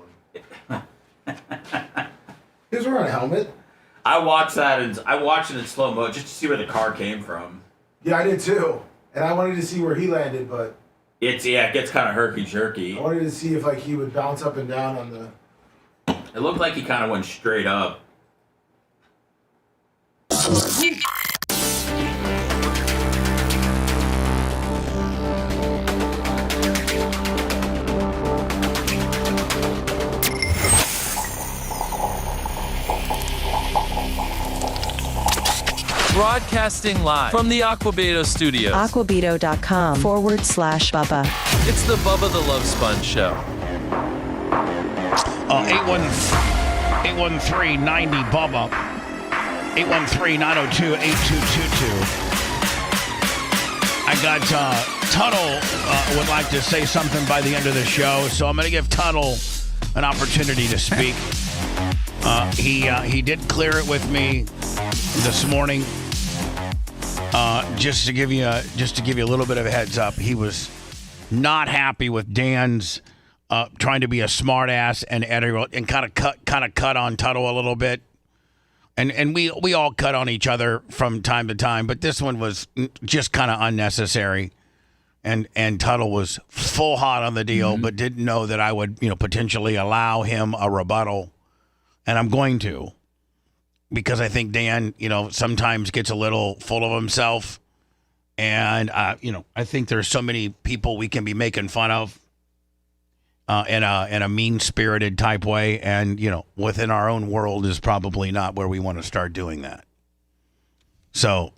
He was wearing a helmet. I watched that and I watched it in slow mo just to see where the car came from. Yeah, I did too. And I wanted to see where he landed, but It gets kind of herky jerky. I wanted to see if he would bounce up and down on the. It looked like he kind of went straight up. Broadcasting live from the Aquabeto studios. Aquabeto.com/Bubba. It's the Bubba the Love Sponge Show. 813-90 Bubba. 813-902-8222. I got Tuttle would like to say something by the end of the show, so I'm going to give Tuttle an opportunity to speak. He did clear it with me this morning. Just to give you a little bit of a heads up, he was not happy with Dan's trying to be a smart ass and kind of cut on Tuttle a little bit. And we all cut on each other from time to time, but this one was just kind of unnecessary. And Tuttle was full hot on the deal, but didn't know that I would potentially allow him a rebuttal, and I'm going to. Because I think Dan, sometimes gets a little full of himself. And, I think there's so many people we can be making fun of in a mean-spirited type way, and within our own world is probably not where we want to start doing that. So,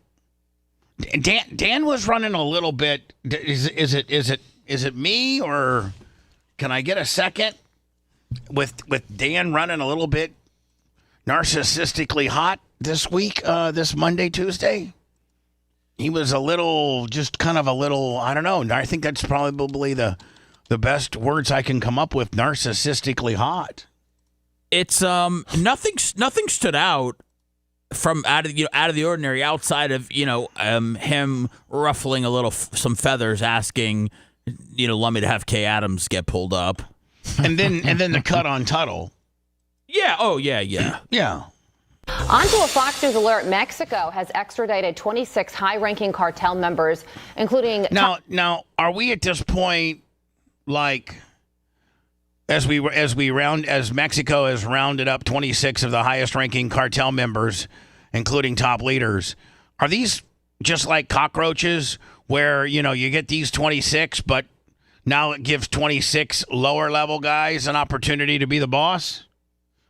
Dan was running a little bit. Is it me, or can I get a second with Dan running a little bit narcissistically hot this week? This Monday, Tuesday, he was just kind of a little. I don't know. I think that's probably the best words I can come up with. Narcissistically hot. It's nothing stood out from out of the ordinary, outside of him ruffling a little some feathers, asking let me to have Kay Adams get pulled up, and then the cut on Tuttle. Yeah. Oh yeah. On to a Fox News alert. Mexico has extradited 26 high-ranking cartel members, including now are we at this point, like, as Mexico has rounded up 26 of the highest-ranking cartel members, including top leaders, are these just like cockroaches where, you get these 26, but now it gives 26 lower-level guys an opportunity to be the boss?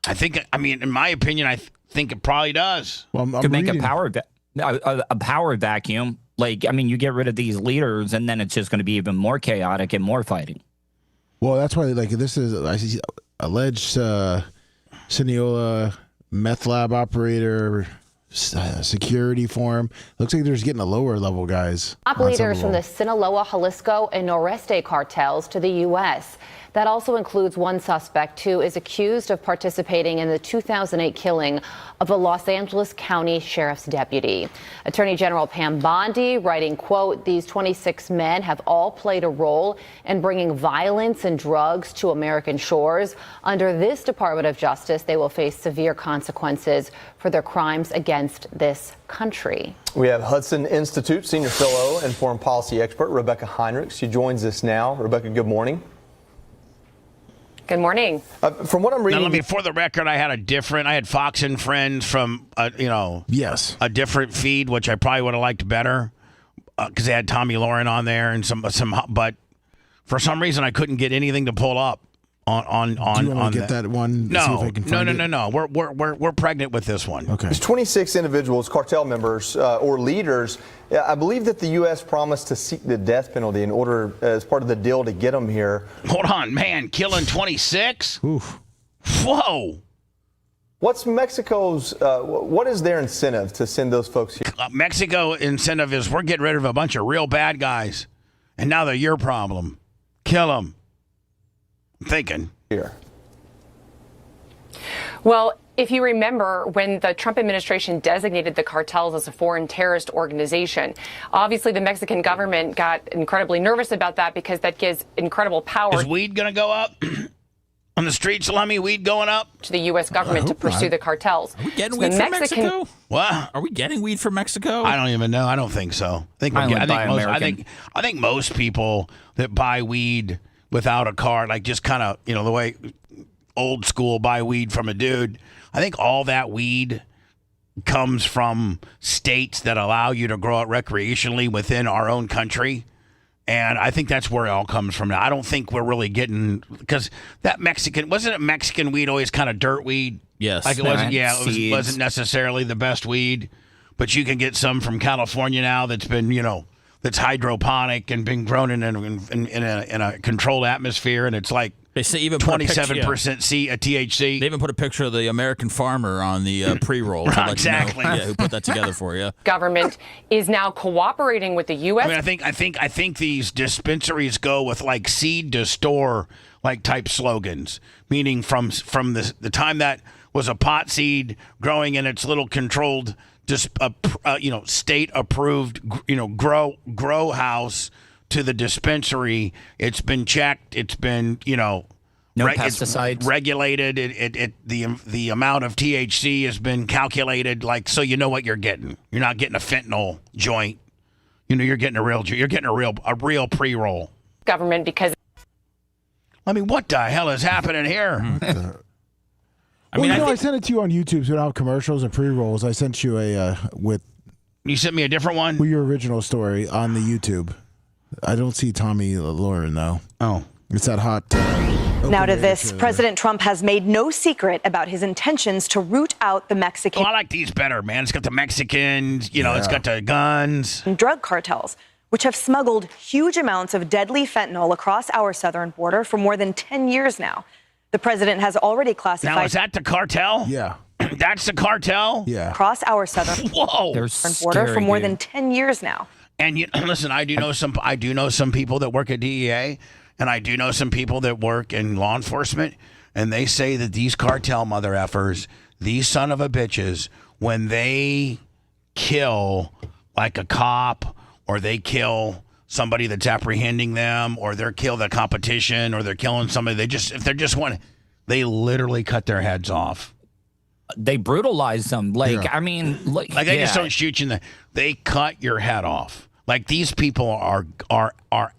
In my opinion, I think it probably does. Well, could make a power vacuum. Like, you get rid of these leaders, and then it's just going to be even more chaotic and more fighting. Well, that's why, this is alleged Sinaloa meth lab operator, security firm. Looks like they're just getting the lower level guys. Top leaders from the Sinaloa, Jalisco, and Noreste cartels to the U.S. That also includes one suspect who is accused of participating in the 2008 killing of a Los Angeles County Sheriff's deputy. Attorney General Pam Bondi writing, quote, "These 26 men have all played a role in bringing violence and drugs to American shores. Under this Department of Justice, they will face severe consequences for their crimes against this country." We have Hudson Institute senior fellow and foreign policy expert Rebecca Heinrich. She joins us now. Rebecca, good morning. Good morning. From what I'm reading, now, for the record, I had Fox and Friends from yes, a different feed, which I probably would have liked better because they had Tommy Lauren on there and some, but for some reason I couldn't get anything to pull up on. Do you want to get that one? No. We're pregnant with this one. Okay. There's 26 individuals, cartel members or leaders. I believe that the U.S. promised to seek the death penalty in order, as part of the deal, to get them here. Hold on, man. Killing 26? Oof. Whoa. What's Mexico's, what is their incentive to send those folks here? Mexico incentive is we're getting rid of a bunch of real bad guys, and now they're your problem. Kill them. I'm thinking. Here. Well, if you remember, when the Trump administration designated the cartels as a foreign terrorist organization, obviously the Mexican government got incredibly nervous about that because that gives incredible power. Is weed going to go up? On the streets, Lummy, weed going up? To the U.S. government to pursue the cartels. Are we getting weed from Mexico? What? Are we getting weed from Mexico? I don't even know. I don't think so. I think most people that buy weed without a card, like just kind of, the way old school buy weed from a dude, I think all that weed comes from states that allow you to grow it recreationally within our own country. And I think that's where it all comes from now. I don't think we're really getting, because that wasn't it Mexican weed always kind of dirt weed? Yes. Like it wasn't necessarily the best weed, but you can get some from California now that's been, that's hydroponic and been grown in a controlled atmosphere, and it's like they say even 27% THC. They even put a picture of the American farmer on the pre-roll. Exactly. Who put that together for you? Government is now cooperating with the U.S. I think these dispensaries go with like seed to store like type slogans, meaning from the time that was a pot seed growing in its little controlled, state approved, grow house, to the dispensary. It's been checked. It's been, no pesticides, regulated. The amount of THC has been calculated, like, so you know what you're getting. You're not getting a fentanyl joint. You're getting a real pre-roll. Government, because what the hell is happening here? I sent it to you on YouTube, so without commercials and pre-rolls. I sent you You sent me a different one? Your original story on the YouTube. I don't see Tommy Lauren, though. Oh. It's that hot. Now to this, President Trump has made no secret about his intentions to root out the Mexican. Oh, I like these better, man. It's got the Mexicans, it's got the guns. Drug cartels, which have smuggled huge amounts of deadly fentanyl across our southern border for more than 10 years now. The president has already classified. Now, is that the cartel? Yeah. That's the cartel? Yeah. Across our southern border for more than 10 years now. And listen, I do know some people that work at DEA, and I do know some people that work in law enforcement, and they say that these cartel mother effers, these son of a bitches, when they kill like a cop or they kill somebody that's apprehending them or they're kill the competition or they're killing somebody, they literally cut their heads off. They brutalize them. They just don't shoot you they cut your head off. Like, these people are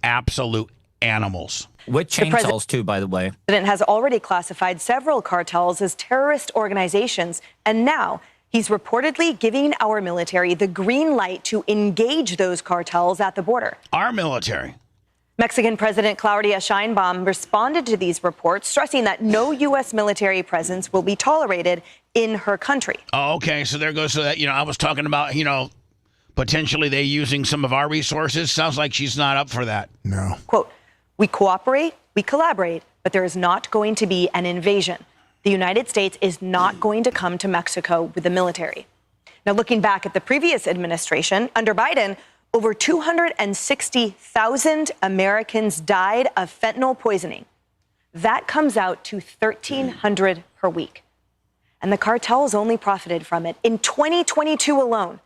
absolute animals. With chainsaws too, by the way. The president has already classified several cartels as terrorist organizations, and now he's reportedly giving our military the green light to engage those cartels at the border. Our military. Mexican President Claudia Sheinbaum responded to these reports, stressing that no U.S. military presence will be tolerated in her country. Oh, okay. So there goes to that. I was talking about, potentially they using some of our resources. Sounds like she's not up for that. No. Quote, "We cooperate, we collaborate, but there is not going to be an invasion. The United States is not going to come to Mexico with the military." Now, looking back at the previous administration, under Biden, over 260,000 Americans died of fentanyl poisoning. That comes out to 1,300 per week. And the cartels only profited from it. In 2022 alone,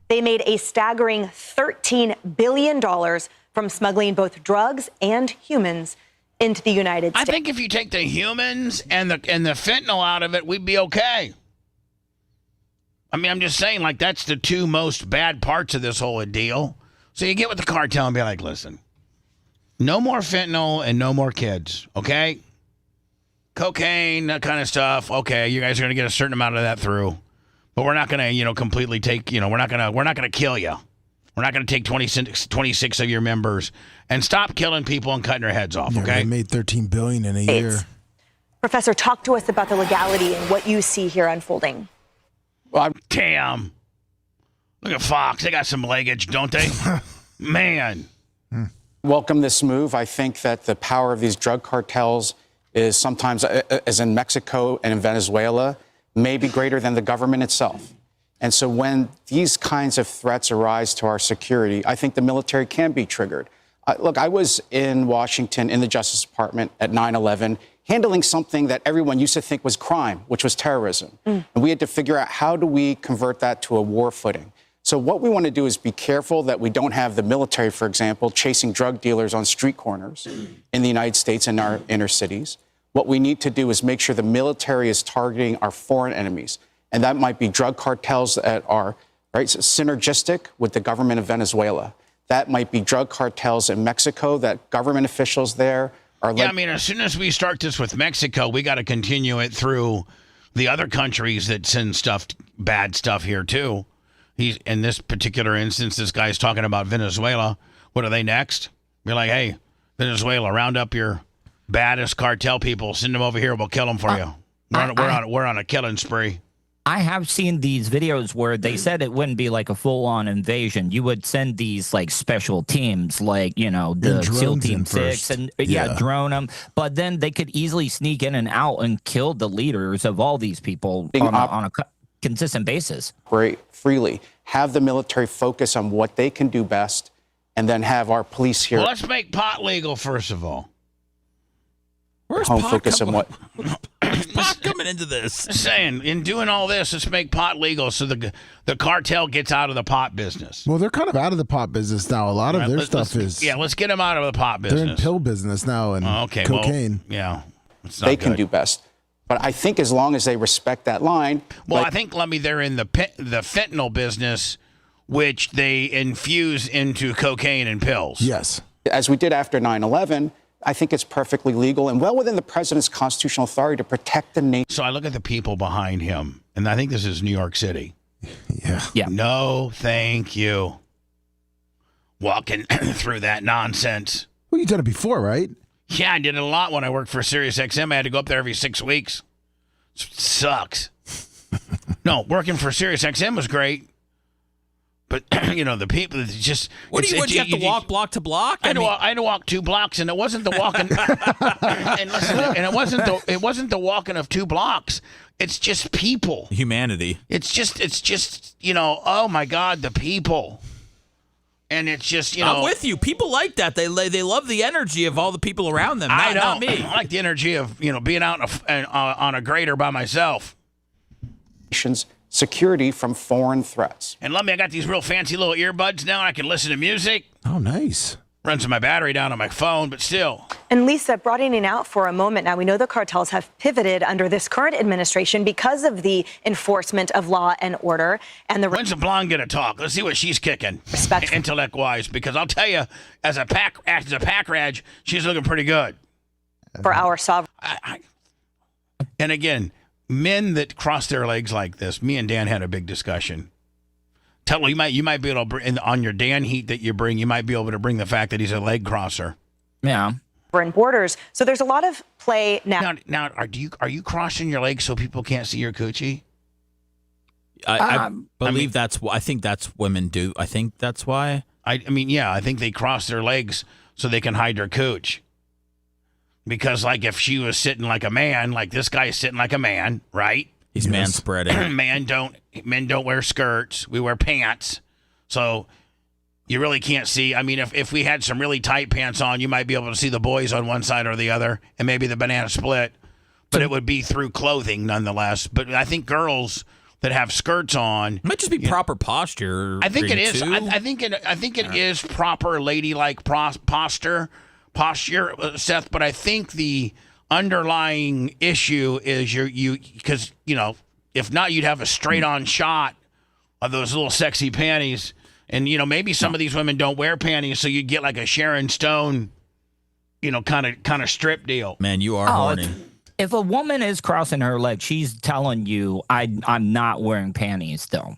they made a staggering $13 billion from smuggling both drugs and humans into the United States. I think if you take the humans and the fentanyl out of it, we'd be okay. I mean, I'm just saying, like, that's the two most bad parts of this whole deal. So you get with the cartel and be like, listen, no more fentanyl and no more kids, okay? Cocaine, that kind of stuff. Okay, you guys are going to get a certain amount of that through. But we're not going to, completely take, we're not going to kill you. We're not going to take 26 of your members and stop killing people and cutting their heads off, okay? They made $13 billion in a year. Professor, talk to us about the legality and what you see here unfolding. Well, damn. Look at Fox. They got some leggage, don't they? Man. Welcome this move. I think that the power of these drug cartels is sometimes, as in Mexico and in Venezuela, may be greater than the government itself. And so when these kinds of threats arise to our security, I think the military can be triggered. Look, I was in Washington in the Justice Department at 9/11, handling something that everyone used to think was crime, which was terrorism. And we had to figure out, how do we convert that to a war footing? So what we want to do is be careful that we don't have the military, for example, chasing drug dealers on street corners in the United States and our inner cities. What we need to do is make sure the military is targeting our foreign enemies. And that might be drug cartels that are synergistic with the government of Venezuela. That might be drug cartels in Mexico that government officials there are. Yeah, I mean, as soon as we start this with Mexico, we got to continue it through the other countries that send bad stuff here too. He's in this particular instance, this guy's talking about Venezuela. What are they next? Be like, hey, Venezuela, round up your baddest cartel people, send them over here, we'll kill them for you. We're on a killing spree. I have seen these videos where they said it wouldn't be like a full-on invasion. You would send these like special teams, like, the SEAL Team 6 and drone them. But then they could easily sneak in and out and kill the leaders of all these people on a consistent basis. Operate freely, have the military focus on what they can do best, and then have our police here. Well, let's make pot legal first of all. Where's home pot focus on what? Pot coming into this? Saying, in doing all this, let's make pot legal so the cartel gets out of the pot business. Well, they're kind of out of the pot business now. A lot of their stuff is. Yeah, let's get them out of the pot business. They're in pill business now and cocaine. Well, yeah, they can do best. But I think as long as they respect that line. Well, I think, Lummy, they're in the fentanyl business, which they infuse into cocaine and pills. Yes. As we did after 9/11, I think it's perfectly legal and well within the president's constitutional authority to protect the nation. So I look at the people behind him, and I think this is New York City. Yeah. No, thank you. Walking through that nonsense. Well, you've done it before, right? Yeah, I did it a lot when I worked for Sirius XM. I had to go up there every 6 weeks. Sucks. No, working for Sirius XM was great. But, the people, it's just... What do you have to walk block to block? I had to walk 2 blocks, and it wasn't the walking... and listen, it wasn't the walking of 2 blocks. It's just people. Humanity. It's just oh, my God, the people. And it's just, I'm with you. People like that. They love the energy of all the people around them. Not me. I like the energy of, being out on a grader by myself. Security from foreign threats. And I got these real fancy little earbuds now, and I can listen to music. Oh, nice. Runs my battery down on my phone, but still. And Lisa, broadening out for a moment now, we know the cartels have pivoted under this current administration because of the enforcement of law and order. And When's the blonde gonna talk? Let's see what she's kicking, intellect-wise, because I'll tell you, as a pack rag, she's looking pretty good. For our sovereign. And again, men that cross their legs like this, me and Dan had a big discussion. You might be able to bring, on your Dan heat that you bring, you might be able to bring the fact that he's a leg crosser. Yeah. In borders. So there's a lot of play now. Now, are you crossing your legs so people can't see your coochie? I believe I think that's women do. I think that's why. I think they cross their legs so they can hide their cooch. Because, like, if she was sitting like a man, like this guy is sitting like a man, right? He's man-spreading. Men don't wear skirts. We wear pants. So you really can't see. I mean, if we had some really tight pants on, you might be able to see the boys on one side or the other, and maybe the banana split. But it would be through clothing nonetheless. But I think girls that have skirts on it might just be proper posture. I think it is. I think it is proper ladylike posture, Seth. But I think the underlying issue is because if not, you'd have a straight on shot of those little sexy panties, and maybe some of these women don't wear panties, so you'd get like a Sharon Stone, kind of strip deal. Man, you are horny. If a woman is crossing her leg, she's telling you, I'm not wearing panties though.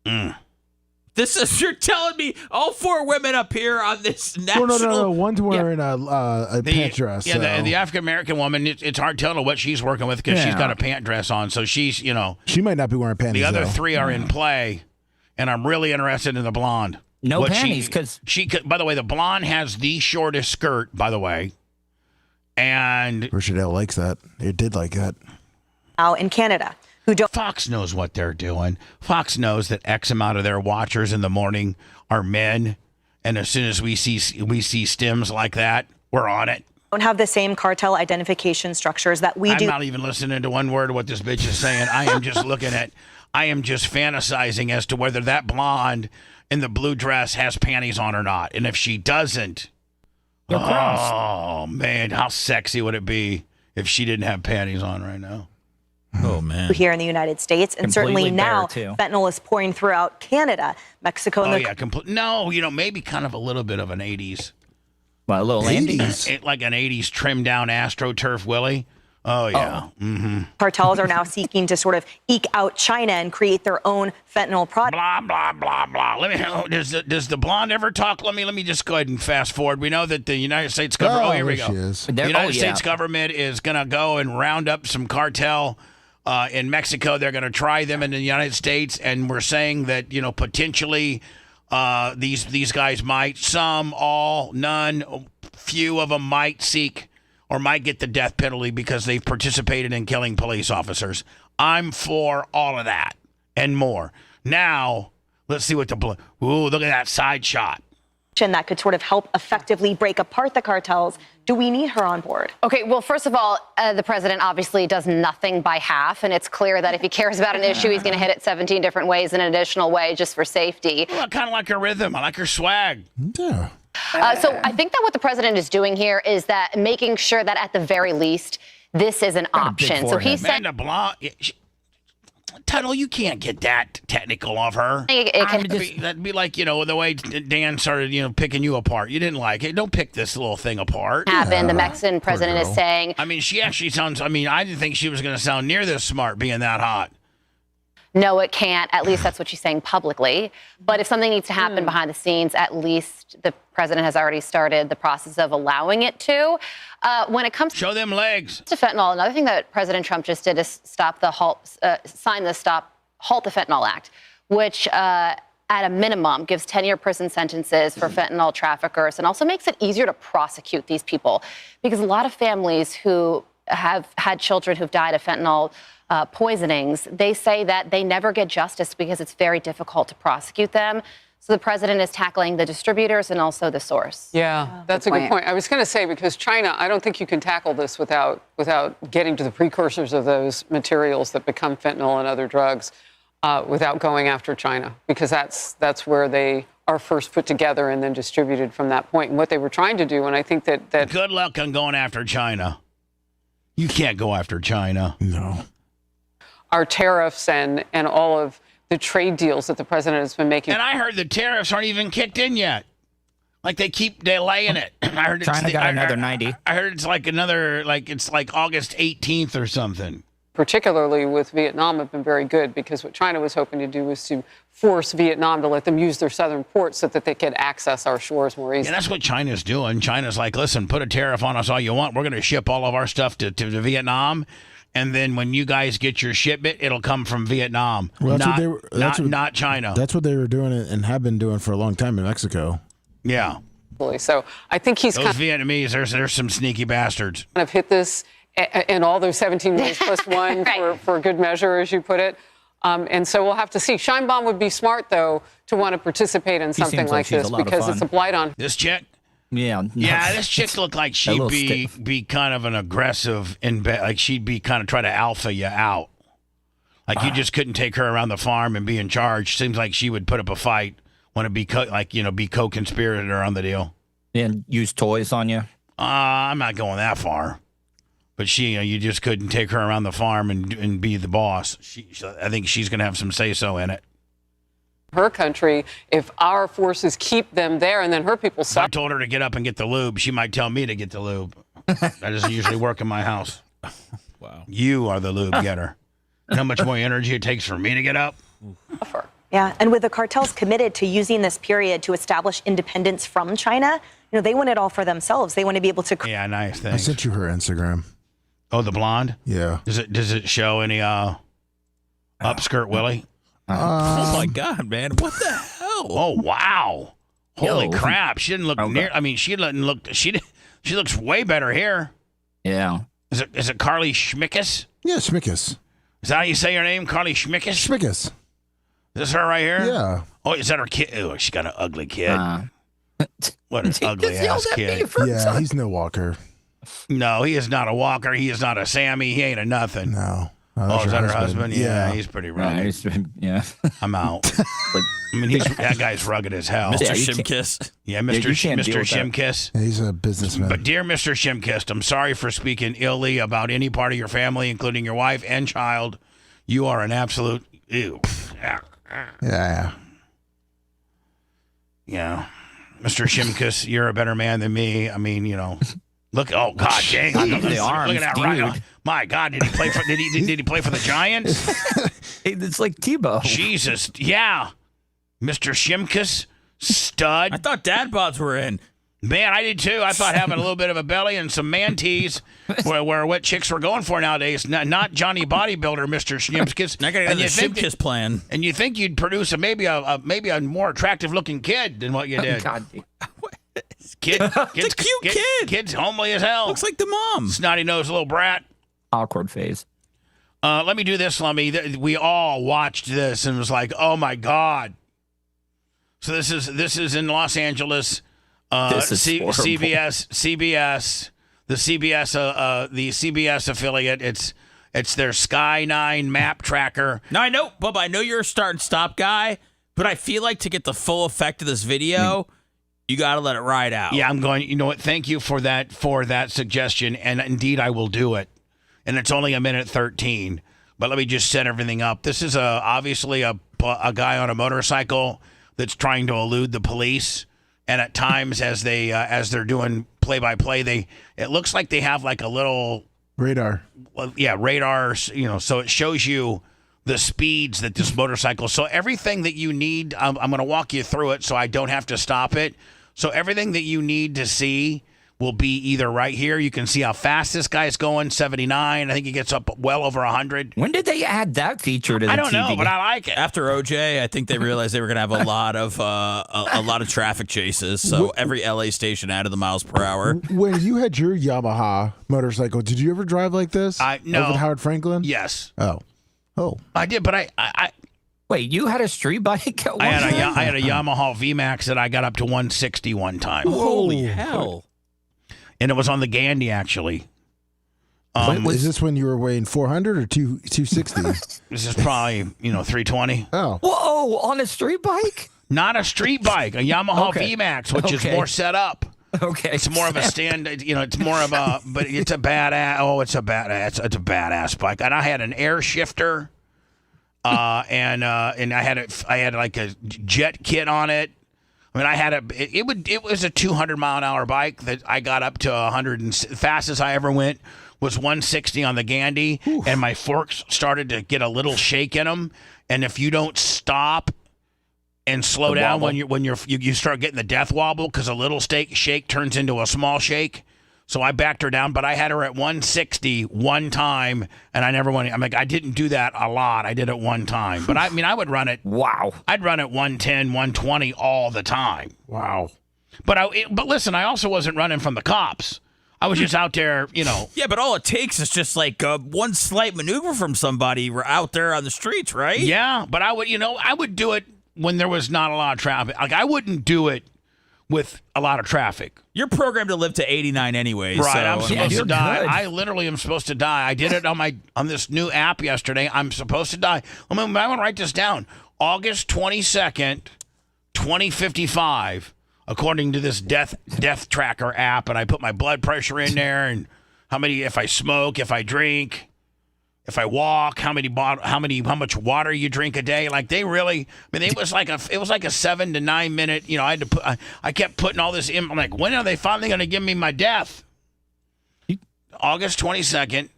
You're telling me all 4 women up here on this national... No. One's wearing a pant dress. Yeah, the African-American woman, it's hard telling what she's working with because she's got a pant dress on. So she's, She might not be wearing panties, the other though. 3 are in play, and I'm really interested in the blonde. No panties, because... By the way, the blonde has the shortest skirt, by the way. And... Rochdale likes that. It did like that. Now in Canada. Fox knows what they're doing. Fox knows that X amount of their watchers in the morning are men, and as soon as we see stims like that, we're on it. Don't have the same cartel identification structures that we do. I'm not even listening to one word of what this bitch is saying. I am just I am just fantasizing as to whether that blonde in the blue dress has panties on or not, and if she doesn't, oh man, how sexy would it be if she didn't have panties on right now? Oh, man. Here in the United States. And certainly now, fentanyl is pouring throughout Canada, Mexico. And maybe kind of a little bit of an 80s. Well, a little 80s. Like an 80s trimmed down AstroTurf Willie. Oh, yeah. Oh. Mm-hmm. Cartels are now seeking to sort of eke out China and create their own fentanyl product. Blah, blah, blah, blah. Does the blonde ever talk? Let me just go ahead and fast forward. We know that the United States government... here we go. The United States government is going to go and round up some cartel... in Mexico. They're going to try them in the United States, and we're saying that potentially these guys might, some, all, none, few of them might seek or might get the death penalty because they've participated in killing police officers. I'm for all of that and more. Now let's see what look at that side shot. That could sort of help effectively break apart the cartels. Do we need her on board? Okay, well, first of all, the president obviously does nothing by half, and it's clear that if he cares about an issue, he's going to hit it 17 different ways in an additional way just for safety. Well, I kind of like her rhythm. I like her swag. Yeah. So I think that what the president is doing here is that making sure that at the very least, this is an option. So he said... Tuttle, you can't get that technical of her. That'd be like, the way Dan started, picking you apart. You didn't like it. Don't pick this little thing apart. The Mexican president is saying... I mean, she actually sounds... I didn't think she was going to sound near this smart being that hot. No, it can't. At least that's what she's saying publicly. But if something needs to happen behind the scenes, at least the president has already started the process of allowing it to. When it comes show them legs to fentanyl, another thing that President Trump just did is sign the Halt the Fentanyl Act, which at a minimum gives 10-year prison sentences for fentanyl traffickers and also makes it easier to prosecute these people, because a lot of families who have had children who've died of fentanyl poisonings, they say that they never get justice because it's very difficult to prosecute them. So the president is tackling the distributors and also the source. Yeah, that's a good point. I was going to say, because China, I don't think you can tackle this without getting to the precursors of those materials that become fentanyl and other drugs without going after China, because that's where they are first put together and then distributed from that point. And what they were trying to do, and I think that good luck on going after China. You can't go after China. No. Our tariffs and all of the trade deals that the president has been making. And I heard the tariffs aren't even kicked in yet. Like they keep delaying it. I heard China got another 90. I heard it's like it's like August 18th or something. Particularly with Vietnam, have been very good, because what China was hoping to do was to force Vietnam to let them use their southern ports so that they could access our shores more easily. And that's what China's doing. China's like, listen, put a tariff on us all you want. We're going to ship all of our stuff to Vietnam. And then when you guys get your shipment, it'll come from Vietnam, Well, not China. That's what they were doing and have been doing for a long time in Mexico. Yeah. So I think he's those Vietnamese. There's some sneaky bastards. Kind of hit this in all those 17 days plus one right. for good measure, as you put it. And so we'll have to see. Sheinbaum would be smart, though, to want to participate in something like this, because it's a blight on this chick. Yeah. Yeah, this chick looked like she'd be kind of an aggressive like she'd be kind of try to alpha you out. Like you just couldn't take her around the farm and be in charge. Seems like she would put up a fight, want to be be co-conspirator on the deal. And use toys on you. I'm not going that far. But you just couldn't take her around the farm and be the boss. I think she's going to have some say-so in it. Her country, if our forces keep them there and then her people If I told her to get up and get the lube, she might tell me to get the lube. That doesn't usually work in my house. Wow. You are the lube getter. You know how much more energy it takes for me to get up? Yeah, and with the cartels committed to using this period to establish independence from China, they want it all for themselves. They want to be able to... Yeah, nice. I sent you her Instagram. Oh, the blonde? Yeah. Does it show any upskirt Willie? Oh my God, man! What the hell? Oh wow! Holy crap! She didn't look near. I mean, she didn't look. She looks way better here. Yeah. Is it Carly Schmickus? Yeah, Schmickus. Is that how you say her name, Carly Schmickus? Schmickus. This her right here? Yeah. Oh, is that her kid? Oh, she got an ugly kid. What an ugly ass kid. Yeah, he's no walker. No, he is not a walker. He is not a Sammy. He ain't a nothing. No. Oh, is that her husband? Yeah, he's pretty rugged. Yeah. I'm out. I mean, that guy's rugged as hell. Mr. Shimkiss. Yeah, Mr. Shimkiss. Yeah, he's a businessman. But dear Mr. Shimkiss, I'm sorry for speaking illy about any part of your family, including your wife and child. You are an absolute ew. Yeah. Yeah. Mr. Shimkiss, you're a better man than me. I mean, look, oh God, dang! Look at that right. My God, did he play for? Did he play for the Giants? It's like Tebow. Jesus, yeah, Mr. Shimkus, stud. I thought dad bods were in. Man, I did too. I thought having a little bit of a belly and some man tees were what chicks were going for nowadays. Not Johnny Bodybuilder, Mr. Shimkus. I got the Shimkus plan. And you think you'd produce maybe a more attractive looking kid than what you did? God. Kid's a cute kid. Kid's homely as hell. Looks like the mom. Snotty nosed little brat. Awkward phase. Let me do this, Lummy. We all watched this and was like, "Oh my God!" So this is in Los Angeles. This is CBS, the CBS affiliate. It's their Sky 9 map tracker. Now I know, Bubba. I know you're a start and stop guy, but I feel like to get the full effect of this video. You got to let it ride out. Yeah, I'm going. You know what? Thank you for that suggestion, and indeed I will do it. And it's only 1:13, but let me just set everything up. This is obviously a guy on a motorcycle that's trying to elude the police, and at times as they're doing play-by-play, it looks like they have like a little radar. Well, yeah, radar. So it shows you the speeds that this motorcycle. So everything that you need, I'm going to walk you through it so I don't have to stop it. So everything that you need to see will be either right here. You can see how fast this guy's going, 79. I think he gets up well over 100. When did they add that feature to the TV? I don't know, but I like it. After OJ, I think they realized they were going to have a lot of traffic chases. So every LA station added the miles per hour. When you had your Yamaha motorcycle, did you ever drive like this? No. Over at Howard Franklin? Yes. Oh. I did, but I Wait, you had a street bike? I had a Yamaha VMAX that I got up to 160 one time. Holy hell. And it was on the Gandhi, actually. Is this when you were weighing 400 or 260? This is probably, 320. Oh. Whoa, on a street bike? Not a street bike, a Yamaha VMAX, which is more set up. Okay. It's more of a stand, it's more of a, but it's a badass, it's a badass bike. And I had an air shifter, and I had like a jet kit on it. I mean, it was a 200-mile-an-hour bike that I got up to 100, and fastest I ever went was 160 on the Gandhi, and my forks started to get a little shake in them. And if you don't stop and slow down when you start getting the death wobble, because a little shake turns into a small shake. So I backed her down, but I had her at 160 one time, and I never went. I'm like, I didn't do that a lot. I did it one time. But I mean, I would run it. Wow. I'd run it 110, 120 all the time. Wow. But listen, I also wasn't running from the cops. I was just out there, Yeah, but all it takes is just like one slight maneuver from somebody out there on the streets, right? Yeah, but I would do it when there was not a lot of traffic. Like, I wouldn't do it with a lot of traffic. You're programmed to live to 89 anyways. Right, so, I'm supposed to die. good. I literally am supposed to die. I did it on this new app yesterday. I'm supposed to die. I want to write this down. August 22nd, 2055, according to this death tracker app, and I put my blood pressure in there and if I smoke, if I drink, if I walk, how much water you drink a day. Like, they really, I mean, it was like a 7 to 9 minute, I kept putting all this in. I'm like, when are they finally going to give me my death? August 22nd,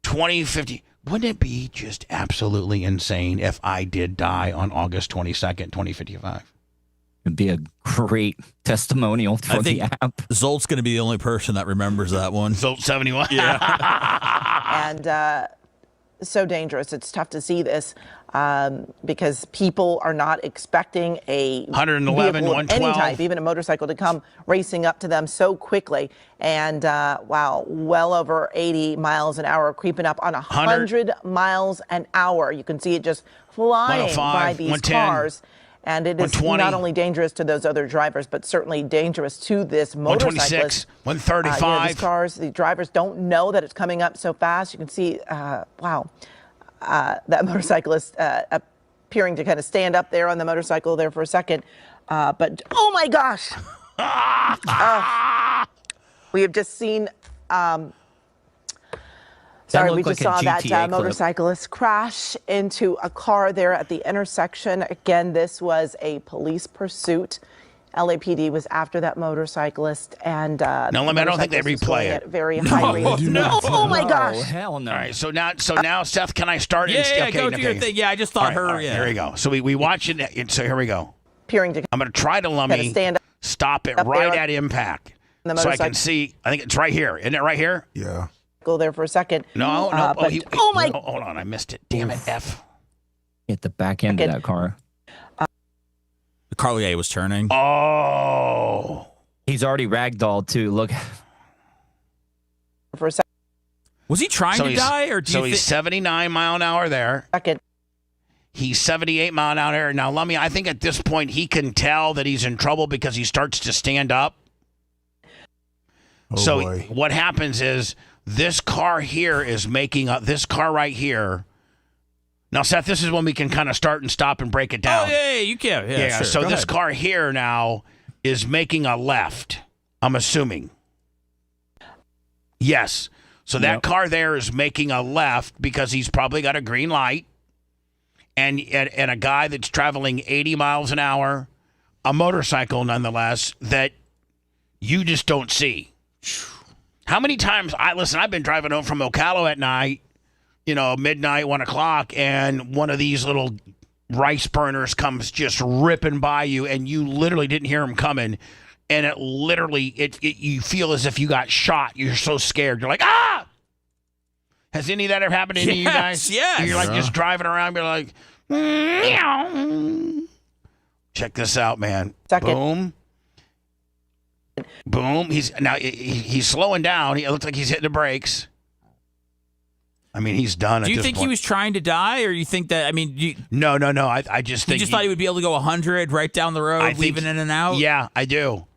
2050. Wouldn't it be just absolutely insane if I did die on August 22nd, 2055? It'd be a great testimonial for the app. Zolt's going to be the only person that remembers that one. Zolt 71. Yeah. And so dangerous. It's tough to see this because people are not expecting a 111, vehicle of 112. any type, even a motorcycle, to come racing up to them so quickly. And wow, well over 80 miles an hour, creeping up on 100 miles an hour. You can see it just flying by these cars. And it is not only dangerous to those other drivers, but certainly dangerous to this motorcyclist. 135. These cars, the drivers don't know that it's coming up so fast. You can see, that motorcyclist appearing to kind of stand up there on the motorcycle there for a second. But, oh my gosh. We have just seen... we just saw that motorcyclist crash into a car there at the intersection. Again, this was a police pursuit. LAPD was after that motorcyclist, and I don't think they replay it. At very high rates. Oh my gosh! Hell no! All right, so now, Seth, can I start? Go do your thing. Yeah, I just thought All right, here we go. So we watch it. So here we go. I'm going to try to stop it right at impact, so I can see. I think it's right here. Isn't it right here? Yeah. Go there for a second. No. Oh my! Hold on, I missed it. Damn it, F. Hit the back end of that car. The Carlier was turning. Oh. He's already ragdolled too. Look. For a second. Was he trying to die, or he's 79 mile an hour there. Second. He's 78 mile an hour. Now, I think at this point he can tell that he's in trouble because he starts to stand up. Oh, boy. What happens is this car here is making this car right here. Now, Seth, this is when we can kind of start and stop and break it down. Oh, yeah, you can. Yeah, sure. So Go this ahead. car here now is making a left, I'm assuming. Yes. So that car there is making a left because he's probably got a green light. And a guy that's traveling 80 miles an hour, a motorcycle nonetheless, that you just don't see. How many times I've been driving home from Ocala at night, midnight, 1 o'clock, and one of these little rice burners comes just ripping by you, and you literally didn't hear him coming, and it literally, you feel as if you got shot. You're so scared. You're like, ah! Has any of that ever happened to any of you guys? Yes. You're like just driving around, you're like, meow. Check this out, man. Boom. Boom. He's slowing down. It looks like he's hitting the brakes. I mean, he's done. Do you think he was trying to die, or you think that? I mean, no. I just think you just thought he would be able to go 100 right down the road, leaving in and out. Yeah, I do.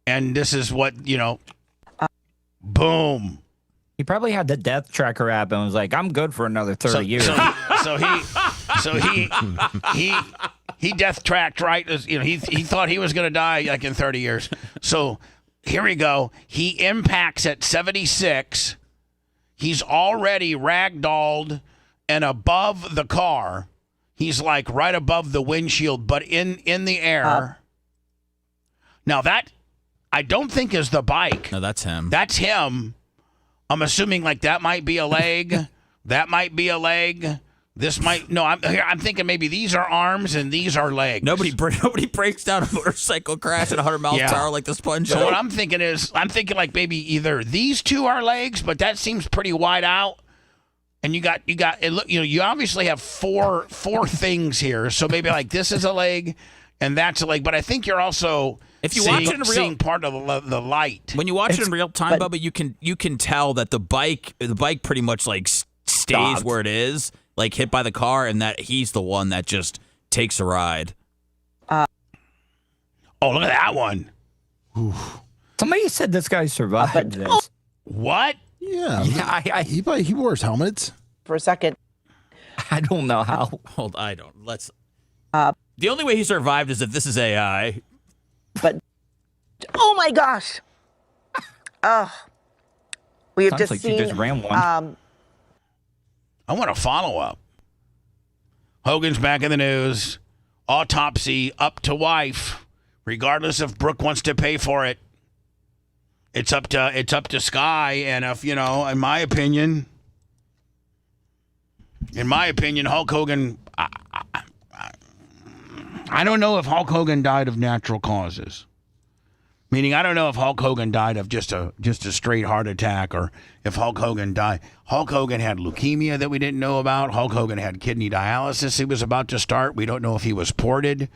And this is what boom. He probably had the death tracker app and was like, "I'm good for another 30 years." So he death tracked, right? He thought he was going to die like in 30 years. So here we go. He impacts at 76. He's already ragdolled and above the car. He's like right above the windshield, but in the air. Now that I don't think is the bike. No, that's him. That's him. I'm assuming like that might be a leg. That might be a leg. This might I'm thinking maybe these are arms and these are legs. Nobody breaks down a motorcycle crash at 100 miles per hour like the sponge. So what I'm thinking like maybe either these two are legs, but that seems pretty wide out. And you got it. Look, you obviously have four things here. So maybe like this is a leg and that's a leg. But I think you're also seeing part of the light. When you watch it in real time, Bubba, you can tell that the bike pretty much like stays where it is. Like hit by the car, and that he's the one that just takes a ride. Oh, look at that one. Oof. Somebody said this guy survived this. What? Yeah. He wears helmets. For a second. I don't know how. I don't. Let's. The only way he survived is if this is AI. But, oh my gosh. We have Sounds like seen. you just ran one. I want a follow-up. Hogan's back in the news. Autopsy up to wife, regardless if Brooke wants to pay for it. It's up to Sky, and if in my opinion, Hulk Hogan. I don't know if Hulk Hogan died of natural causes. Meaning, I don't know if Hulk Hogan died of just a straight heart attack, or if Hulk Hogan died. Hulk Hogan had leukemia that we didn't know about. Hulk Hogan had kidney dialysis he was about to start. We don't know if he was ported.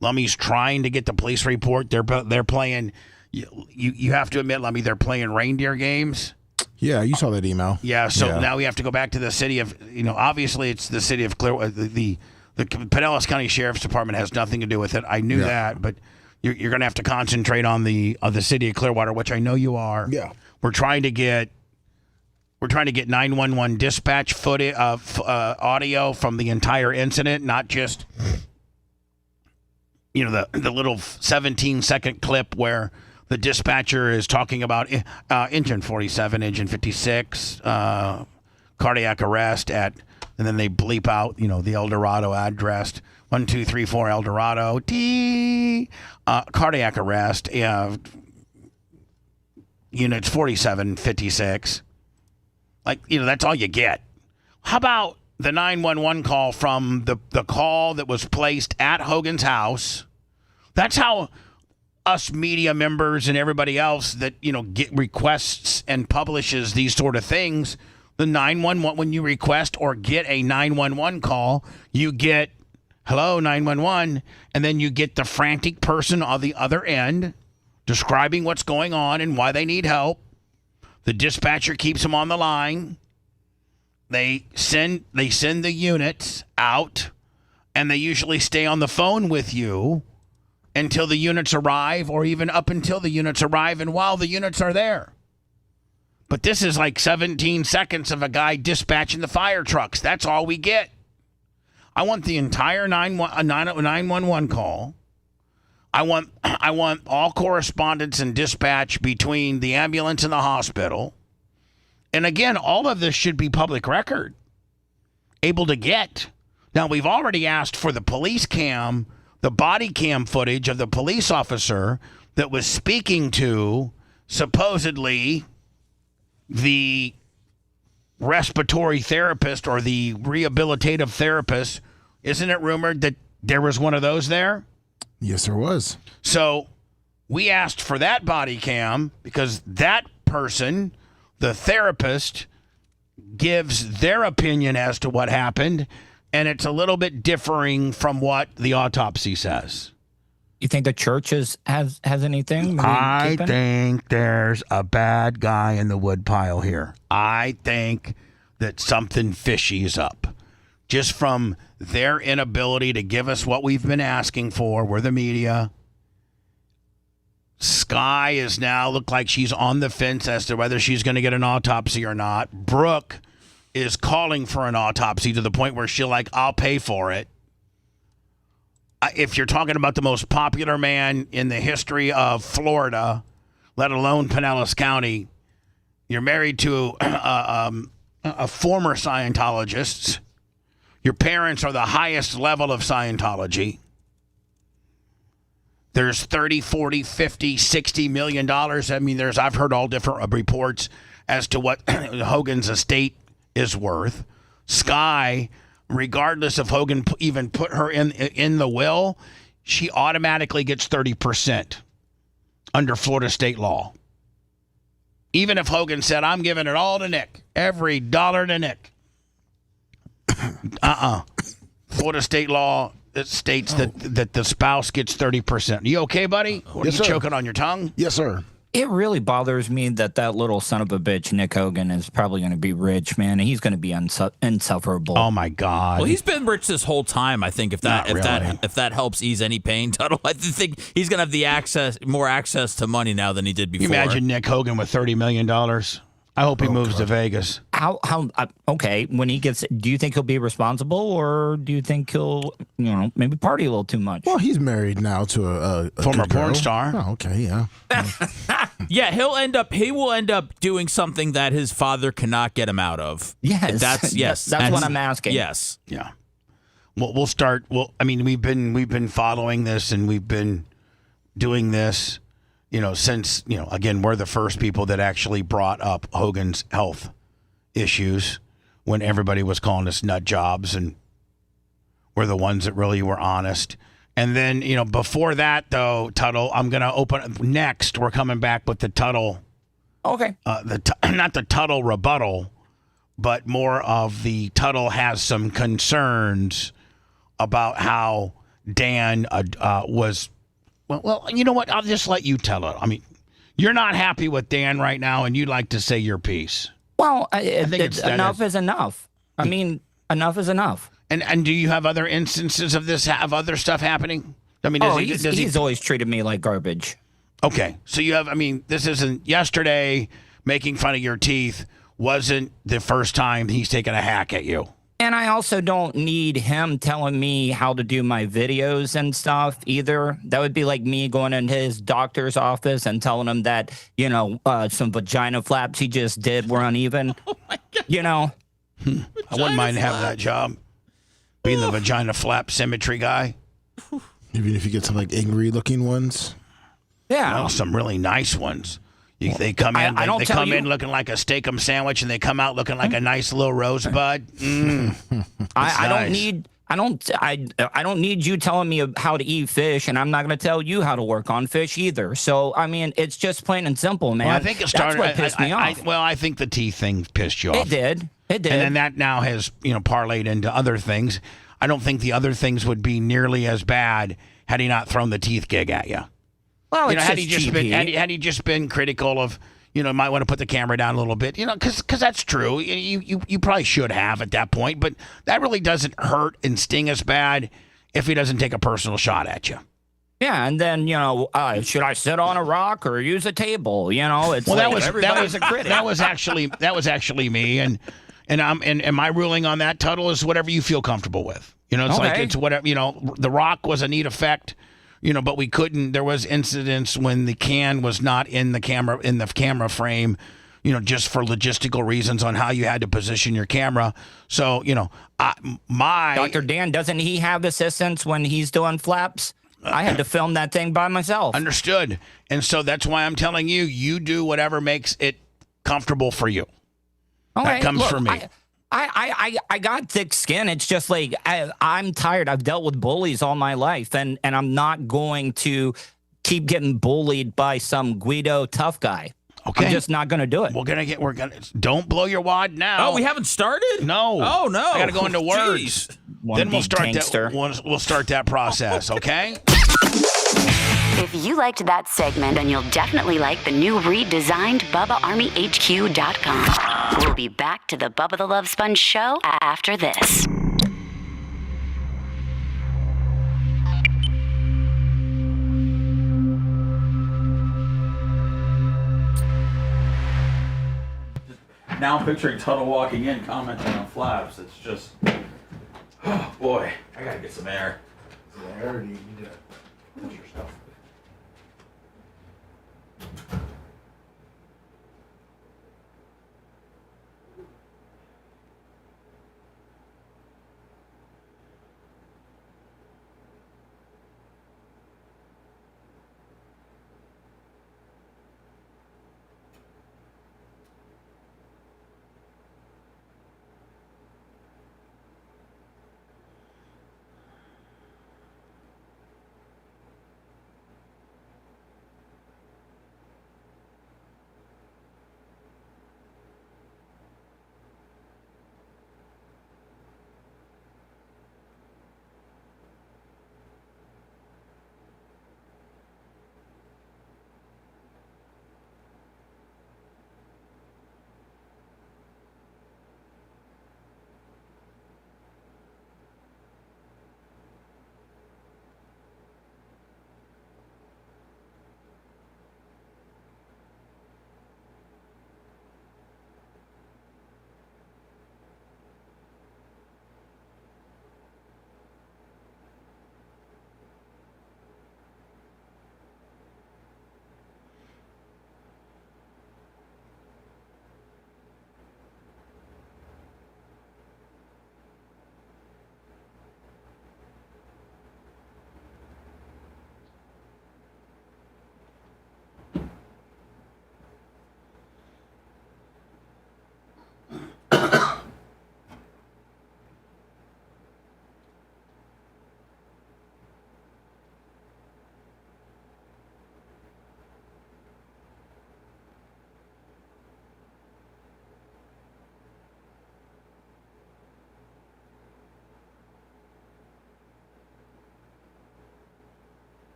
Lummy's trying to get the police report. They're playing. You have to admit, Lummy, they're playing reindeer games. Yeah, you saw that email. Yeah. So now we have to go back to the city of. Obviously it's the city of Clearwater. The Pinellas County Sheriff's Department has nothing to do with it. I knew that, but. You're going to have to concentrate on the city of Clearwater, which I know you are. Yeah. We're trying to get 911 dispatch footage of audio from the entire incident, not just the little 17-second clip where the dispatcher is talking about engine 47, engine 56, cardiac arrest and then they bleep out the El Dorado address. 1, 2, 3, 4 El Dorado. Cardiac arrest. Units 47, 56. That's all you get. How about the 911 call from the call that was placed at Hogan's house? That's how us media members and everybody else that get requests and publishes these sort of things. The 911, when you request or get a 911 call, you get hello, 911, and then you get the frantic person on the other end describing what's going on and why they need help. The dispatcher keeps them on the line. They send the units out, and they usually stay on the phone with you until the units arrive, or even up until the units arrive and while the units are there. But this is like 17 seconds of a guy dispatching the fire trucks. That's all we get. I want the entire 911 call. I want all correspondence and dispatch between the ambulance and the hospital. And again, all of this should be public record. Able to get. Now, we've already asked for the police cam, the body cam footage of the police officer that was speaking to supposedly the respiratory therapist or the rehabilitative therapist, isn't it rumored that there was one of those there? Yes, there was. So we asked for that body cam because that person, the therapist, gives their opinion as to what happened, and it's a little bit differing from what the autopsy says. You think the church has anything? I think there's a bad guy in the woodpile here. I think that something fishy is up. Just from their inability to give us what we've been asking for. We're the media. Sky is now look like she's on the fence as to whether she's going to get an autopsy or not. Brooke is calling for an autopsy to the point where she'll I'll pay for it. If you're talking about the most popular man in the history of Florida, let alone Pinellas County, you're married to a former Scientologist. Your parents are the highest level of Scientology. There's 30, 40, 50, 60 million dollars. I mean, I've heard all different reports as to what Hogan's estate is worth. Sky, regardless of Hogan even put her in the will, she automatically gets 30% under Florida state law. Even if Hogan said, I'm giving it all to Nick, every dollar to Nick. Florida state law states that the spouse gets 30%. You okay, buddy? What, yes, are you sir. choking on your tongue? Yes, sir. It really bothers me that little son of a bitch, Nick Hogan, is probably going to be rich, man. And he's going to be insufferable. Oh, my God. Well, he's been rich this whole time. I think if that really. if that helps ease any pain, Tuttle, I think he's going to have more access to money now than he did before. Can you imagine Nick Hogan with $30 million? I hope he moves to Vegas. Okay, when he gets, do you think he'll be responsible, or do you think he'll, maybe party a little too much? Well, he's married now to a former good girl. porn star. Oh, okay, yeah. Yeah, he will end up doing something that his father cannot get him out of. Yes, That's what I'm asking. Yes, yeah. Well, we'll start. Well, I mean, we've been following this, and we've been doing this. Since, again, we're the first people that actually brought up Hogan's health issues when everybody was calling us nut jobs, and we're the ones that really were honest. And then, before that, though, Tuttle, I'm going to open next. We're coming back with the Tuttle. Okay. Not the Tuttle rebuttal, but more of the Tuttle has some concerns about how Dan was. Well, you know what? I'll just let you tell it. I mean, you're not happy with Dan right now, and you'd like to say your piece. Well, I think enough is enough. I mean, enough is enough. And do you have other instances of this, of other stuff happening? I mean, he's always treated me like garbage. Okay, so you have. I mean, this isn't yesterday making fun of your teeth. Wasn't the first time he's taken a hack at you. And I also don't need him telling me how to do my videos and stuff either. That would be like me going into his doctor's office and telling him that, some vagina flaps he just did were uneven. Oh my God. I wouldn't mind having that job. Being the vagina flap symmetry guy. Even if you get some angry looking ones. Yeah. Well, some really nice ones. They come in. They come in looking like a steak-'em sandwich, and they come out looking like a nice little rosebud. I don't need you telling me how to eat fish, and I'm not going to tell you how to work on fish either. So I mean, it's just plain and simple, man. Well, I think it started. That's what pissed me off. I think the teeth thing pissed you off. It did. And then that now has parlayed into other things. I don't think the other things would be nearly as bad had he not thrown the teeth gig at you. Well, had he just been critical of, might want to put the camera down a little bit, because that's true. You probably should have at that point, but that really doesn't hurt and sting as bad if he doesn't take a personal shot at you. Yeah, and then should I sit on a rock or use a table? It's everybody's a critic. That was actually me, and my ruling on that, Tuttle, is whatever you feel comfortable with. It's whatever. The rock was a neat effect. But we couldn't. There was incidents when the can was not in the camera frame, just for logistical reasons on how you had to position your camera. So, Dr. Dan, doesn't he have assistants when he's doing flaps? I had to film that thing by myself. That comes look, from me. I got thick skin. It's just like I'm tired. I've dealt with bullies all my life, and I'm not going to keep getting bullied by some Guido tough guy. Okay. I'm just not going to do it. We're gonna don't blow your wad now. Oh, we haven't started? No. Oh, no. I got to go into words. Jeez. Then we'll start that. We'll start that process. Okay. If you liked that segment, then you'll definitely like the new redesigned BubbaArmyHQ.com. We'll be back to the Bubba the Love Sponge show after this. Now I'm picturing Tuttle walking in, commenting on flaps. It's just, oh boy, I gotta get some air. Yeah, you need to put yourself.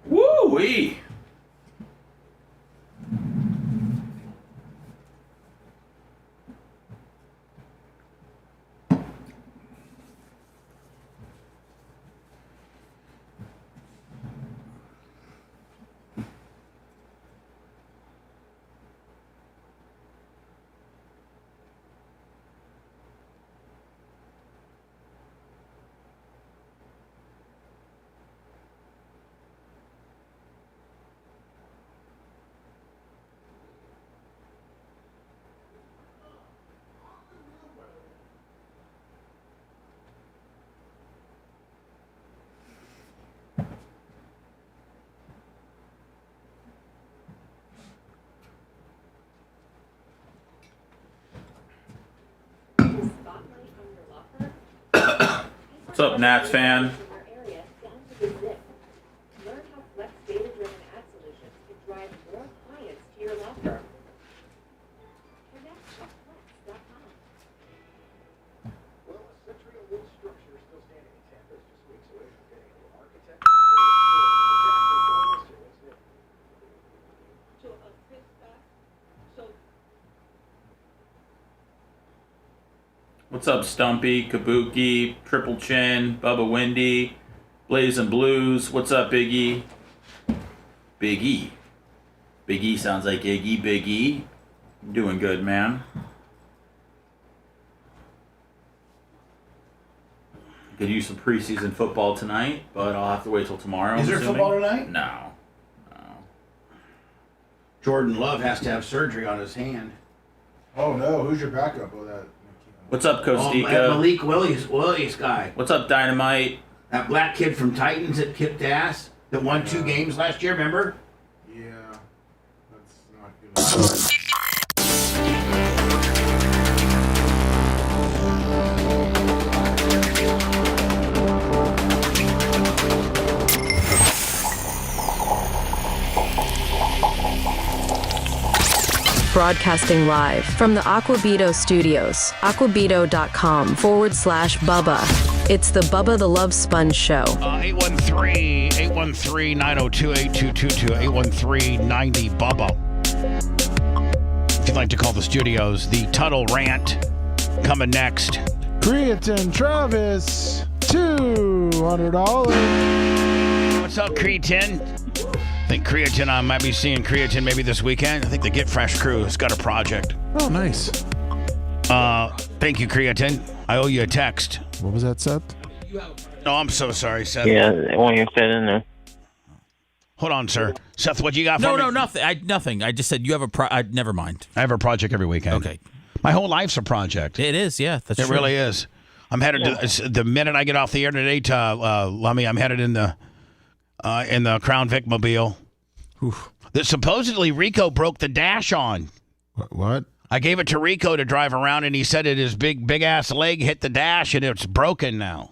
Woo-wee. What's up, Nats fan? What's up, Stumpy, Kabuki, Triple Chin, Bubba Windy, Blazing Blues? What's up, Big E? Big E. Big E sounds like Iggy, Big E. Doing good, man. Could use some preseason football tonight, but I'll have to wait till tomorrow. Is there football tonight? No. Jordan Love has to have surgery on his hand. Oh no, who's your backup? Oh, that. What's up, Kostika? Malik Willis guy. What's up, Dynamite? That black kid from Titans that kicked ass, that won 2 games last year, remember? Yeah, that's not good. Broadcasting live from the Aquabito studios, aquabito.com/Bubba. It's the Bubba the Love Sponge Show. 813-902-8222, 813-90-BUBBA. If you'd like to call the studios, the Tuttle Rant coming next. Creatine Travis, $200. What's up, Creatine? I think Creatine, I might be seeing Creatine maybe this weekend. I think the Get Fresh crew has got a project. Oh, nice. Thank you, Creatine. I owe you a text. What was that, Seth? No, I'm so sorry, Seth. Yeah, when you fit in there. Hold on, sir. Seth, what you got for me? No, nothing. Nothing. I just said you have a never mind. I have a project every weekend. Okay. My whole life's a project. It is, yeah. That's it true. really is. I'm headed to the minute I get off the air today to Lummy. I'm headed in the Crown Vic mobile. That supposedly Rico broke the dash on. What? I gave it to Rico to drive around, and he said that his big ass leg hit the dash, and it's broken now.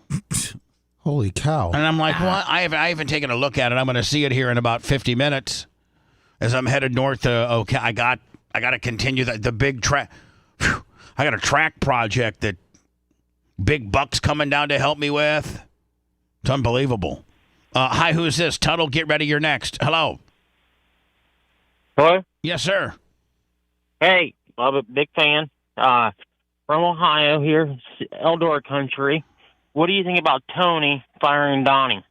Holy cow! And I'm like, what? I haven't taken a look at it. I'm going to see it here in about 50 minutes as I'm headed north to. Okay, I got to continue the big track. I got a track project that Big Buck's coming down to help me with. It's unbelievable. Hi, who's this? Tuttle, get ready. You're next. Hello. Hello? Yes, sir. Hey, Bubba, big fan. From Ohio here, Eldor country. What do you think about Tony firing Donnie?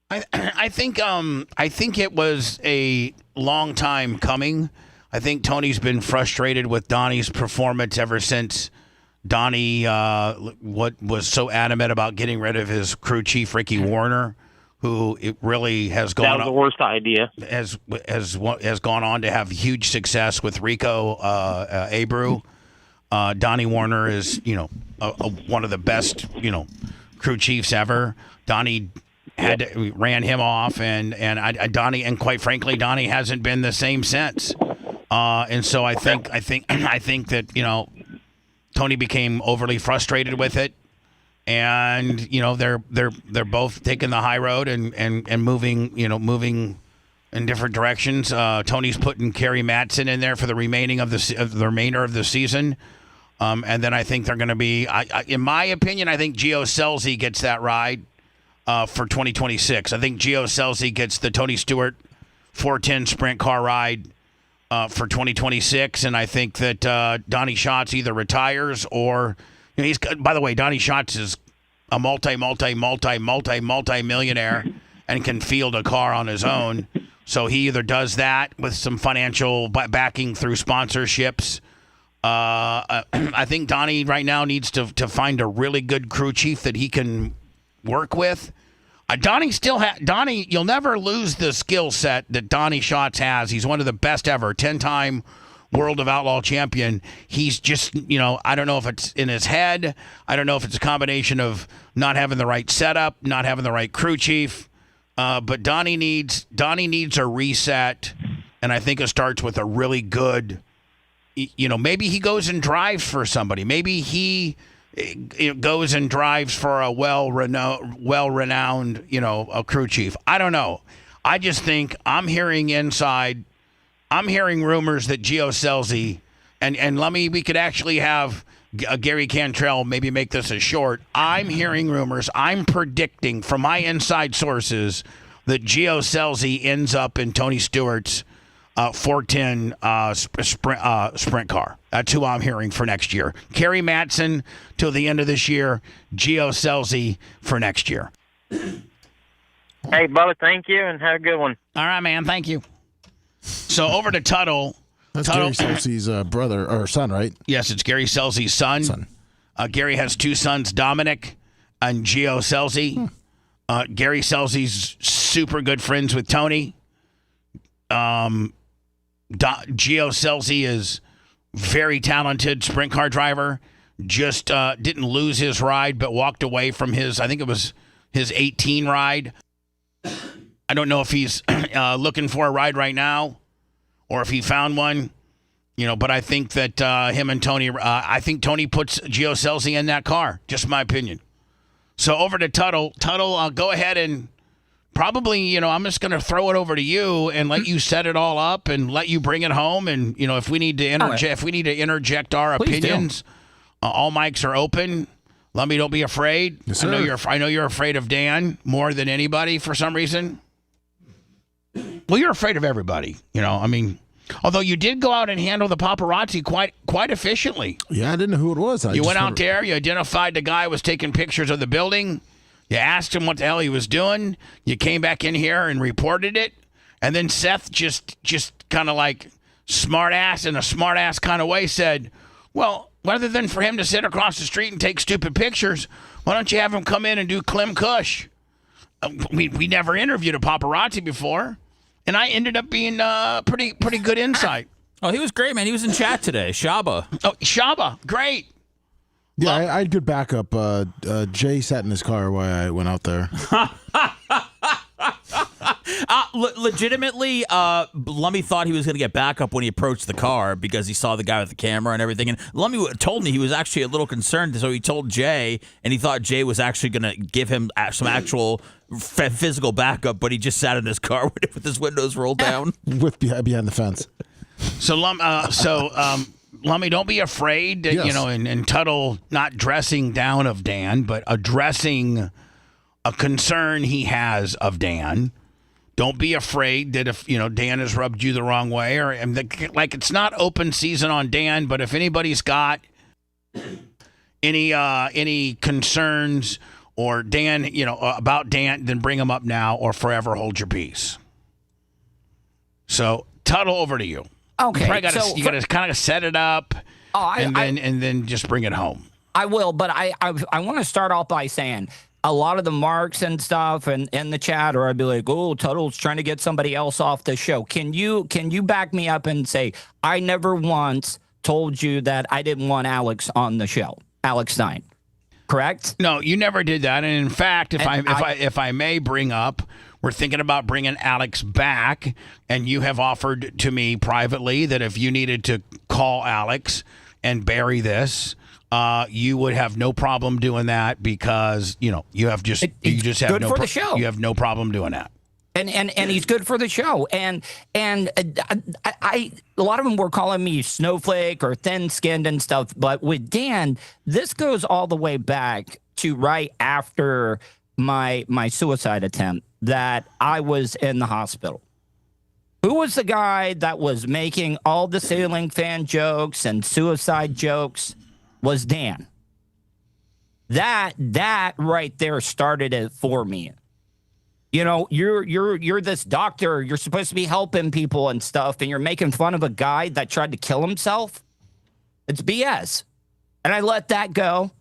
I think it was a long time coming. I think Tony's been frustrated with Donnie's performance ever since Donnie what was so adamant about getting rid of his crew chief Ricky Warner, who it really has gone. That was the worst idea. Has gone on to have huge success with Rico Abreu. Donnie Warner is one of the best crew chiefs ever. Donnie ran him off, and Donnie, and quite frankly, Donnie hasn't been the same since. And so I think that Tony became overly frustrated with it. And they're both taking the high road and moving in different directions. Tony's putting Kerry Mattson in there for the remainder of the season, and then I think they're going to be. In my opinion, I think Gio Scelzi gets that ride for 2026. I think Gio Scelzi gets the Tony Stewart 410 sprint car ride for 2026, and I think that Donnie Schatz either retires or. He's, by the way, Donnie Schatz is a multi-millionaire and can field a car on his own. So he either does that with some financial backing through sponsorships. I think Donnie right now needs to find a really good crew chief that he can work with. Donnie, you'll never lose the skill set that Donnie Schatz has. He's one of the best ever, 10-time World of Outlaw champion. He's just, I don't know if it's in his head. I don't know if it's a combination of not having the right setup, not having the right crew chief. But Donnie needs a reset, and I think it starts with a really good, maybe he goes and drives for somebody. Maybe he goes and drives for a well-renowned, a crew chief. I don't know. I just think I'm hearing rumors that Gio Scelzi, and we could actually have Gary Cantrell maybe make this a short. I'm hearing rumors. I'm predicting from my inside sources that Gio Scelzi ends up in Tony Stewart's 410 sprint car. That's who I'm hearing for next year. Kerry Matson till the end of this year. Gio Scelzi for next year. Hey, Bubba, thank you, and have a good one. All right, man. Thank you. So over to Tuttle. That's Gary Scelzi's brother or son, right? Yes, it's Gary Scelzi's son. Gary has two sons, Dominic and Gio Scelzi. Gary Scelzi's super good friends with Tony. Gio Scelzi is very talented sprint car driver. Just didn't lose his ride, but walked away from his, I think it was his 18 ride. I don't know if he's looking for a ride right now or if he found one, but I think that him and Tony, I think Tony puts Gio Scelzi in that car. Just my opinion. So over to Tuttle. Tuttle, go ahead and probably, I'm just going to throw it over to you and let you set it all up and let you bring it home. And, if we need to interject our opinions, all mics are open. Lummy, don't be afraid. Yes, I know you're afraid of Dan more than anybody for some reason. Well, you're afraid of everybody, although you did go out and handle the paparazzi quite efficiently. Yeah, I didn't know who it was. You went out there, you identified the guy who was taking pictures of the building. You asked him what the hell he was doing. You came back in here and reported it. And then Seth just kind of like smart-ass in a smart-ass kind of way said, well, rather than for him to sit across the street and take stupid pictures, why don't you have him come in and do Clem Kush? We never interviewed a paparazzi before, and I ended up being pretty good insight. Oh, he was great, man. He was in chat today. Shaba. Oh, Shaba. Great. Yeah, I had good backup. Jay sat in his car while I went out there. Legitimately, Lummy thought he was going to get backup when he approached the car because he saw the guy with the camera and everything. And Lummy told me he was actually a little concerned, so he told Jay, and he thought Jay was actually going to give him some actual physical backup, but he just sat in his car with his windows rolled down. With behind the fence. So, Lummy, don't be afraid, Yes. and Tuttle not dressing down of Dan, but addressing a concern he has of Dan. Don't be afraid that if, Dan has rubbed you the wrong way it's not open season on Dan, but if anybody's got any concerns or Dan, about Dan, then bring them up now or forever hold your peace. So, Tuttle, over to you. Okay. You got to kind of set it up and then just bring it home. I will, but I want to start off by saying a lot of the marks and stuff and in the chat, or I'd be like, oh, Tuttle's trying to get somebody else off the show. Can you back me up and say, I never once told you that I didn't want Alex on the show, Alex Stein, correct? No, you never did that. And in fact, if I may bring up, we're thinking about bringing Alex back, and you have offered to me privately that if you needed to call Alex and bury this, you would have no problem doing that because you have the show. You have no problem doing that. And he's good for the show. And a lot of them were calling me snowflake or thin-skinned and stuff. But with Dan, this goes all the way back to right after my suicide attempt that I was in the hospital. Who was the guy that was making all the sailing fan jokes and suicide jokes? Was Dan. That right there started it for me. You're this doctor. You're supposed to be helping people and stuff, and you're making fun of a guy that tried to kill himself. It's BS. And I let that go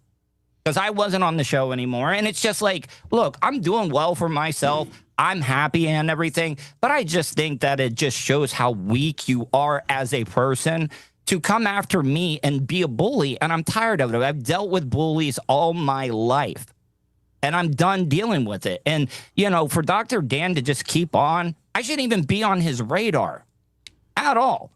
because I wasn't on the show anymore. And it's just like, look, I'm doing well for myself. I'm happy and everything. But I just think that it just shows how weak you are as a person to come after me and be a bully. And I'm tired of it. I've dealt with bullies all my life. And I'm done dealing with it. And, for Dr. Dan to just keep on, I shouldn't even be on his radar at all.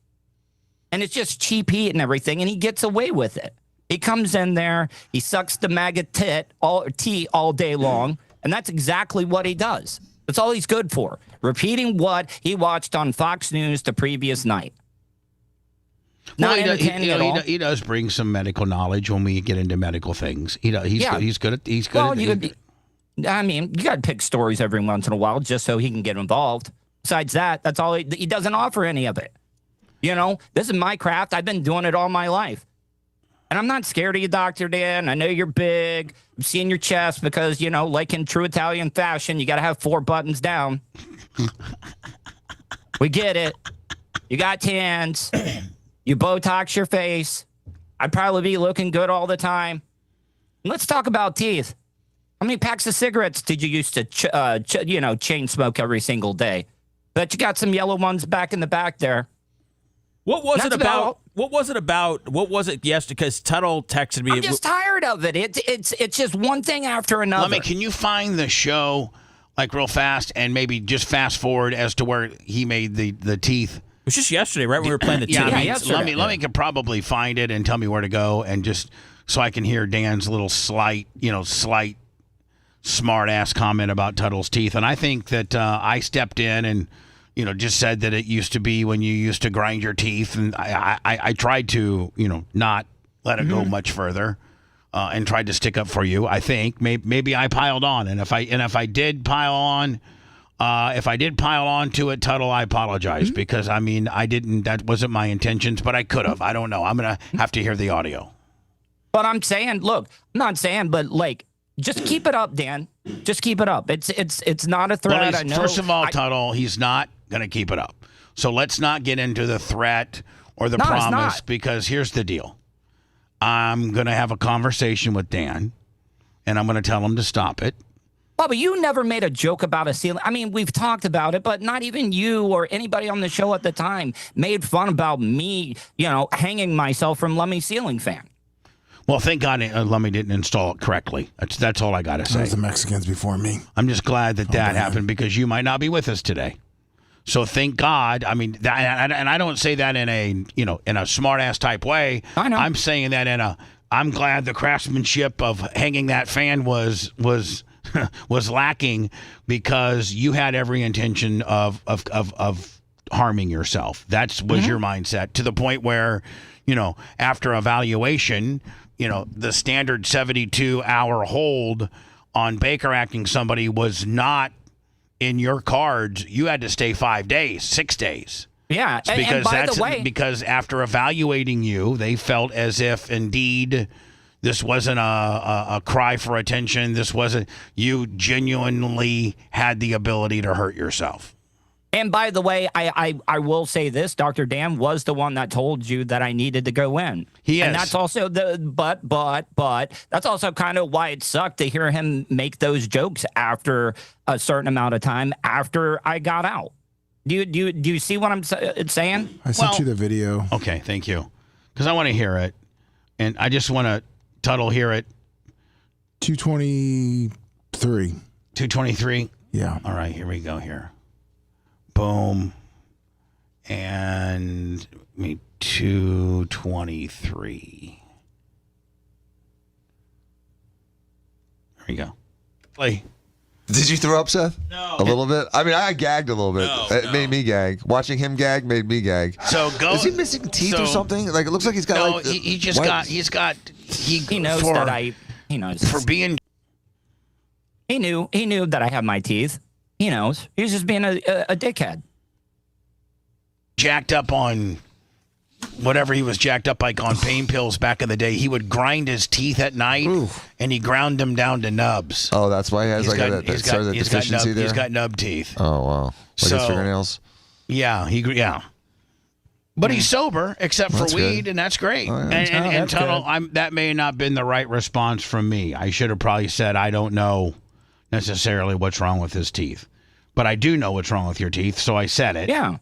And it's just cheap heat and everything. And he gets away with it. He comes in there, he sucks the maggot tea all day long. And that's exactly what he does. That's all he's good for. Repeating what he watched on Fox News the previous night. Not entertaining at all. He does bring some medical knowledge when we get into medical things. He's good at. You got to pick stories every once in a while just so he can get involved. Besides that, that's all he doesn't offer any of it. This is my craft. I've been doing it all my life. And I'm not scared of you, Dr. Dan. I know you're big. I'm seeing your chest because, like in true Italian fashion, you got to have 4 buttons down. We get it. You got tans. You Botox your face. I'd probably be looking good all the time. Let's talk about teeth. How many packs of cigarettes did you used to, chain smoke every single day? Bet you got some yellow ones back in the back there. What was it about? What was it about? What was it yesterday? Because Tuttle texted me. I'm just tired of it. It's just one thing after another. Can you find the show like real fast and maybe just fast forward as to where he made the teeth? It was just yesterday, right? When we were playing the teeth. Yesterday. Let me could probably find it and tell me where to go and just so I can hear Dan's little slight smart ass comment about Tuttle's teeth. And I think that I stepped in and just said that it used to be when you used to grind your teeth, and I tried to not let it go much further, and tried to stick up for you. I think maybe I piled on, and if I did pile on, to it, Tuttle, I apologize because I didn't. That wasn't my intentions, but I could have. I don't know. I'm gonna have to hear the audio. But I'm saying, look, I'm not saying, but just keep it up, Dan. Just keep it up. It's not a threat. Well, I know. First of all, Tuttle, he's not going to keep it up. So let's not get into the threat or the promise because here's the deal. I'm going to have a conversation with Dan, and I'm going to tell him to stop it. Bubba, you never made a joke about a ceiling. We've talked about it, but not even you or anybody on the show at the time made fun about me, hanging myself from Lummy's ceiling fan. Well, thank God Lummy didn't install it correctly. That's all I got to say. That was the Mexicans before me. I'm just glad that happened because you might not be with us today. So thank God. And I don't say that in a smart ass type way. I know. I'm saying that I'm glad the craftsmanship of hanging that fan was lacking because you had every intention of harming yourself. That was your mindset to the point where, after evaluation, the standard 72-hour hold on Baker acting somebody was not in your cards. You had to stay 5 days, 6 days. Yeah, and by the way, because after evaluating you, they felt as if indeed this wasn't a cry for attention. This wasn't, you genuinely had the ability to hurt yourself. And by the way, I will say this, Dr. Dan was the one that told you that I needed to go in. He is. And that's also but that's also kind of why it sucked to hear him make those jokes after a certain amount of time after I got out. Do you see what I'm saying? I sent you the video. Okay, thank you. Because I want to hear it. And I just want to Tuttle hear it. 223. 223? Yeah. All right, here we go here. Boom. And 223. There you go. Play. Did you throw up, Seth? No. A little bit? I gagged a little bit. It made me gag. Watching him gag made me gag. So go. Is he missing teeth or something? Like, it looks like he's got No, he just got, he knows that he knows. For being. He knew that I have my teeth. He knows. He's just being a dickhead. Jacked up on whatever he was jacked up like on pain pills back in the day. He would grind his teeth at night, and he ground them down to nubs. Oh, that's why he has that deficiency there? He's got nub teeth. Oh, wow. Like his fingernails? Yeah. But he's sober, except for weed, good. and that's great. Oh, yeah. And Tuttle, that may not have been the right response from me. I should have probably said, I don't know necessarily what's wrong with his teeth. But I do know what's wrong with your teeth, so I said it. Yeah.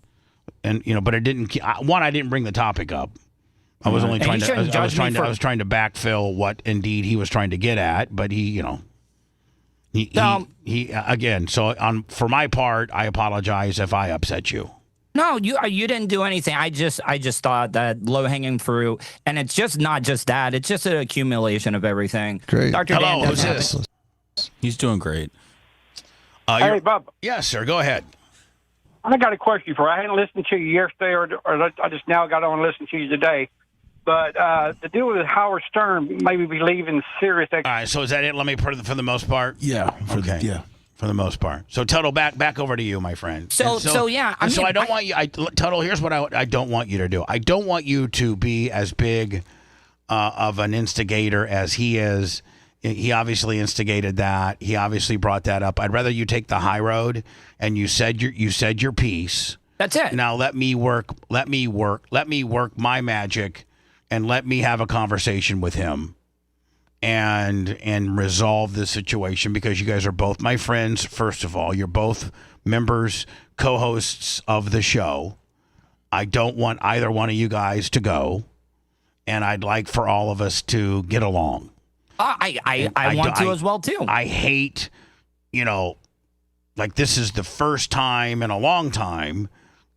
And but it didn't. I didn't bring the topic up. I was only trying to. I was trying to backfill what indeed he was trying to get at. But he again. So for my part, I apologize if I upset you. No, you didn't do anything. I just thought that low hanging fruit, and it's just not just that. It's just an accumulation of everything. Great. Dr. Hello, Dan who's this? He's doing great. Hey, Bubba. Yes, sir. Go ahead. I got a question for you. I hadn't listened to you yesterday, or I just now got on and listened to you today. But the deal with Howard Stern maybe be leaving serious. All right, so is that it? Let me put it for the most part. Yeah. Okay. Yeah. for the most part. So Tuttle, back over to you, my friend. So yeah. I don't want you. Tuttle, here's what I don't want you to do. I don't want you to be as big of an instigator as he is. He obviously instigated that. He obviously brought that up. I'd rather you take the high road and you said your piece. That's it. Now let me work my magic, and let me have a conversation with him, and resolve this situation, because you guys are both my friends. First of all, you're both members, co-hosts of the show. I don't want either one of you guys to go, and I'd like for all of us to get along. I want to as well too. I hate, like this is the first time in a long time,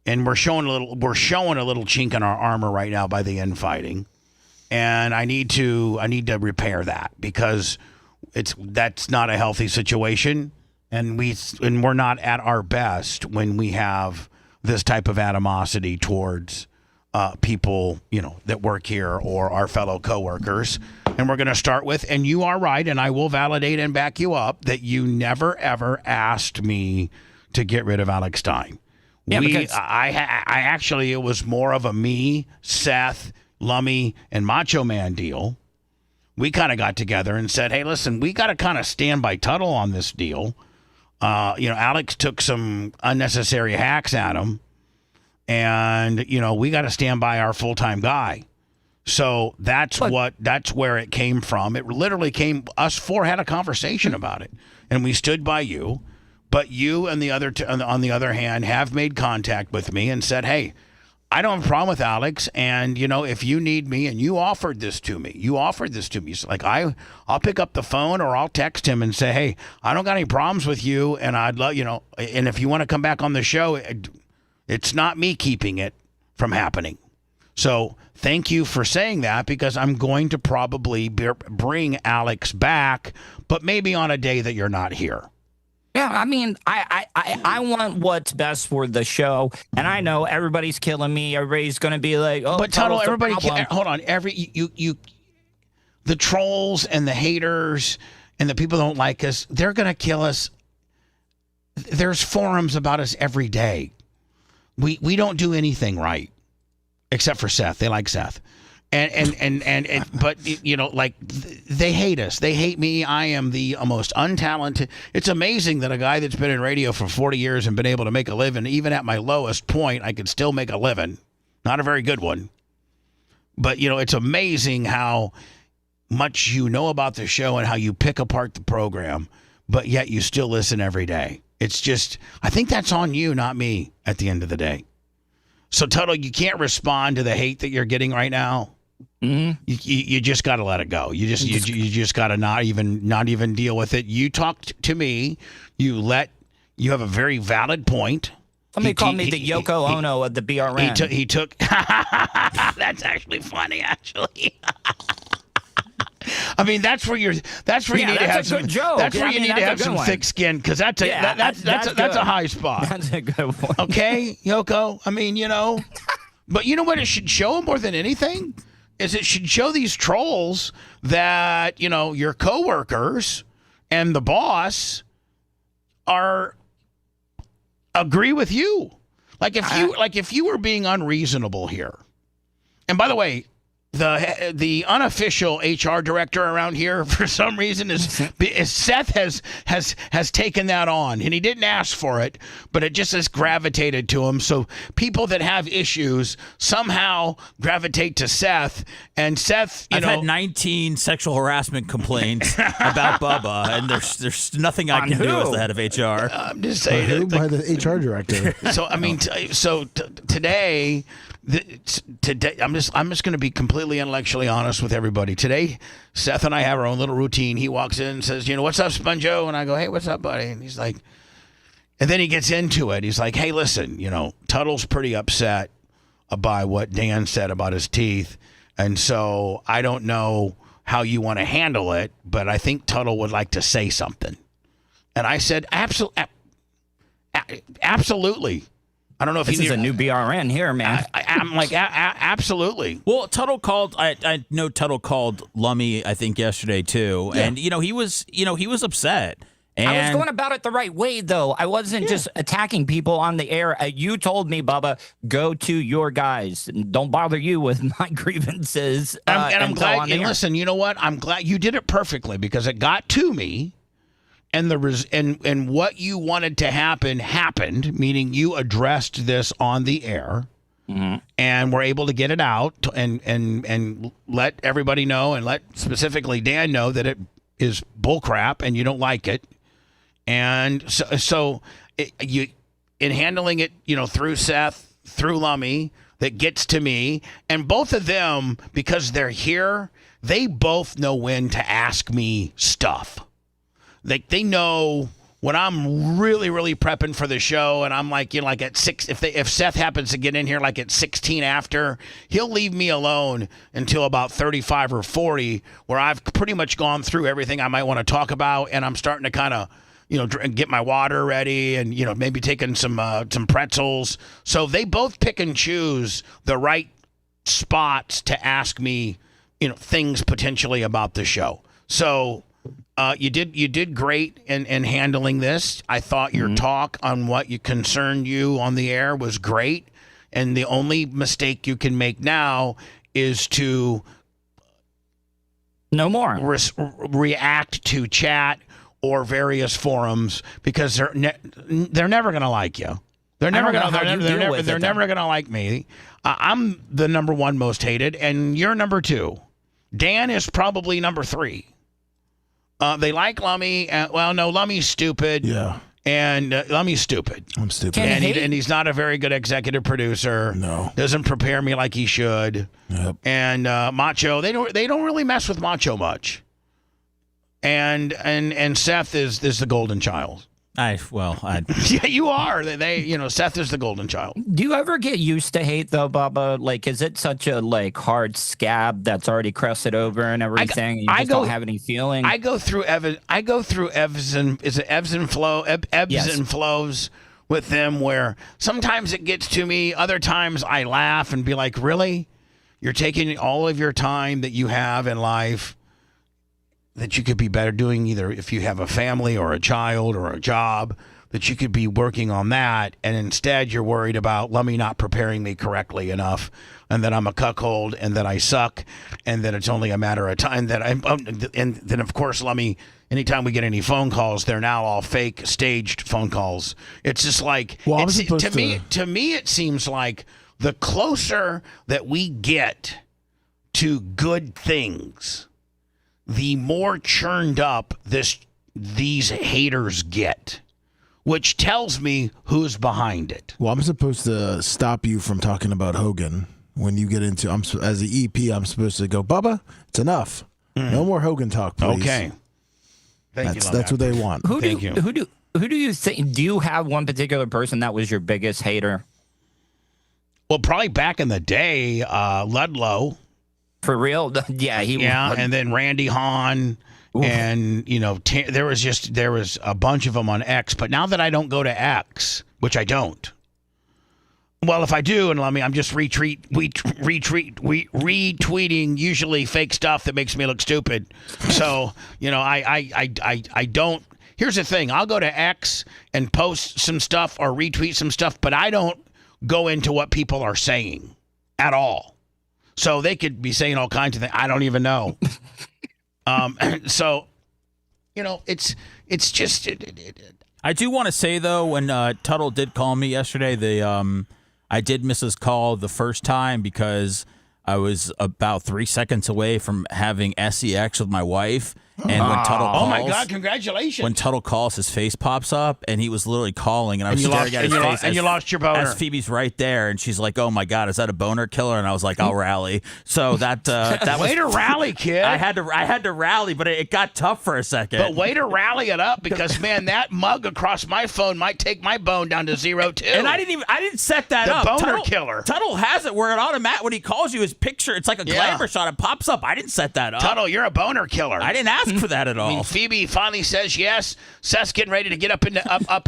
and we're showing a little chink in our armor right now by the infighting, and I need to repair that, because that's not a healthy situation, and we're not at our best when we have this type of animosity towards people, that work here or our fellow coworkers. And we're going to start with, and you are right, and I will validate and back you up, that you never, ever asked me to get rid of Alex Stein. Yeah, because I actually, it was more of a me, Seth, Lummy, and Macho Man deal. We kind of got together and said, hey, listen, we got to kind of stand by Tuttle on this deal. Alex took some unnecessary hacks at him, and, we got to stand by our full-time guy. So that's where it came from. It literally came, us four had a conversation about it, and we stood by you. But you and on the other hand have made contact with me and said, hey, I don't have a problem with Alex, and if you need me, and you offered this to me. So like I'll pick up the phone, or I'll text him and say, hey, I don't got any problems with you, and I'd love, and if you want to come back on the show, it's not me keeping it from happening. So thank you for saying that, because I'm going to probably bring Alex back, but maybe on a day that you're not here. Yeah, I mean, I want what's best for the show, and I know everybody's killing me. Everybody's going to be like, "Oh, but Tuttle, everybody, hold on, the trolls and the haters and the people who don't like us, they're going to kill us. There's forums about us every day. We don't do anything right, except for Seth. They like Seth. But they hate us. They hate me. I am the most untalented. It's amazing that a guy that's been in radio for 40 years and been able to make a living, even at my lowest point, I could still make a living. Not a very good one. But, it's amazing how much you know about the show and how you pick apart the program, but yet you still listen every day. It's just, I think that's on you, not me, at the end of the day. So, Tuttle, you can't respond to the hate that you're getting right now. Mm-hmm. You just got to let it go. You just got to not even deal with it. You talked to me. You have a very valid point. Somebody called me the Yoko Ono of the BRN. He took. That's actually funny. Actually. I mean, that's where you need to have some joke. That's where you need to have some thick skin, because that's a high spot. That's a good one. Okay, Yoko. I mean, but you know what it should show more than anything is it should show these trolls that your coworkers and the boss agree with you. Like if you were being unreasonable here. And by the way, the unofficial HR director around here, for some reason, is Seth has taken that on, and he didn't ask for it, but it just has gravitated to him. So people that have issues somehow gravitate to Seth, and Seth, I've had 19 sexual harassment complaints about Bubba, and there's nothing I can do as the head of HR. I'm just saying, by the HR director. So I mean, today. Today, I'm just going to be completely intellectually honest with everybody. Today, Seth and I have our own little routine. He walks in and says, "What's up, Sponjo?" And I go, "Hey, what's up, buddy?" And he's like, and then he gets into it. He's like, "Hey, listen, Tuttle's pretty upset by what Dan said about his teeth, and so I don't know how you want to handle it, but I think Tuttle would like to say something." And I said, absolutely. I don't know if this is a new BRN here, man. I'm like, absolutely. Well, Tuttle called. I know Tuttle called Lummy, I think, yesterday too, and he was upset, And I was going about it the right way, though. I wasn't just attacking people on the air. You told me, Bubba, go to your guys. Don't bother you with my grievances. I'm glad. And listen, you know what? I'm glad you did it perfectly because it got to me, and and what you wanted to happen happened. Meaning, you addressed this on the air, and were able to get it out and let everybody know, and let specifically Dan know that it is bullcrap and you don't like it. And so you, in handling it, through Seth, through Lummy, that gets to me, and both of them, because they're here, they both know when to ask me stuff. They know when I'm really, really prepping for the show, and I'm like, like at 6, if Seth happens to get in here like at 16 after, he'll leave me alone until about 35 or 40, where I've pretty much gone through everything I might want to talk about, and I'm starting to kind of, get my water ready, and maybe taking some pretzels. So they both pick and choose the right spots to ask me, things potentially about the show. So you did great in handling this. I thought your talk on what concerned you on the air was great, and the only mistake you can make now is to no more react to chat or various forums, because they're never going to like you. They're never going to. They're never going to like me. I'm the number one most hated, and you're number 2. Dan is probably number 3. They like Lummy. No, Lummy's stupid. Yeah. And Lummy's stupid. I'm stupid. And he's not a very good executive producer. No. Doesn't prepare me like he should. Yep. And Macho, they don't really mess with Macho much. And Seth is the golden child. Yeah, you are. Seth is the golden child. Do you ever get used to hate, though, Bubba? Like, is it such a hard scab that's already crusted over and everything? You just don't have any feeling. I go through ebbs and flows with them, where sometimes it gets to me, other times I laugh and be like, really? You're taking all of your time that you have in life that you could be better doing, either if you have a family or a child or a job, that you could be working on that, and instead you're worried about Lummy not preparing me correctly enough, and that I'm a cuckold, and that I suck, and that it's only a matter of time that and then of course Lummy, anytime we get any phone calls, they're now all fake, staged phone calls. It's just like, to me it seems like the closer that we get to good things, the more churned up these haters get, which tells me who's behind it. Well, I'm supposed to stop you from talking about Hogan when you get into. As the EP, I'm supposed to go, Bubba, it's enough. No more Hogan talk, please. Okay. That's what they want. Who do you think? Do you have one particular person that was your biggest hater? Well, probably back in the day, Ludlow. For real? Yeah, and then Randy Hahn. Ooh. And, there was a bunch of them on X. But now that I don't go to X, which I don't. Well, if I do, and I'm just retweeting usually fake stuff that makes me look stupid. So, I don't. Here's the thing. I'll go to X and post some stuff or retweet some stuff, but I don't go into what people are saying at all. So they could be saying all kinds of things. I don't even know. So, it's just. I do want to say, though, when Tuttle did call me yesterday, I did miss his call the first time because I was about 3 seconds away from having sex with my wife. And when Tuttle calls, oh my God, congratulations. When Tuttle calls, his face pops up, and he was literally calling, and I was staring at his face. And you lost your boner. As Phoebe's right there, and she's like, oh my God, is that a boner killer? And I was like, I'll rally. So that way to rally, kid. I had to rally, but it got tough for a second. But way to rally it up, because man, that mug across my phone might take my bone down to 0 too. And I didn't set that up. The boner killer. Tuttle has it where it automatic when he calls you, his picture, it's like a glamour shot. It pops up. I didn't set that up. Tuttle, you're a boner killer. I didn't ask for that at all. I mean, Phoebe finally says yes. Seth's getting ready to get up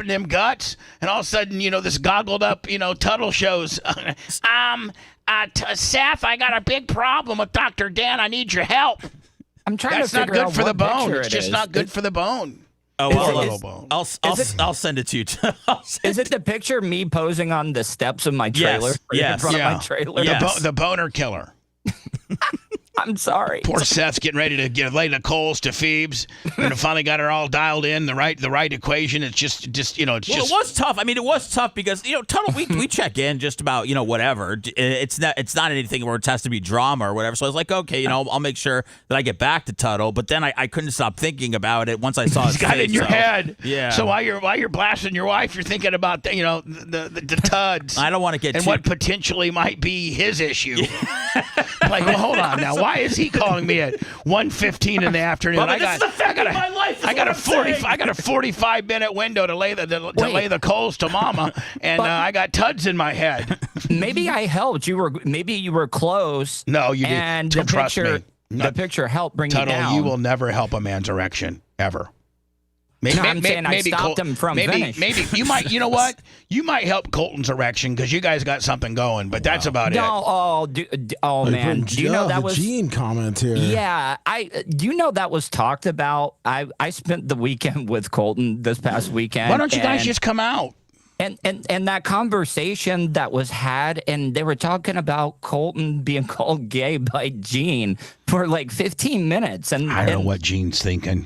in them guts, and all of a sudden, this goggled up, Tuttle shows. Seth, I got a big problem with Dr. Dan. I need your help. I'm trying to figure out what picture it is. It's just not good for the bone. Oh, I'll send it to you. Is it the picture of me posing on the steps of my trailer? Yes. In front of my trailer? The boner killer. I'm sorry. Poor Seth's getting ready to lay the coals to Phoebes, and finally got her all dialed in the right equation. It's just It was tough. I mean, it was tough because Tuttle, we check in just about whatever. It's not anything where it has to be drama or whatever. So I was like, okay, I'll make sure that I get back to Tuttle. But then I couldn't stop thinking about it once I saw his got face, in your head. Yeah. So while you're blasting your wife, you're thinking about the tuds. I don't want to get and what potentially might be his issue. Like, well, hold on now. Why is he calling me at 1:15 in the afternoon? Bubba, this is affecting my life. I got a 45-minute window to lay the coals to Mama, and I got tuds in my head. Maybe I helped. Maybe you were close. No, you didn't. And Trust me. The picture helped bring Tuttle, you down. you will never help a man's erection ever. I'm saying I stopped him from finish. Maybe you might. You know what? You might help Colton's erection because you guys got something going, but that's about it. Man, do you know that was Gene comment here? Yeah, do you know that was talked about? I spent the weekend with Colton this past weekend. Why don't you guys just come out? And that conversation that was had, and they were talking about Colton being called gay by Gene for like 15 minutes. And I don't know what Gene's thinking.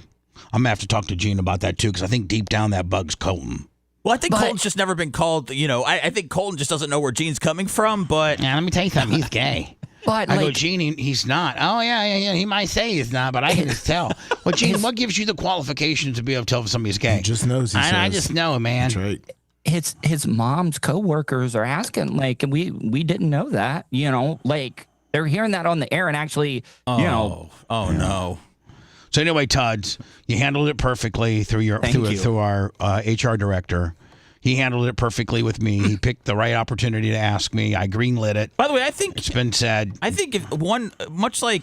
I'm going to have to talk to Gene about that, too, because I think deep down that bugs Colton. Well, I think Colton's just never been called, I think Colton just doesn't know where Gene's coming from, but... Yeah, let me tell you something. He's gay. But I go, Gene, he's not. Oh, yeah. He might say he's not, but I can just tell. Well, Gene, what gives you the qualifications to be able to tell if somebody's gay? He just knows. I just know, man. That's right. His mom's coworkers are asking, like, we didn't know that, like, they're hearing that on the air and actually, Oh, no. So anyway, Tuds, you handled it perfectly through our HR director. He handled it perfectly with me. He picked the right opportunity to ask me. I greenlit it. By the way, I think it's been said. I think if much like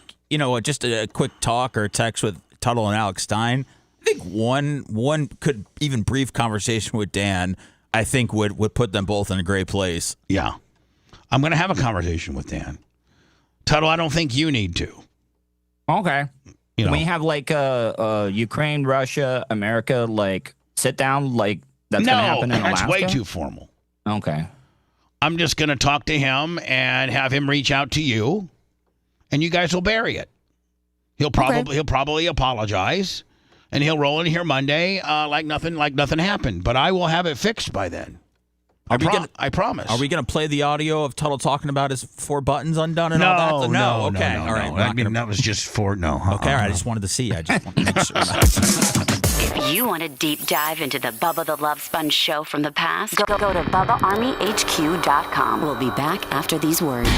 just a quick talk or text with Tuttle and Alex Stein, I think one could even brief conversation with Dan, I think would put them both in a great place. Yeah, I'm going to have a conversation with Dan. Tuttle, I don't think you need to. Okay. We have like Ukraine, Russia, America, like sit down, like that's going to happen in Alaska? That's way too formal. Okay. I'm just going to talk to him and have him reach out to you, and you guys will bury it. He'll probably apologize, and he'll roll in here Monday like nothing happened. But I will have it fixed by then. I promise. Are we going to play the audio of Tuttle talking about his 4 buttons undone and all that? No. Okay. All right. I mean, that was just for no. Okay. All right. I just wanted to see. I just wanted to make sure. If you want a deep dive into the Bubba the Love Sponge show from the past, go to BubbaArmyHQ.com. We'll be back after these words.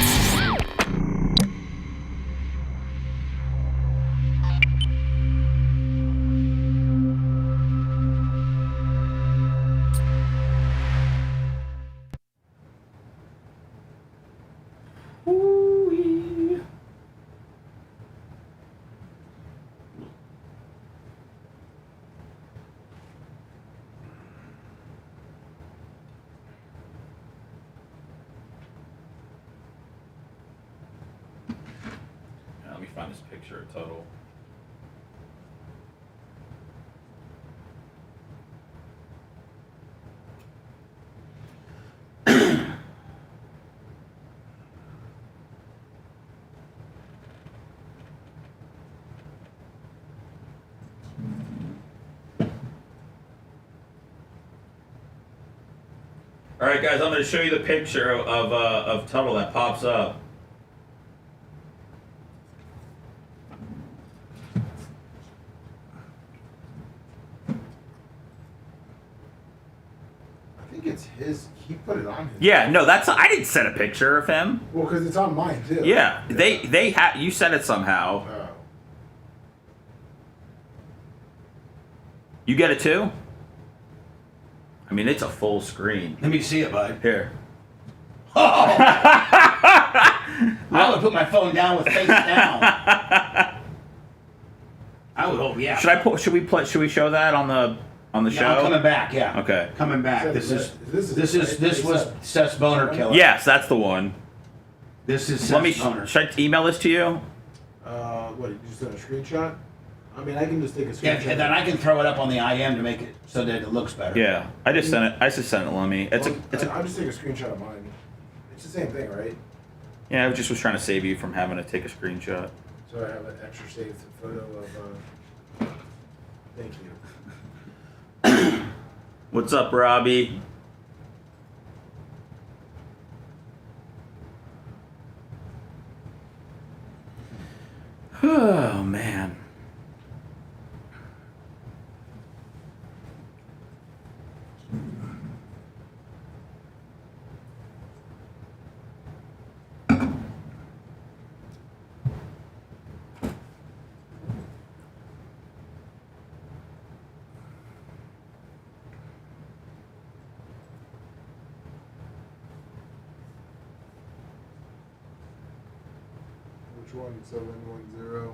Let me find this picture of Tuttle. All right, guys, I'm going to show you the picture of Tuttle that pops up. I think it's his. He put it on his. Yeah, no, I didn't send a picture of him. Well, because it's on mine too. Yeah, you sent it somehow. Oh. You get it too? I mean, it's a full screen. Let me see it, bud. Here. Oh! I would put my phone down with face down. I would hope, yeah. Should we show that on the show? I'm coming back, yeah. Okay. Coming back. This was Seth's boner killer. Yes, that's the one. This is Seth's boner. Should I email this to you? What? You just sent a screenshot? I mean, I can just take a screenshot. Yeah, and then I can throw it up on the IM to make it so that it looks better. Yeah, I just sent it. I just sent it, Lummy. I'll just take a screenshot of mine. It's the same thing, right? Yeah, I just was trying to save you from having to take a screenshot. So I have an extra saved photo of. Thank you. What's up, Robbie? Oh man. Which one? 710.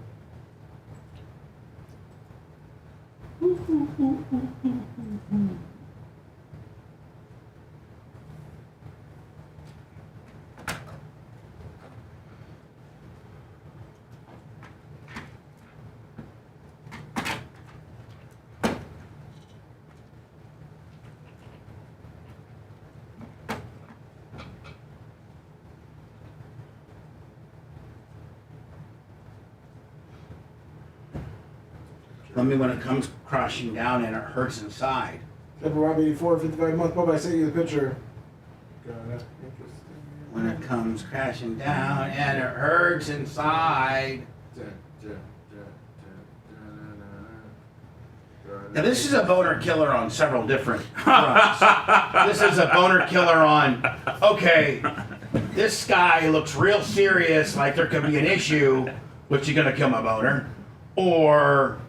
Let me when it comes crashing down and it hurts inside. Pepper Rob 84, 55 month. Bubba, I sent you the picture. When it comes crashing down and it hurts inside. Now this is a boner killer on several different fronts. This is a boner killer on, okay, this guy looks real serious, like there could be an issue, which is gonna kill my boner. Or,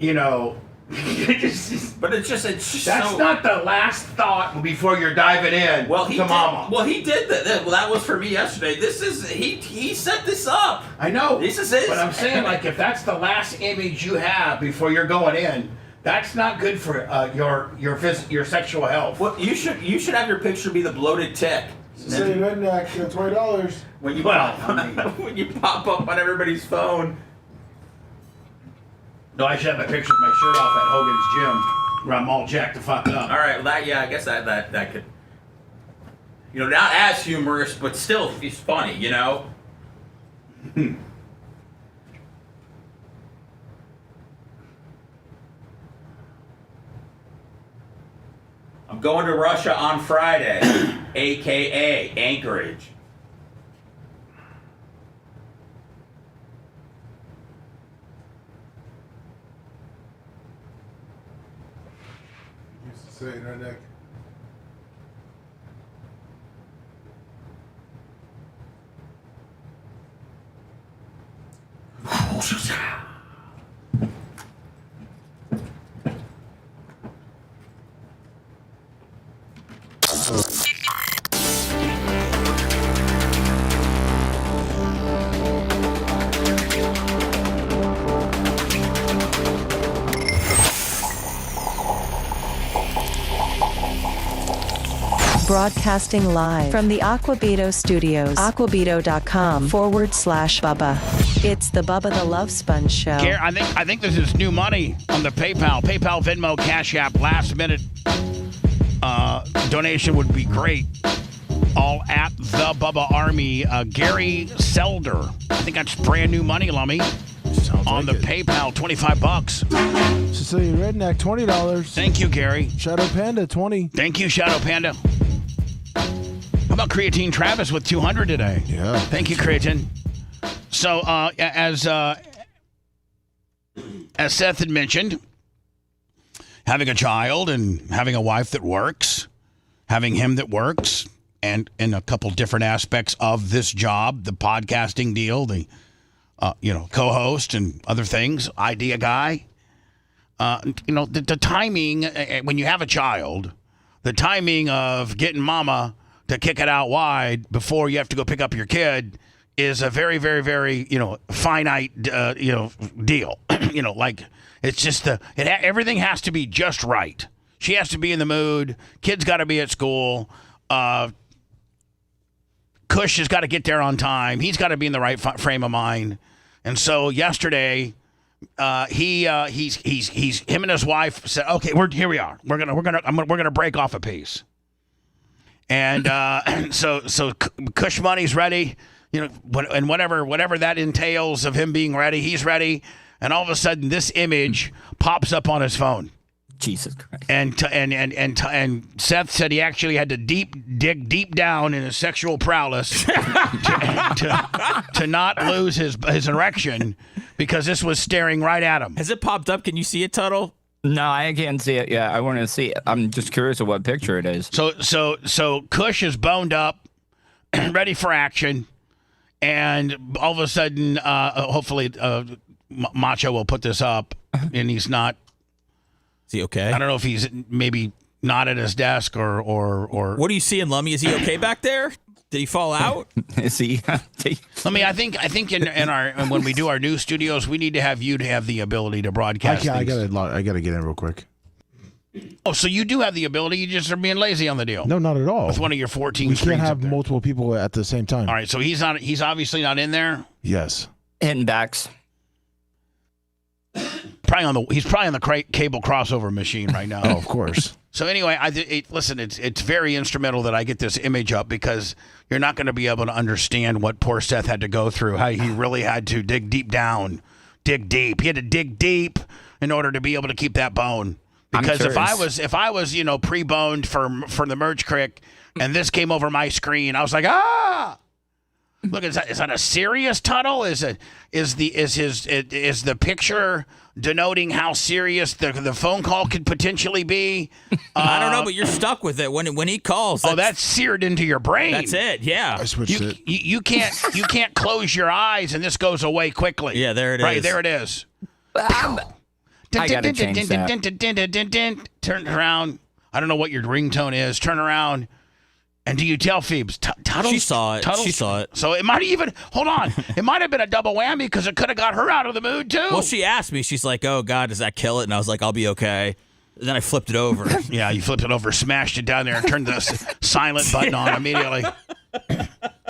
you know, but it's just that's so, not the last thought before you're diving in to mama. Well, he did that. Well, that was for me yesterday. This is he set this up. I know. This is it. But I'm saying, like, if that's the last image you have before you're going in, that's not good for your sexual health. Well, you should have your picture be the bloated tick. Say redneck, $20. When you when you pop up on everybody's phone. No, I should have my picture with my shirt off at Hogan's gym, where I'm all jacked the fuck up. All right, well, I guess that could, you know, not as humorous, but still, it's funny, you know. I'm going to Russia on Friday, aka Anchorage. Say redneck. Broadcasting live from the Aquabito Studios. Aquabito.com/Bubba. It's the Bubba the Love Sponge Show. I think this is new money on the PayPal, Venmo, Cash App. Last minute donation would be great. All at the Bubba Army. Gary Selder. I think that's brand new money, Lummy. On the PayPal, $25. Sicilian Redneck, $20. Thank you, Gary. Shadow Panda, $20. Thank you, Shadow Panda. How about Creatine Travis with $200 today? Yeah. Thank you, Creatine. So, as Seth had mentioned, having a child and having a wife that works, having him that works, and in a couple different aspects of this job, the podcasting deal, the co-host and other things, idea guy. The timing when you have a child, the timing of getting mama to kick it out wide before you have to go pick up your kid is a very, very, very, finite, deal. Like it's just everything has to be just right. She has to be in the mood. Kid's got to be at school. Kush has got to get there on time. He's got to be in the right frame of mind. And so yesterday, he's him and his wife said, okay, here we are. We're gonna break off a piece. And so Kush Money's ready, and whatever that entails of him being ready, he's ready. And all of a sudden, this image pops up on his phone. Jesus Christ! And Seth said he actually had to dig deep down in his sexual prowess to not lose his erection because this was staring right at him. Has it popped up? Can you see it, Tuttle? No, I can't see it. Yeah, I want to see it. I'm just curious of what picture it is. So Kush is boned up, ready for action, and all of a sudden, hopefully, Macho will put this up, and he's not. Is he okay? I don't know if he's maybe not at his desk or. What are you seeing, Lummy? Is he okay back there? Did he fall out? Is he? Lummy, I think in our when we do our news studios, we need to have you to have the ability to broadcast. I gotta get in real quick. Oh, so you do have the ability? You just are being lazy on the deal? No, not at all. With one of your 14 we screens. can't have multiple people at the same time. All right, so he's not. He's obviously not in there. Yes. In backs. He's probably on the cable crossover machine right now. Oh, of course. So anyway, listen. It's very instrumental that I get this image up because you're not going to be able to understand what poor Seth had to go through. How he really had to dig deep down, dig deep. He had to dig deep in order to be able to keep that bone. Because if I was pre-boned for the merge crick, and this came over my screen, I was like, ah. Look, is that a serious Tuttle? Is the picture denoting how serious the phone call could potentially be? I don't know, but you're stuck with it when he calls. That's seared into your brain. That's it. Yeah, I switched it. You can't close your eyes and this goes away quickly. Yeah, there it is. Right there it is. I gotta change that. Turn around. I don't know what your ringtone is. Turn around. And do you tell Phoebes? Tuttle's, she saw it. She saw it. So it might even, hold on, it might have been a double whammy because it could have got her out of the mood too. Well, she asked me. She's like, oh, God, does that kill it? And I was like, I'll be okay. And then I flipped it over. Yeah, you flipped it over, smashed it down there, and turned the silent button on immediately.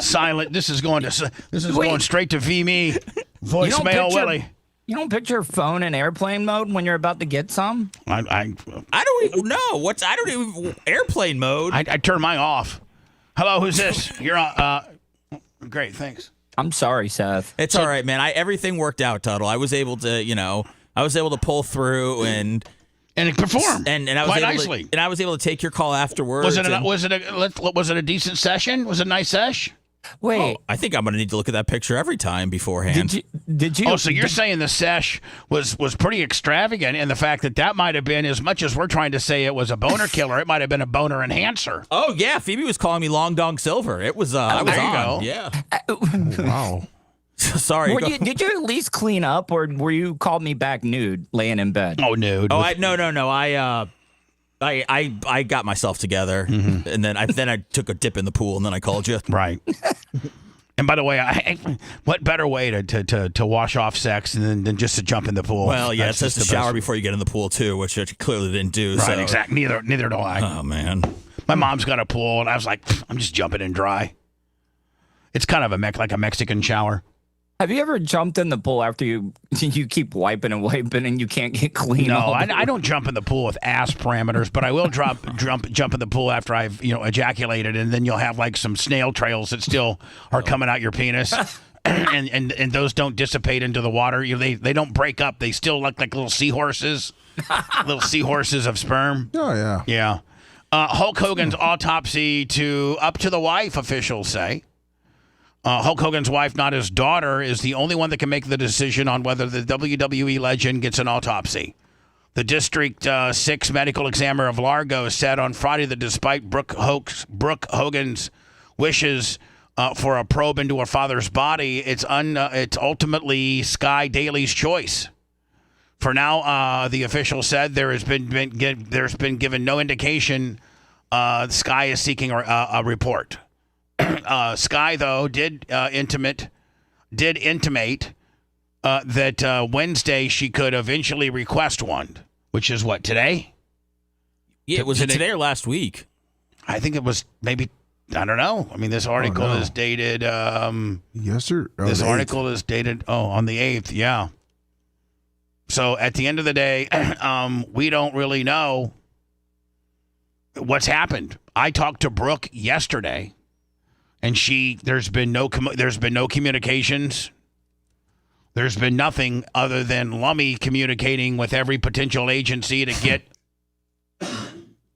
Silent. This is going straight to VMe. Voicemail Willie. You don't put your phone in airplane mode when you're about to get some? I don't even know. I don't even airplane mode. I turn mine off. Hello, who's this? You're on. Great, thanks. I'm sorry, Seth. It's all right, man. Everything worked out, Tuttle. I was able to, pull through and perform. And I was quite able nicely. And I was able to take your call afterwards. Was it a decent session? Was it a nice sesh? Wait, I think I'm going to need to look at that picture every time beforehand. Did you? Oh, so you're saying the sesh was pretty extravagant, and the fact that might have been, as much as we're trying to say it was a boner killer, it might have been a boner enhancer. Oh yeah, Phoebe was calling me Long Dong Silver. It was. I was on. Yeah. Wow. Sorry. Did you at least clean up, or were you called me back nude, laying in bed? Oh, nude. Oh, no. I got myself together, and then I took a dip in the pool, and then I called you. Right. And by the way, what better way to wash off sex than just to jump in the pool? Well, yeah, That's it says to shower before you get in the pool too, which I clearly didn't do. Right, so. exactly. Neither do I. Oh man, my mom's got a pool, and I was like, I'm just jumping in dry. It's kind of like a Mexican shower. Have you ever jumped in the pool after you keep wiping and you can't get clean? No, I don't jump in the pool with ass parameters, but I will jump in the pool after I've ejaculated, and then you'll have like some snail trails that still are coming out your penis, and those don't dissipate into the water. They don't break up. They still look like little seahorses, of sperm. Oh yeah, yeah. Hulk Hogan's autopsy up to the wife, officials say. Hulk Hogan's wife, not his daughter, is the only one that can make the decision on whether the WWE legend gets an autopsy. The District 6 medical examiner of Largo said on Friday that despite Brooke Hogan's wishes for a probe into her father's body, it's ultimately Sky Daly's choice. For now, the official said there's been given no indication Sky is seeking a report. Sky, though, did intimate that Wednesday she could eventually request one, which is what, today? Yeah, was it today or last week? I think it was maybe, I don't know. I mean, this article is dated. Yes, sir. This article is dated, on the 8th, yeah. So at the end of the day, we don't really know what's happened. I talked to Brooke yesterday, and there's been no communications. There's been nothing other than Lummy communicating with every potential agency to get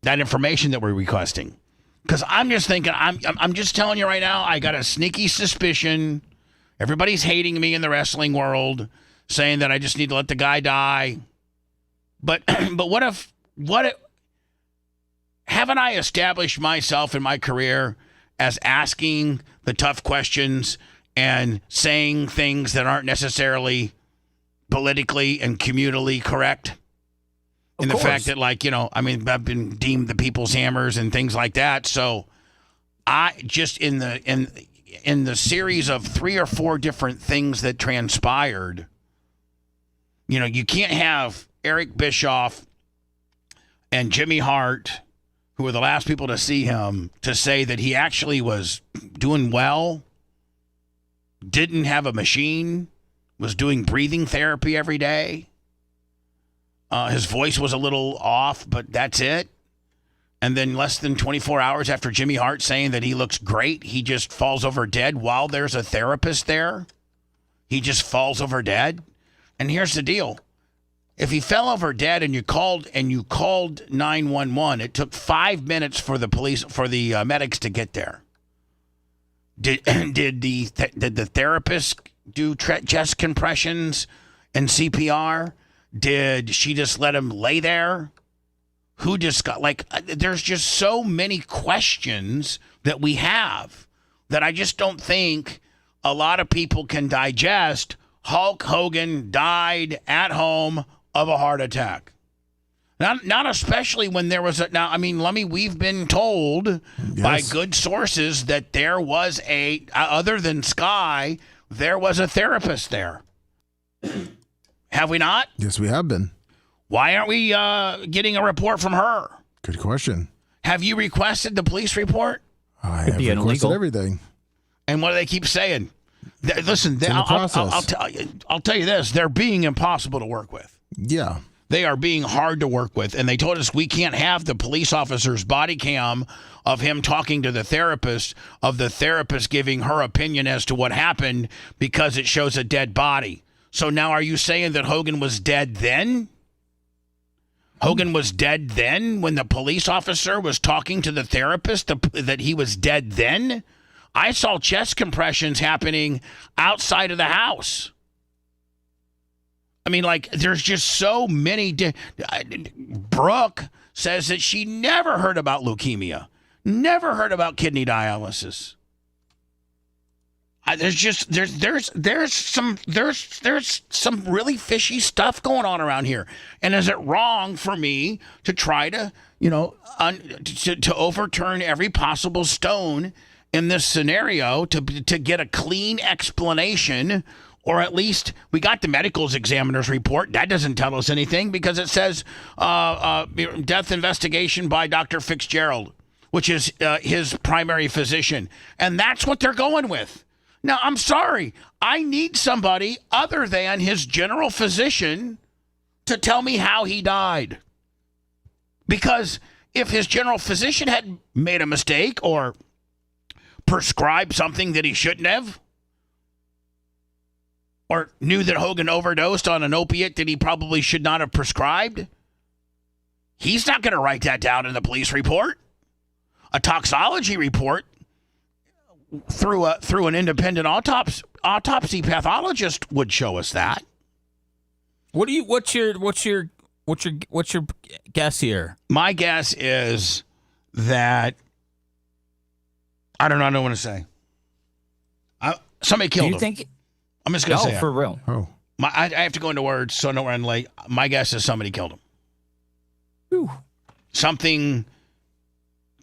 that information that we're requesting. Because I'm just thinking, I'm just telling you right now, I got a sneaky suspicion. Everybody's hating me in the wrestling world, saying that I just need to let the guy die. But what haven't I established myself in my career as asking the tough questions and saying things that aren't necessarily politically and communally correct? In the fact that, like, I've been deemed the people's hammers and things like that. So I just in the series of 3 or 4 different things that transpired, you can't have Eric Bischoff and Jimmy Hart, who were the last people to see him, to say that he actually was doing well, didn't have a machine, was doing breathing therapy every day. His voice was a little off, but that's it. And then less than 24 hours after Jimmy Hart saying that he looks great, he just falls over dead while there's a therapist there. He just falls over dead. And here's the deal. If he fell over dead and you called 911, it took 5 minutes for the medics to get there. Did the therapist do chest compressions and CPR? Did she just let him lay there? Who just got, there's just so many questions that we have that I just don't think a lot of people can digest. Hulk Hogan died at home of a heart attack. Not especially when there was Lummy, we've been told by good sources that there was other than Sky, there was a therapist there. Have we not? Yes, we have been. Why aren't we getting a report from her? Good question. Have you requested the police report? I have requested everything. And what do they keep saying? Listen, I'll tell you this. They're being impossible to work with. Yeah. They are being hard to work with. And they told us we can't have the police officer's body cam of him talking to the therapist, of the therapist giving her opinion as to what happened because it shows a dead body. So now are you saying that Hogan was dead then? Hogan was dead then when the police officer was talking to the therapist, that he was dead then? I saw chest compressions happening outside of the house. I mean, there's just so many. Brooke says that she never heard about leukemia, never heard about kidney dialysis. There's some really fishy stuff going on around here. And is it wrong for me to try to to overturn every possible stone in this scenario to get a clean explanation? Or at least we got the medical examiner's report. That doesn't tell us anything because it says death investigation by Dr. Fitzgerald, which is his primary physician. And that's what they're going with. Now, I'm sorry. I need somebody other than his general physician to tell me how he died. Because if his general physician had made a mistake or prescribed something that he shouldn't have, or knew that Hogan overdosed on an opiate that he probably should not have prescribed, he's not going to write that down in the police report. A toxology report through an independent autopsy pathologist would show us that. What's your guess here? My guess is that I don't know what to say. Somebody killed him. I'm just going to say for real. Oh. I have to go into words so I don't run late. My guess is somebody killed him. Whew. Something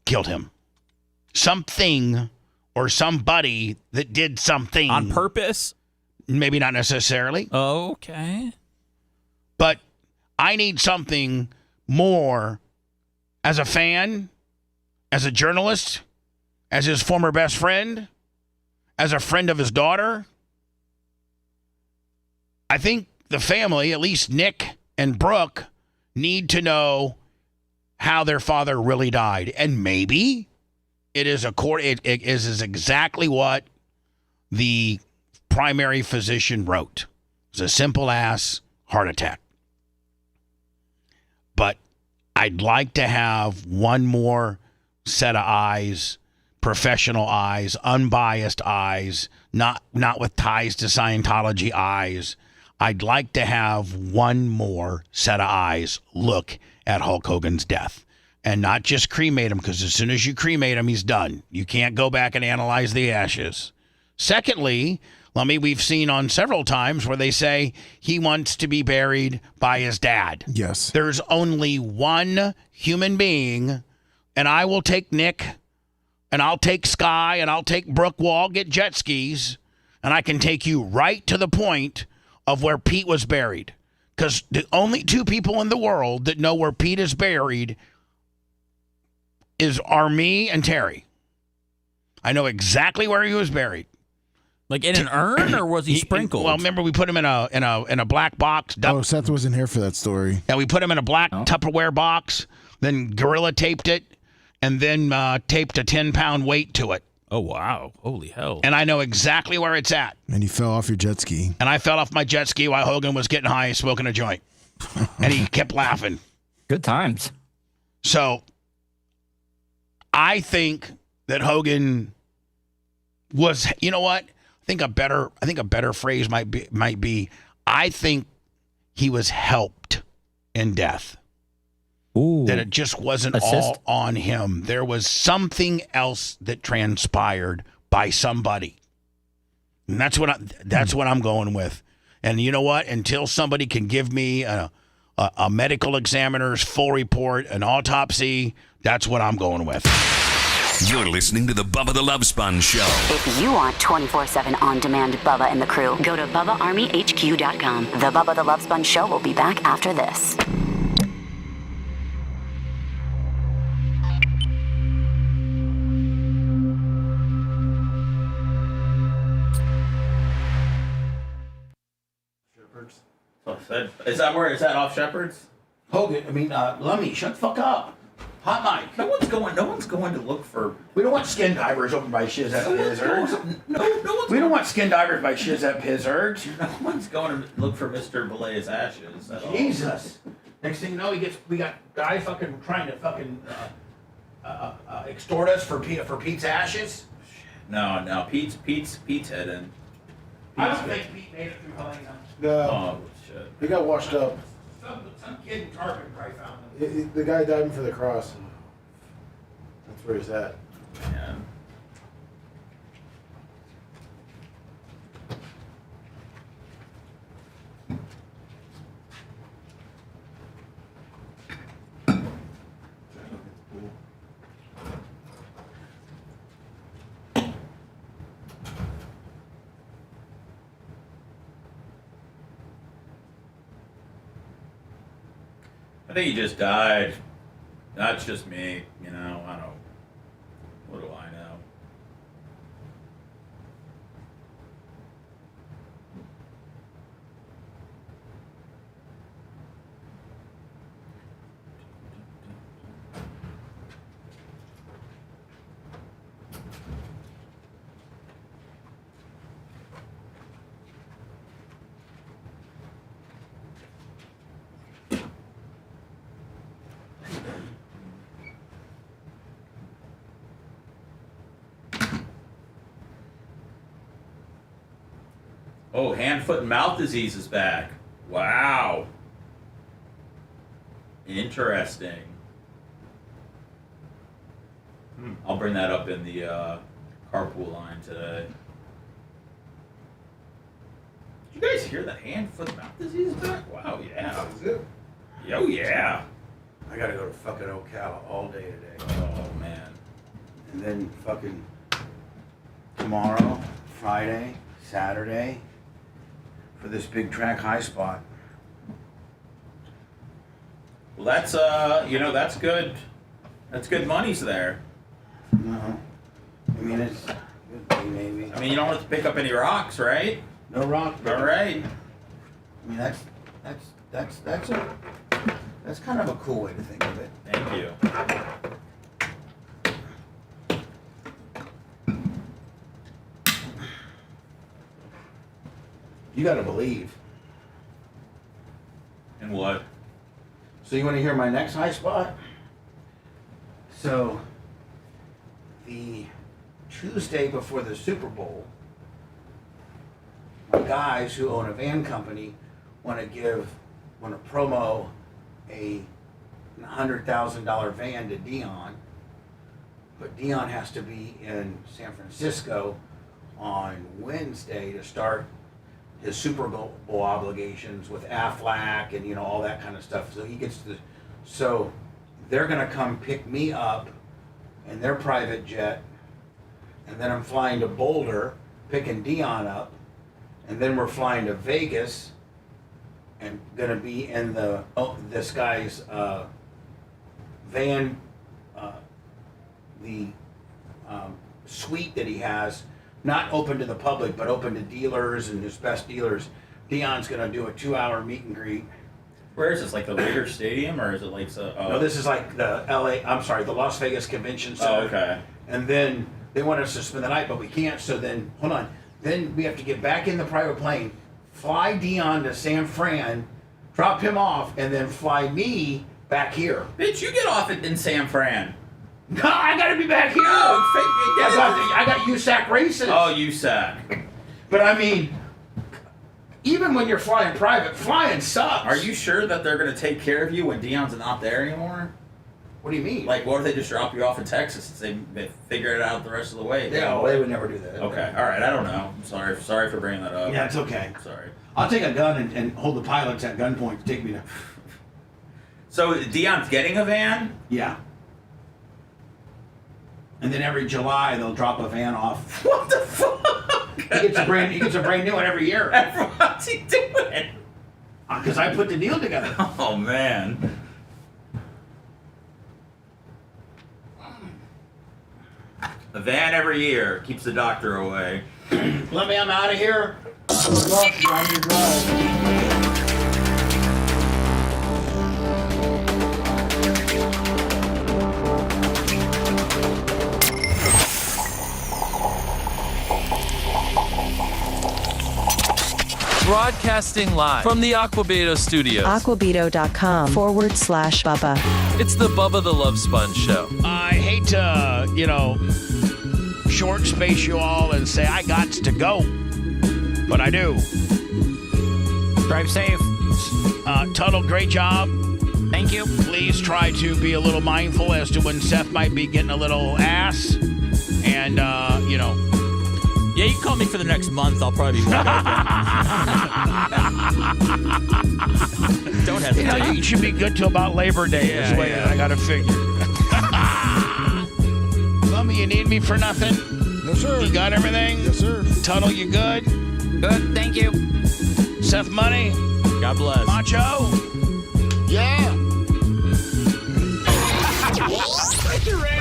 killed him. Something or somebody that did something. On purpose? Maybe not necessarily. Okay. But I need something more as a fan, as a journalist, as his former best friend, as a friend of his daughter. I think the family, at least Nick and Brooke, need to know how their father really died. And maybe it is exactly what the primary physician wrote. It's a simple ass heart attack. But I'd like to have one more set of eyes, professional eyes, unbiased eyes, not with ties to Scientology eyes. I'd like to have one more set of eyes look at Hulk Hogan's death and not just cremate him, because as soon as you cremate him, he's done. You can't go back and analyze the ashes. Secondly, we've seen on several times where they say he wants to be buried by his dad. Yes. There's only one human being, and I will take Nick, and I'll take Sky, and I'll take Brooke. We'll all get jet skis, and I can take you right to the point of where Pete was buried. Because the only two people in the world that know where Pete is buried are me and Terry. I know exactly where he was buried. Like in an urn, or was he sprinkled? Well, remember we put him in a black box. Oh, Seth wasn't here for that story. Yeah, we put him in a black Tupperware box, then gorilla taped it, and then taped a 10-pound weight to it. Oh, wow. Holy hell. And I know exactly where it's at. And you fell off your jet ski. And I fell off my jet ski while Hogan was getting high and smoking a joint. And he kept laughing. Good times. So I think that Hogan was, you know what? I think a better phrase might be I think he was helped in death. Ooh. That it just wasn't all on him. There was something else that transpired by somebody. And that's what I'm going with. And you know what? Until somebody can give me a medical examiner's full report, an autopsy, that's what I'm going with. You're listening to the Bubba the Love Sponge Show. If you want 24/7 on-demand Bubba and the crew, go to BubbaArmyHQ.com. The Bubba the Love Sponge Show will be back after this. Is that off Shepherd's? Hogan, Lummy, shut the fuck up. Hot Mike. No one's going to look for. We don't want skin divers over by Shiz at Pizzergs. We don't want skin divers by Shiz at Pizzergs. No one's going to look for Mr. Belay's ashes at all. Jesus. Next thing you know, we got guys fucking trying to fucking extort us for Pete's ashes. No, Pete's hidden. I don't think Pete made it through Helena. No. Oh shit. He got washed up. Some kid in Tarpon probably found him. The guy diving for the cross. That's where he's at. Man. I think he just died. That's just me, I don't. What do I know? Oh, hand, foot, and mouth disease is back. Wow. Interesting. I'll bring that up in the carpool line today. Did you guys hear that hand, foot, and mouth disease is back? Wow, yeah. Is it? Oh, yeah. I gotta go to fucking Ocala all day today. Oh, man. And then fucking tomorrow, Friday, Saturday, for this big track high spot. Well, that's that's good. That's good money's there. No. I mean, it's good, maybe. I mean, you don't have to pick up any rocks, right? No rock. All right. I mean, that's kind of a cool way to think of it. Thank you. You got to believe. And what? So you want to hear my next high spot? So the Tuesday before the Super Bowl, my guys who own a van company want to promo a $100,000 van to Dion, but Dion has to be in San Francisco on Wednesday to start his Super Bowl obligations with Aflac and all that kind of stuff. So they're gonna come pick me up in their private jet, and then I'm flying to Boulder, picking Dion up, and then we're flying to Vegas and gonna be in this guy's van, the suite that he has, not open to the public, but open to dealers and his best dealers. Dion's gonna do a 2-hour meet and greet. Where is this? Like the Raiders Stadium, or is it like No, this is like the Las Vegas Convention Center. Oh, okay. And then they want us to spend the night, but we can't. So then, hold on. Then we have to get back in the private plane, fly Dion to San Fran, drop him off, and then fly me back here. Bitch, you get off in San Fran. No, I gotta be back here. I got USAC races. Oh, USAC. But I mean, even when you're flying private, flying sucks. Are you sure that they're going to take care of you when Dion's not there anymore? What do you mean? Like, what if they just drop you off in Texas and they figure it out the rest of the way? Yeah, they would never do that. Okay, all right, I don't know. I'm sorry for bringing that up. Yeah, it's okay. Sorry. I'll take a gun and hold the pilots at gunpoint to take me to... So Dion's getting a van? Yeah. And then every July they'll drop a van off. What the fuck? He gets a brand new one every year. What's he doing? Because I put the deal together. Oh man. A van every year keeps the doctor away. Let me, I'm out of here. Good luck on your drive. Broadcasting live from the Aquabedo studios. Aquabedo.com/Bubba. It's the Bubba the Love Sponge Show. I hate to, short space you all and say I got to go, but I do. Drive safe. Tuttle, great job. Thank you. Please try to be a little mindful as to when Seth might be getting a little ass, and Yeah, you can call me for the next month. I'll probably be wide open. Don't hesitate. You should be good till about Labor Day. Yeah, this way, I got to figure. Lummy, you need me for nothing? No, sir. You got everything? Yes, sir. Tuttle, you good? Good, thank you. Seth Money? God bless. Macho? Yeah.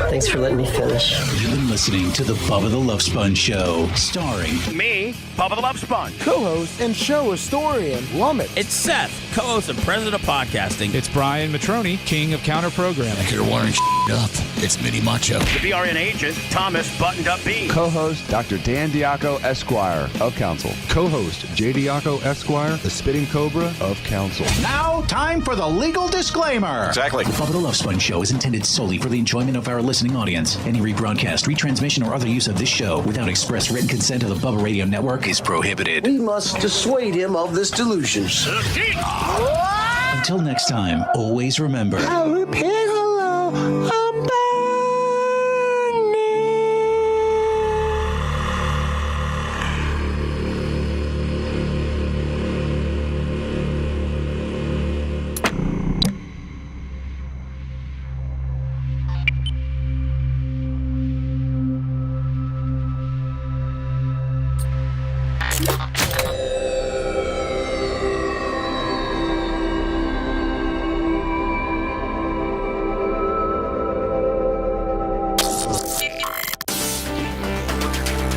Thanks for letting me finish. You've been listening to the Bubba the Love Sponge Show, starring me, Bubba the Love Sponge, co-host and show historian, Lummit. It's Seth, co-host and president of podcasting. It's Brian Matroni, king of counter programming. You're wiring up. It's Mini Macho. The BRN agent, Thomas Buttoned Up B. Co-host, Dr. Dan Diaco, Esquire, of Council. Co-host, J. Diaco, Esquire, the Spitting Cobra of Council. Now, time for the legal disclaimer. Exactly. The Bubba the Love Sponge Show is intended solely for the enjoyment of our listening audience. Any rebroadcast, retransmission, or other use of this show without express written consent of the Bubba Radio Network is prohibited. We must dissuade him of this delusion. Until next time, always remember. I'll repeat hello.